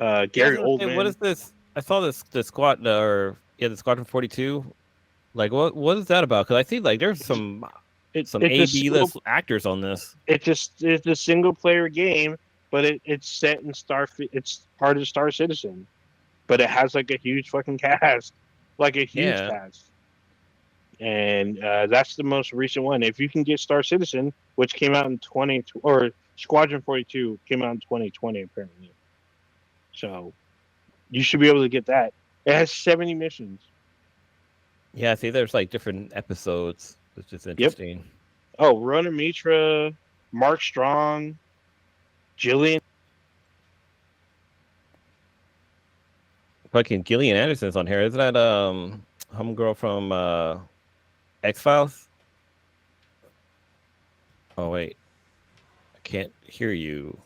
[SPEAKER 1] Gary Oldman.
[SPEAKER 4] What is this? I saw the Squadron 42. Like, what is that about? Because I see like there's some A/B list actors on this.
[SPEAKER 1] It's a single player game, but it's set in It's part of Star Citizen, but it has like a huge fucking cast, like a huge cast. And that's the most recent one. If you can get Star Citizen, which came out in or Squadron 42 came out in 2020 apparently, so you should be able to get that. It has 70 missions.
[SPEAKER 4] Yeah, see, there's like different episodes, which is interesting.
[SPEAKER 1] Yep. Oh, Rona Mitra, Mark Strong, Jillian.
[SPEAKER 4] Fucking Gillian Anderson's on here. Isn't that homegirl from X-Files? Oh wait, I can't hear you.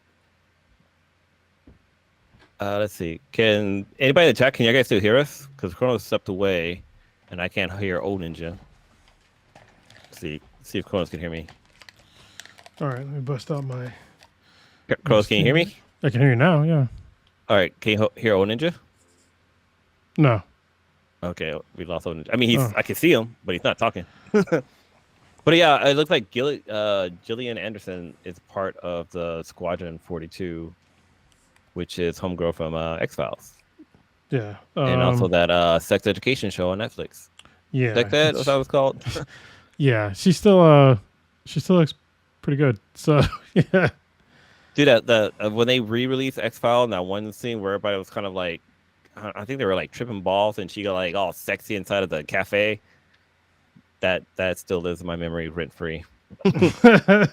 [SPEAKER 4] Let's see. Can anybody in the chat? Can you guys still hear us? Because Chronos stepped away, and I can't hear Old Ninja. See if Chronos can hear me.
[SPEAKER 2] All right, let me bust out my.
[SPEAKER 4] Chronos, can you hear me?
[SPEAKER 2] I can hear you now. Yeah.
[SPEAKER 4] All right, can you hear Old Ninja?
[SPEAKER 2] No.
[SPEAKER 4] Okay, we lost Old Ninja. I mean, I can see him, but he's not talking. But yeah, it looks like Gillian Anderson is part of the Squadron 42, which is homegirl from X-Files.
[SPEAKER 2] Yeah.
[SPEAKER 4] And also that sex education show on Netflix.
[SPEAKER 2] Yeah.
[SPEAKER 4] Like that? What's that was called?
[SPEAKER 2] Yeah, she still looks pretty good. So yeah.
[SPEAKER 4] Dude, when they re-released X-Files, that one scene where everybody was kind of like, I think they were like tripping balls, and she got like all sexy inside of the cafe. That still lives in my memory rent free. I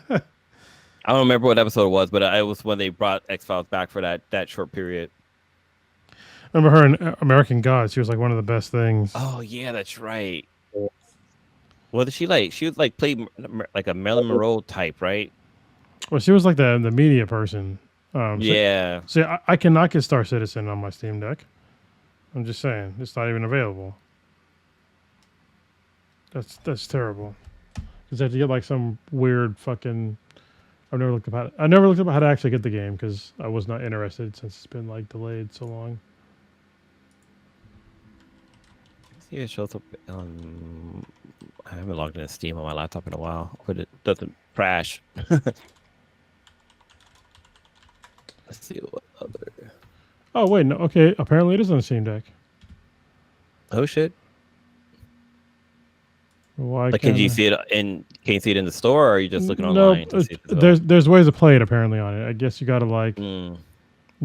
[SPEAKER 4] don't remember what episode it was, but it was when they brought X-Files back for that short period.
[SPEAKER 2] I remember her in American Gods. She was like one of the best things.
[SPEAKER 4] Oh yeah, that's right. What did she like? She was like played like a Marilyn Monroe type, right?
[SPEAKER 2] Well, she was like the media person.
[SPEAKER 4] Yeah.
[SPEAKER 2] So I cannot get Star Citizen on my Steam Deck. I'm just saying, it's not even available. That's terrible. Because I have to get like some weird fucking. I never looked up how to actually get the game because I was not interested since it's been like delayed so long.
[SPEAKER 4] see it shows up on. I haven't logged into Steam on my laptop in a while, but it doesn't crash. Let's see what other.
[SPEAKER 2] Oh wait, no. Okay, apparently it is on the Steam Deck.
[SPEAKER 4] Oh shit!
[SPEAKER 2] Why?
[SPEAKER 4] Like, can you see it in? Can you see it in the store, or are you just looking
[SPEAKER 2] No,
[SPEAKER 4] online? To see if it's
[SPEAKER 2] there's ways to play it apparently on it. I guess you got to like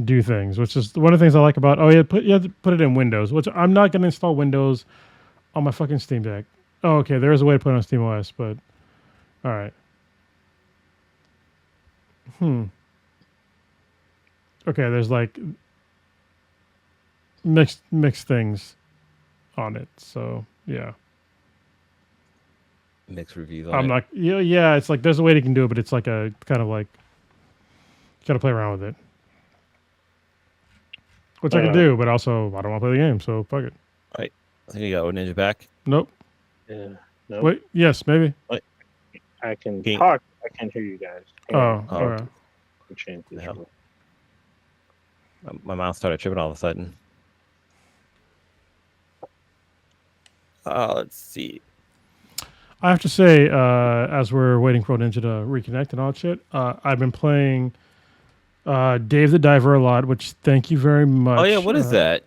[SPEAKER 2] do things, which is one of the things I like about. Oh yeah, you have to put it in Windows, which I'm not going to install Windows on my fucking Steam Deck. Oh, okay, there is a way to put it on SteamOS, but all right. Okay, there's like mixed things on it, so yeah.
[SPEAKER 4] mixed reviews on
[SPEAKER 2] I'm
[SPEAKER 4] it.
[SPEAKER 2] not. Yeah. It's like there's a way you can do it, but it's like a kind of like you got to play around with it, which I can do, but also I don't want to play the game, so fuck it.
[SPEAKER 4] Right. I think you got Ninja back.
[SPEAKER 2] Nope.
[SPEAKER 1] Yeah. Nope.
[SPEAKER 2] Wait. Yes, maybe.
[SPEAKER 1] I can talk. I can't hear you guys.
[SPEAKER 2] Oh. All right.
[SPEAKER 1] Change this
[SPEAKER 4] Yeah.
[SPEAKER 1] real-
[SPEAKER 4] My mouse started tripping all of a sudden. Let's see.
[SPEAKER 2] I have to say, as we're waiting for Ninja to reconnect and all that shit, I've been playing Dave the Diver a lot, which thank you very much.
[SPEAKER 4] Oh yeah, what is that?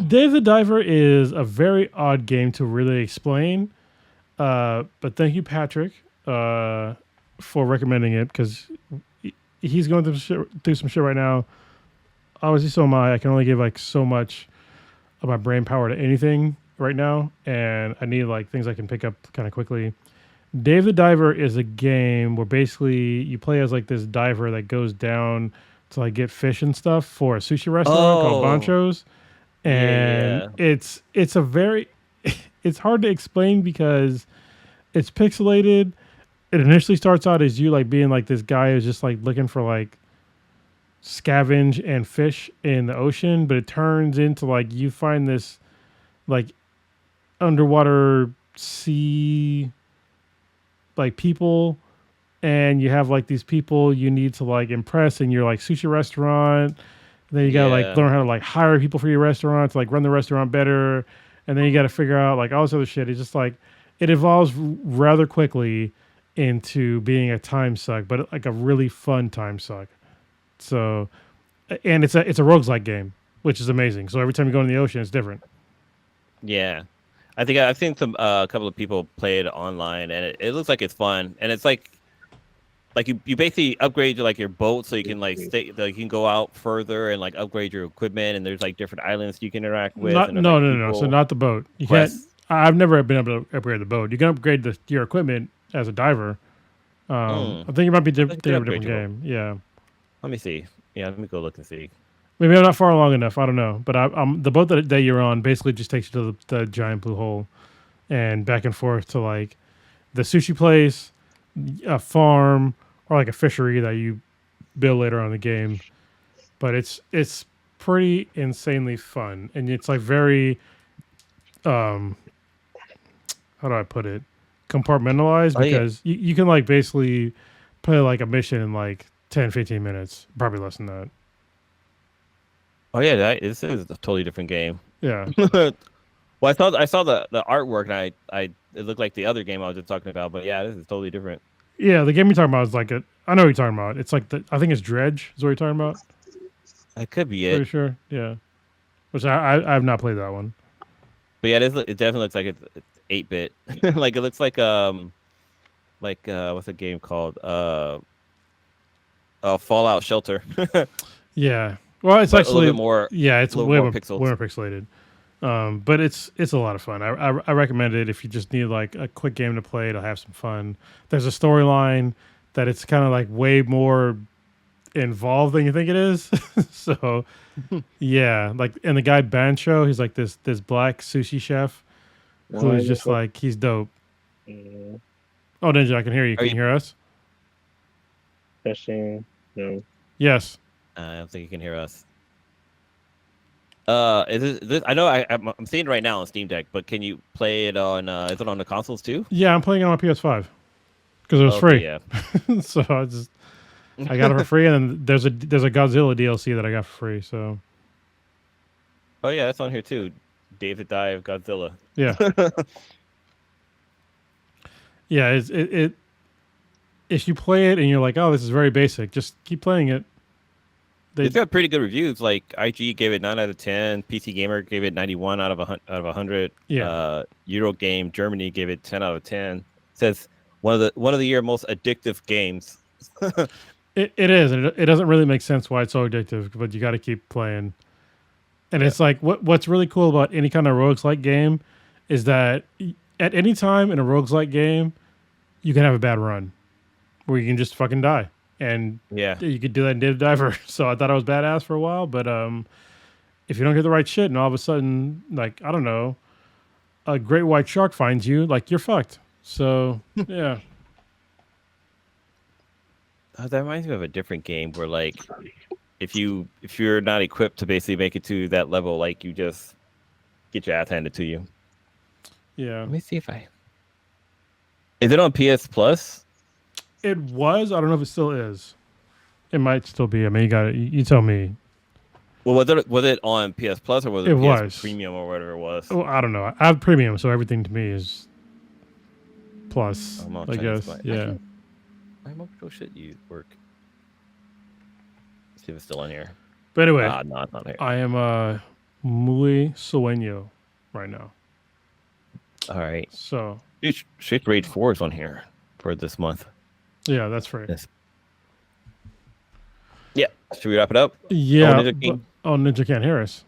[SPEAKER 2] Dave the Diver is a very odd game to really explain, but thank you, Patrick, for recommending it, because he's going through some shit right now. Obviously, so am I. I can only give like so much of my brain power to anything right now, and I need like things I can pick up kind of quickly. Dave the Diver is a game where basically you play as like this diver that goes down to like get fish and stuff for a sushi restaurant called Bancho's, and it's a very it's hard to explain because it's pixelated. It initially starts out as you like being like this guy who's just like looking for like scavenge and fish in the ocean, but it turns into like you find this like underwater sea like people, and you have like these people you need to like impress in your like sushi restaurant. And then you gotta like learn how to like hire people for your restaurant to like run the restaurant better, and then you gotta figure out like all this other shit. It's just like it evolves rather quickly into being a time suck, but like a really fun time suck. So, and it's a roguelike game, which is amazing. So every time you go in the ocean, it's different.
[SPEAKER 4] Yeah, I think I've seen some a couple of people play it online, and it looks like it's fun. And it's like you basically upgrade like your boat so you can like stay, like you can go out further and like upgrade your equipment. And there's like different islands you can interact with.
[SPEAKER 2] No. So not the boat. You can't. I've never been able to upgrade the boat. You can upgrade your equipment as a diver. I think it might be different game. Yeah.
[SPEAKER 4] Let me see. Yeah, let me go look and see.
[SPEAKER 2] Maybe I'm not far along enough. I don't know. But I'm the boat that you're on basically just takes you to the giant blue hole and back and forth to like the sushi place, a farm, or like a fishery that you build later on in the game. But it's pretty insanely fun. And it's like very how do I put it? Compartmentalized, because you can like basically play like a mission in like 10-15 minutes, probably less than that.
[SPEAKER 4] Oh yeah, this is a totally different game.
[SPEAKER 2] Yeah.
[SPEAKER 4] Well, I saw the artwork, and it looked like the other game I was just talking about, but yeah, this is totally different.
[SPEAKER 2] Yeah, the game you're talking about is like I know what you're talking about. It's like I think it's Dredge is what you're talking about.
[SPEAKER 4] That could be
[SPEAKER 2] Pretty sure, yeah. Which I have not played that one.
[SPEAKER 4] But yeah, it definitely looks like it's 8-bit. Like it looks like what's a game called? Fallout Shelter.
[SPEAKER 2] Yeah. Well, it's actually
[SPEAKER 4] a little bit more.
[SPEAKER 2] Yeah, it's way more
[SPEAKER 4] pixels.
[SPEAKER 2] pixelated. But it's a lot of fun. I recommend it if you just need like a quick game to play to have some fun. There's a storyline that it's kind of like way more involved than you think it is. So yeah, like, and the guy Bancho, he's like this black sushi chef who is just like, he's dope. Oh, Ninja, I can hear you. Can you hear us?
[SPEAKER 1] Testing. No.
[SPEAKER 2] Yes.
[SPEAKER 4] I don't think you can hear us. Is this? I know I'm seeing it right now on Steam Deck, but can you play it on? Is it on the consoles too?
[SPEAKER 2] Yeah, I'm playing it on PS5 because it was free.
[SPEAKER 4] Yeah.
[SPEAKER 2] So I got it for free, and then there's a Godzilla DLC that I got for free. So.
[SPEAKER 4] Oh yeah, that's on here too. David Dive Godzilla.
[SPEAKER 2] Yeah. Yeah, it if you play it and you're like, oh, this is very basic, just keep playing it.
[SPEAKER 4] It's got pretty good reviews. Like IG gave it 9 out of 10. PC Gamer gave it 91 out of 100.
[SPEAKER 2] Yeah.
[SPEAKER 4] Eurogame Germany gave it 10 out of 10. It says one of the year most addictive games.
[SPEAKER 2] It is. And it doesn't really make sense why it's so addictive, but you got to keep playing. And it's like what's really cool about any kind of roguelike game is that at any time in a roguelike game, you can have a bad run where you can just fucking die. And you could do that in Data Diver. So I thought I was badass for a while, but if you don't get the right shit and all of a sudden, like, I don't know, a great white shark finds you, like, you're fucked. So, yeah.
[SPEAKER 4] That reminds me of a different game where, like, if you're not equipped to basically make it to that level, like, you just get your ass handed to you.
[SPEAKER 2] Yeah.
[SPEAKER 4] Let me see if is it on PS Plus?
[SPEAKER 2] It was. I don't know if it still is. It might still be. I mean, you tell me.
[SPEAKER 4] Well, was it on PS Plus or was it PS Premium or whatever it was?
[SPEAKER 2] Well, I don't know. I have Premium, so everything to me is Plus, I guess. Yeah.
[SPEAKER 4] My mobile shit work. Let's see if it's still on here.
[SPEAKER 2] But anyway,
[SPEAKER 4] no, it's not here.
[SPEAKER 2] I am muy sueño right now.
[SPEAKER 4] All right.
[SPEAKER 2] So
[SPEAKER 4] Street Raid 4 is on here for this month.
[SPEAKER 2] Yeah, that's right.
[SPEAKER 4] Yes. Yeah. Should we wrap it up?
[SPEAKER 2] Yeah. Ninja can't hear us.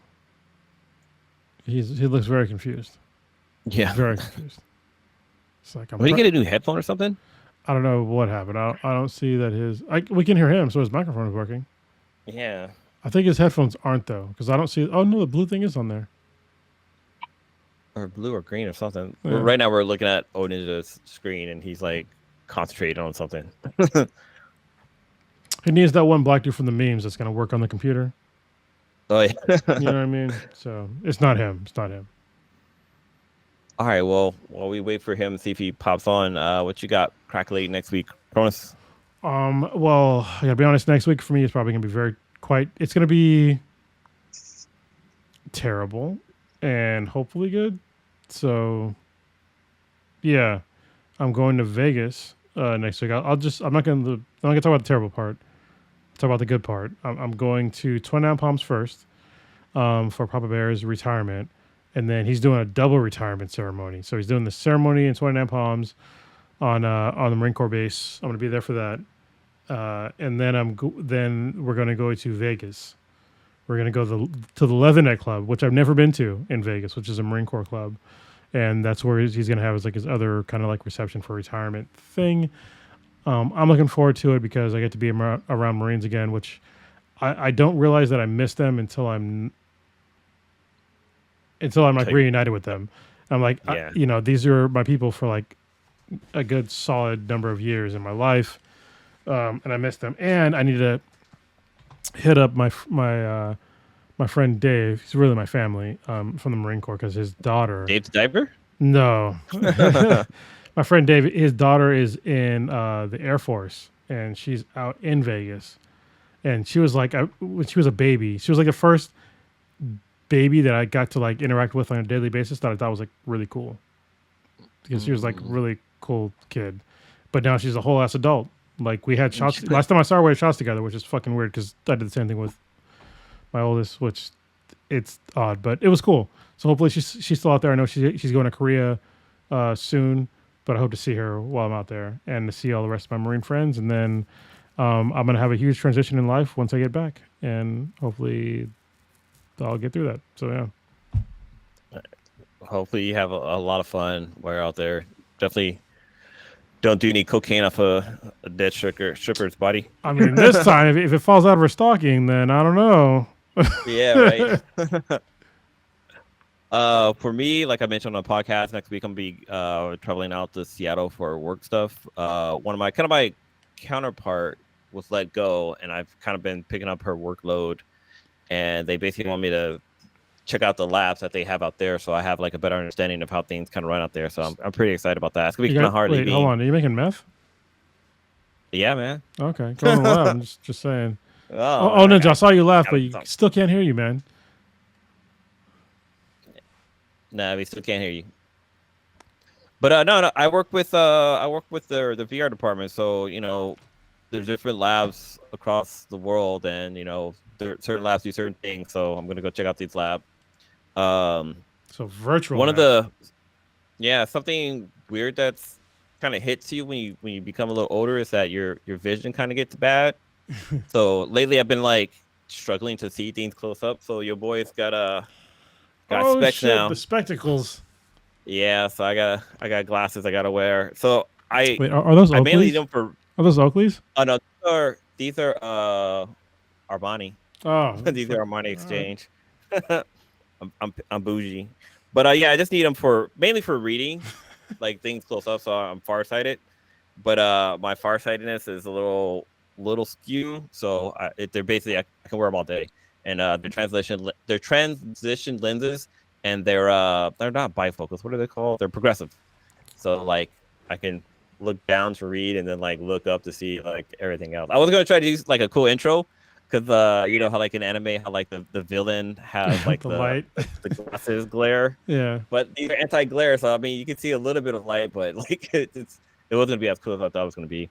[SPEAKER 2] He looks very confused.
[SPEAKER 4] Yeah.
[SPEAKER 2] Very confused. It's like,
[SPEAKER 4] did he get a new headphone or something?
[SPEAKER 2] I don't know what happened. I don't see that we can hear him, so his microphone is working.
[SPEAKER 4] Yeah.
[SPEAKER 2] I think his headphones aren't, though, because I don't see. Oh, no, the blue thing is on there.
[SPEAKER 4] Or blue or green or something.
[SPEAKER 2] Yeah.
[SPEAKER 4] Right now we're looking at Ninja's screen, and he's like concentrating on something.
[SPEAKER 2] He needs that one black dude from the memes that's going to work on the computer.
[SPEAKER 4] Oh, yeah.
[SPEAKER 2] You know what I mean? So it's not him. It's not him.
[SPEAKER 4] All right. Well, while we wait for him, see if he pops on, what you got crackling next week, Cronus?
[SPEAKER 2] Well, I gotta be honest. Next week for me is probably gonna be it's gonna be terrible and hopefully good. So, yeah, I'm going to Vegas next week. I'm not gonna talk about the terrible part. I'll talk about the good part. I'm going to 29 Palms first for Papa Bear's retirement. And then he's doing a double retirement ceremony. So he's doing the ceremony in 29 Palms on the Marine Corps base. I'm going to be there for that. And then then we're going to go to Vegas. We're going to go to the Leatherneck Club, which I've never been to in Vegas, which is a Marine Corps club. And that's where he's going to have his other kind of like reception for retirement thing. I'm looking forward to it because I get to be around Marines again, which I don't realize that I miss them until I'm like reunited with them. I'm like,
[SPEAKER 4] yeah.
[SPEAKER 2] These are my people for like a good solid number of years in my life. And I miss them. And I need to hit up my friend Dave. He's really my family from the Marine Corps because his daughter.
[SPEAKER 4] Dave the Diver?
[SPEAKER 2] No. My friend Dave, his daughter is in the Air Force and she's out in Vegas. And she was like, when she was a baby, she was like the first baby that I got to like interact with on a daily basis that I thought was like really cool because she was like really cool kid, but now she's a whole ass adult. Like we had shots last time I saw her, we had shots together, which is fucking weird because I did the same thing with my oldest, which it's odd, but it was cool. So hopefully she's still out there. I know she's going to Korea soon, but I hope to see her while I'm out there and to see all the rest of my Marine friends. And then I'm gonna have a huge transition in life once I get back, and hopefully I'll get through that. So yeah.
[SPEAKER 4] Hopefully you have a lot of fun while you're out there. Definitely don't do any cocaine off a dead stripper's body.
[SPEAKER 2] I mean, this time if it falls out of her stocking, then I don't know.
[SPEAKER 4] Yeah, right. For me, like I mentioned on the podcast, next week I'm gonna be traveling out to Seattle for work stuff. One of my counterpart was let go, and I've kind of been picking up her workload. And they basically want me to check out the labs that they have out there, so I have like a better understanding of how things kind of run out there. So I'm pretty excited about that. It's gonna be kind of hard.
[SPEAKER 2] Wait, hold on. Are you making meth?
[SPEAKER 4] Yeah, man.
[SPEAKER 2] Okay, go on the lab. I'm just saying.
[SPEAKER 4] Oh,
[SPEAKER 2] Ninja, I saw you laugh, but you still can't hear you, man.
[SPEAKER 4] Nah, we still can't hear you. But no, I work with the VR department, so there's different labs across the world, and certain labs do certain things. So I'm gonna go check out these labs.
[SPEAKER 2] So virtual.
[SPEAKER 4] One of something weird that's kind of hits you when you become a little older is that your vision kind of gets bad. So lately I've been like struggling to see things close up. So your boy's got specs now.
[SPEAKER 2] The spectacles.
[SPEAKER 4] Yeah, so I got glasses I gotta wear. So
[SPEAKER 2] Wait, are those Oakleys?
[SPEAKER 4] I mainly need them for.
[SPEAKER 2] Are those Oakleys?
[SPEAKER 4] Oh no, these are Armani.
[SPEAKER 2] Oh,
[SPEAKER 4] these are Armani Exchange. I'm bougie, but I just need them mainly for reading, like things close up. So I'm farsighted, but my farsightedness is a little skew. So they're basically I can wear them all day, and they're transition lenses. And they're not bifocals. What are they called? They're progressive. So like I can look down to read and then like look up to see like everything else. I was gonna try to use like a cool intro because how like in anime how like the villain has like
[SPEAKER 2] the light,
[SPEAKER 4] the glasses glare.
[SPEAKER 2] Yeah.
[SPEAKER 4] But these are anti-glare, so I mean you can see a little bit of light, but like it wasn't gonna be as cool as I thought it was gonna be.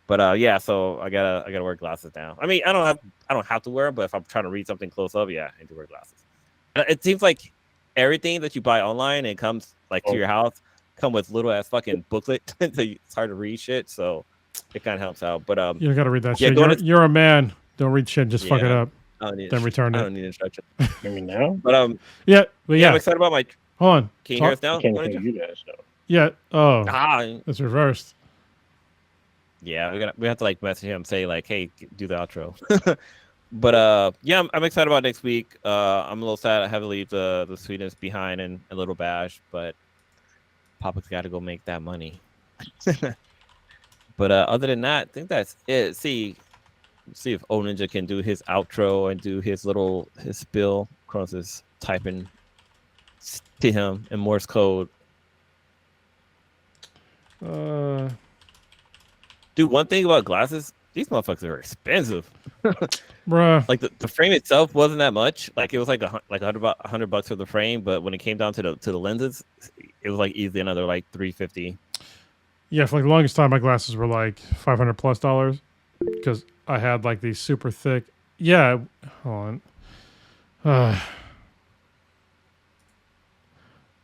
[SPEAKER 4] But so I gotta wear glasses now. I mean I don't have to wear them, but if I'm trying to read something close up, yeah, I need to wear glasses. And it seems like everything that you buy online and comes like to your house come with little ass fucking booklet, so it's hard to read shit. So it kind of helps out. But
[SPEAKER 2] you don't gotta read that shit. You're a man. Don't read shit. Just fuck it up. Then return it.
[SPEAKER 4] I don't need instructions.
[SPEAKER 1] Hear me now?
[SPEAKER 4] But
[SPEAKER 2] yeah.
[SPEAKER 4] I'm excited about my.
[SPEAKER 2] Hold on.
[SPEAKER 4] Can you hear us now?
[SPEAKER 1] I can't hear you guys though.
[SPEAKER 2] Yeah. Oh. It's reversed.
[SPEAKER 4] Yeah, we have to like message him, say like, hey, do the outro. But I'm excited about next week. I'm a little sad I have to leave the sweetness behind and a little bash, but Papa's got to go make that money. But other than that, I think that's it. See if O Ninja can do his outro and do his spill. Kronos is typing to him in Morse code. Dude, one thing about glasses, these motherfuckers are expensive.
[SPEAKER 2] Bruh.
[SPEAKER 4] Like the frame itself wasn't that much. Like it was like $100 for the frame, but when it came down to the lenses, it was like easily another like $350.
[SPEAKER 2] Yeah, for like the longest time, my glasses were like $500+ because I had like these super thick. Yeah, hold on.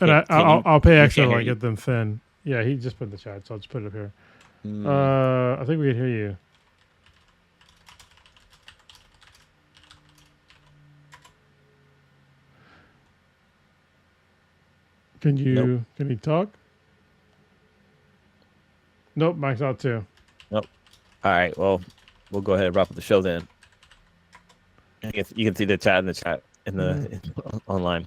[SPEAKER 2] And I'll pay extra to like get them thin. Yeah, he just put in the chat, so I'll just put it up here. I think we can hear you. Can you talk? Nope, mic's out too.
[SPEAKER 4] Nope. All right, well, we'll go ahead and wrap up the show then. You can see the chat in the online.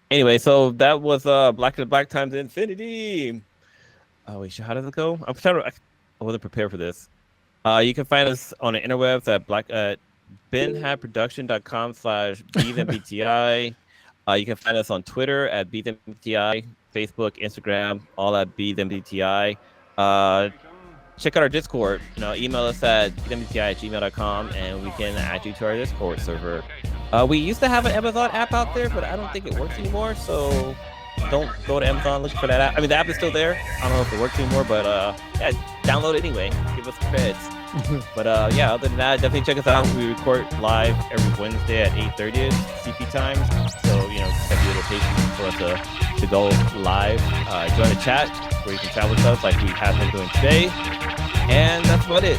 [SPEAKER 4] Anyway, so that was Black and Black times Infinity. Oh wait, how does it go? I wasn't prepared for this. You can find us on the interwebs at benhabproduction.com/BTMBTI. You can find us on Twitter at BTMBTI, Facebook, Instagram, all at BTMBTI. Check out our Discord. Email us at btmbti@gmail.com, and we can add you to our Discord server. We used to have an Amazon app out there, but I don't think it works anymore. So don't go to Amazon looking for that app. I mean, the app is still there. I don't know if it works anymore, but yeah, download it anyway. Give us creds. But other than that, definitely check us out. We record live every Wednesday at 8:30 CP time. So just have a little patience for us to go live. Join the chat where you can chat with us like we have been doing today. And that's about it.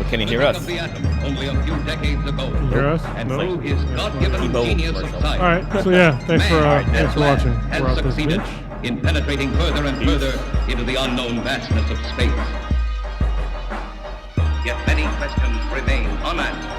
[SPEAKER 4] Can you hear us?
[SPEAKER 5] Only a few decades ago.
[SPEAKER 2] Hear us?
[SPEAKER 5] And
[SPEAKER 2] No.
[SPEAKER 5] through his God-given genius of
[SPEAKER 2] All
[SPEAKER 5] science.
[SPEAKER 2] right. So yeah, thanks for watching.
[SPEAKER 5] Has
[SPEAKER 2] We're out this
[SPEAKER 5] succeeded
[SPEAKER 2] bitch.
[SPEAKER 5] in penetrating further and further into the unknown vastness of space. Yet many questions remain unanswered.